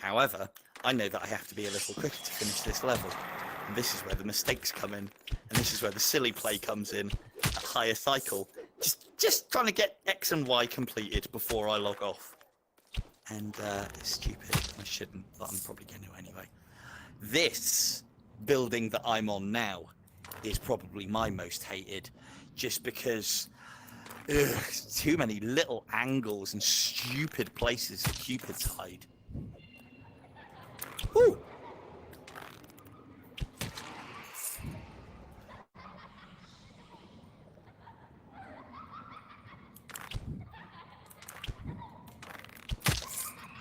However, I know that I have to be a little quicker to finish this level. And this is where the mistakes come in. And this is where the silly play comes in. A higher cycle. Just trying to get X and Y completed before I log off. And it's stupid. I shouldn't, but I'm probably going to anyway. This building that I'm on now is probably my most hated. Just because... Ugh, too many little angles and stupid places for Cupids hide. Woo!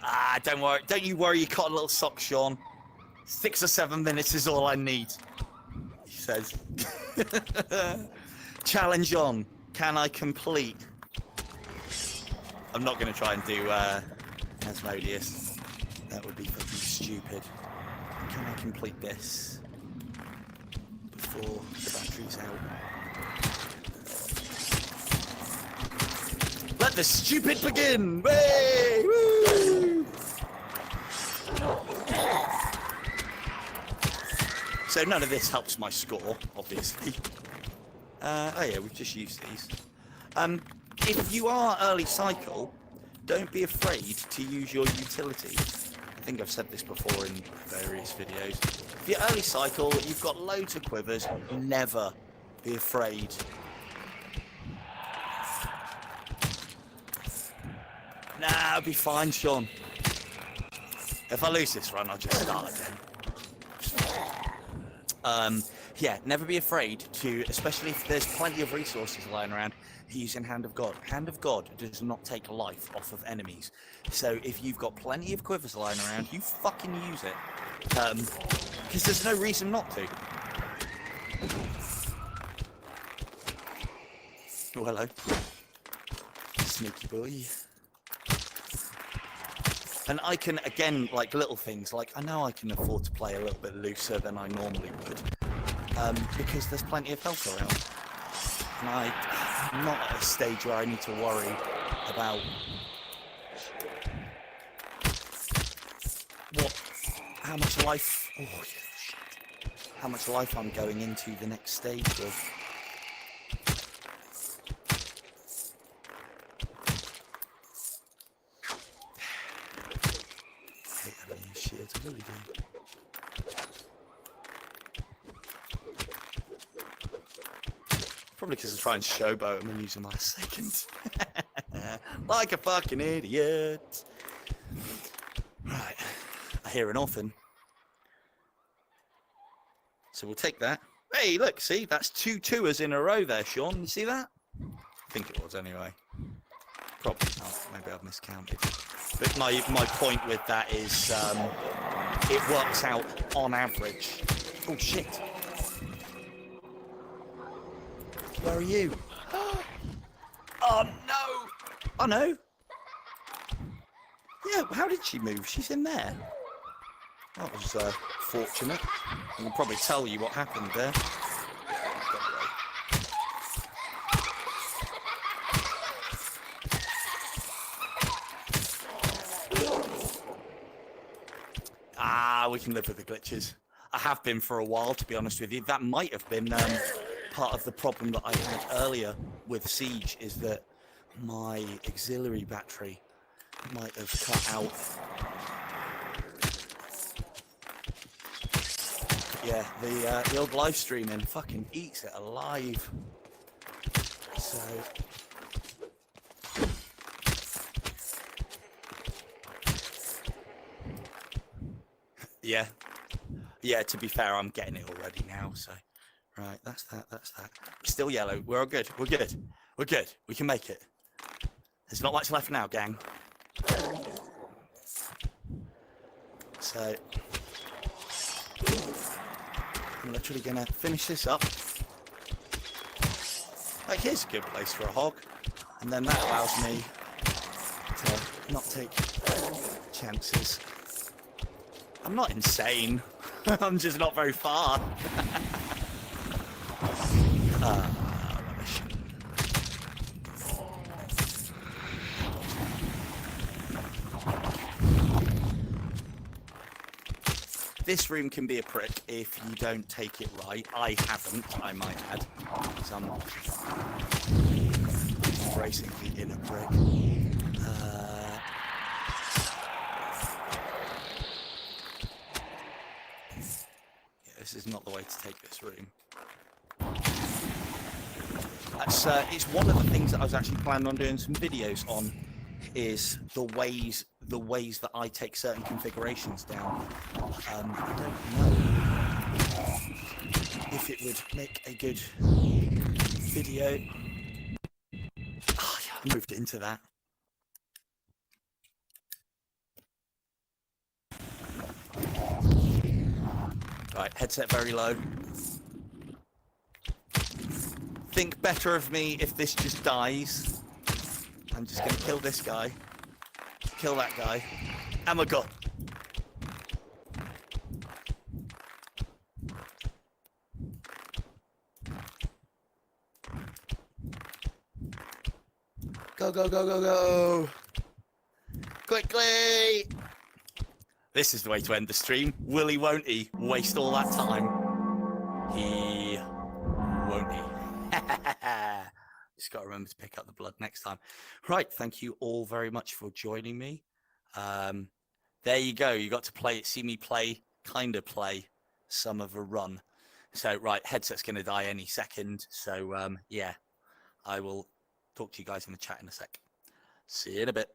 Ah, don't worry. Don't you worry, you caught a little sock, Sean. 6 or 7 minutes is all I need, he says. Challenge on. Can I complete? I'm not going to try and do Asmodeus. That would be fucking stupid. Can I complete this before the battery's out? Let the stupid begin! Way! Woo! So none of this helps my score, obviously. Oh yeah, we've just used these. If you are early cycle, don't be afraid to use your utility. I think I've said this before in various videos. If you're early cycle, you've got loads of quivers, never be afraid. Nah, I'll be fine, Sean. If I lose this run, I'll just start again. Yeah, never be afraid to, especially if there's plenty of resources lying around, using Hand of God. Hand of God does not take life off of enemies. So if you've got plenty of quivers lying around, you fucking use it. Because there's no reason not to. Oh, hello. Sneaky boy. And I can, again, like little things, like I know I can afford to play a little bit looser than I normally would. Because there's plenty of health around. And I'm not at a stage where I need to worry about how much life, how much life I'm going into the next stage with. I hate having these shields, I really do. Probably because I try and showboat them and use them last second. Like a fucking idiot. Right, I hear an orphan. So we'll take that. Hey, look, see, that's 2 tours in a row there, Sean. You see that? I think it was anyway. Probably not. Maybe I've miscounted. But my point with that is it works out on average. Oh, shit. Where are you? Oh, no. Oh, no. Yeah, how did she move? She's in there. That was fortunate. I can probably tell you what happened there. We can live with the glitches. I have been for a while, to be honest with you. That might have been part of the problem that I had earlier with Siege, is that my auxiliary battery might have cut out. Yeah, the old live streaming fucking eats it alive. So yeah, to be fair, I'm getting it already now, so right, that's that. Still yellow. We're all good. We're good. We can make it. There's not much left now, gang. So I'm literally gonna finish this up. Like, here's a good place for a hog, and then that allows me to not take chances. I'm not insane. I'm just not very far. Rubbish. This room can be a prick if you don't take it right. I haven't, I might add. So I'm embracing the inner prick. This is not the way to take this room. That's it's one of the things that I was actually planning on doing some videos on, is the ways that I take certain configurations down. I don't know if it would make a good video. Oh, yeah, I moved into that. Right, headset very low. Think better of me if this just dies. I'm just gonna kill this guy. Kill that guy. And we're gone. Go, go, go, go, go. Quickly. This is the way to end the stream. Will he, won't he? Waste all that time. He won't he? Just got to remember to pick up the blood next time. Right, thank you all very much for joining me. There you go. You got to see me play some of a run. So, right, headset's going to die any second. So, yeah, I will talk to you guys in the chat in a sec. See you in a bit.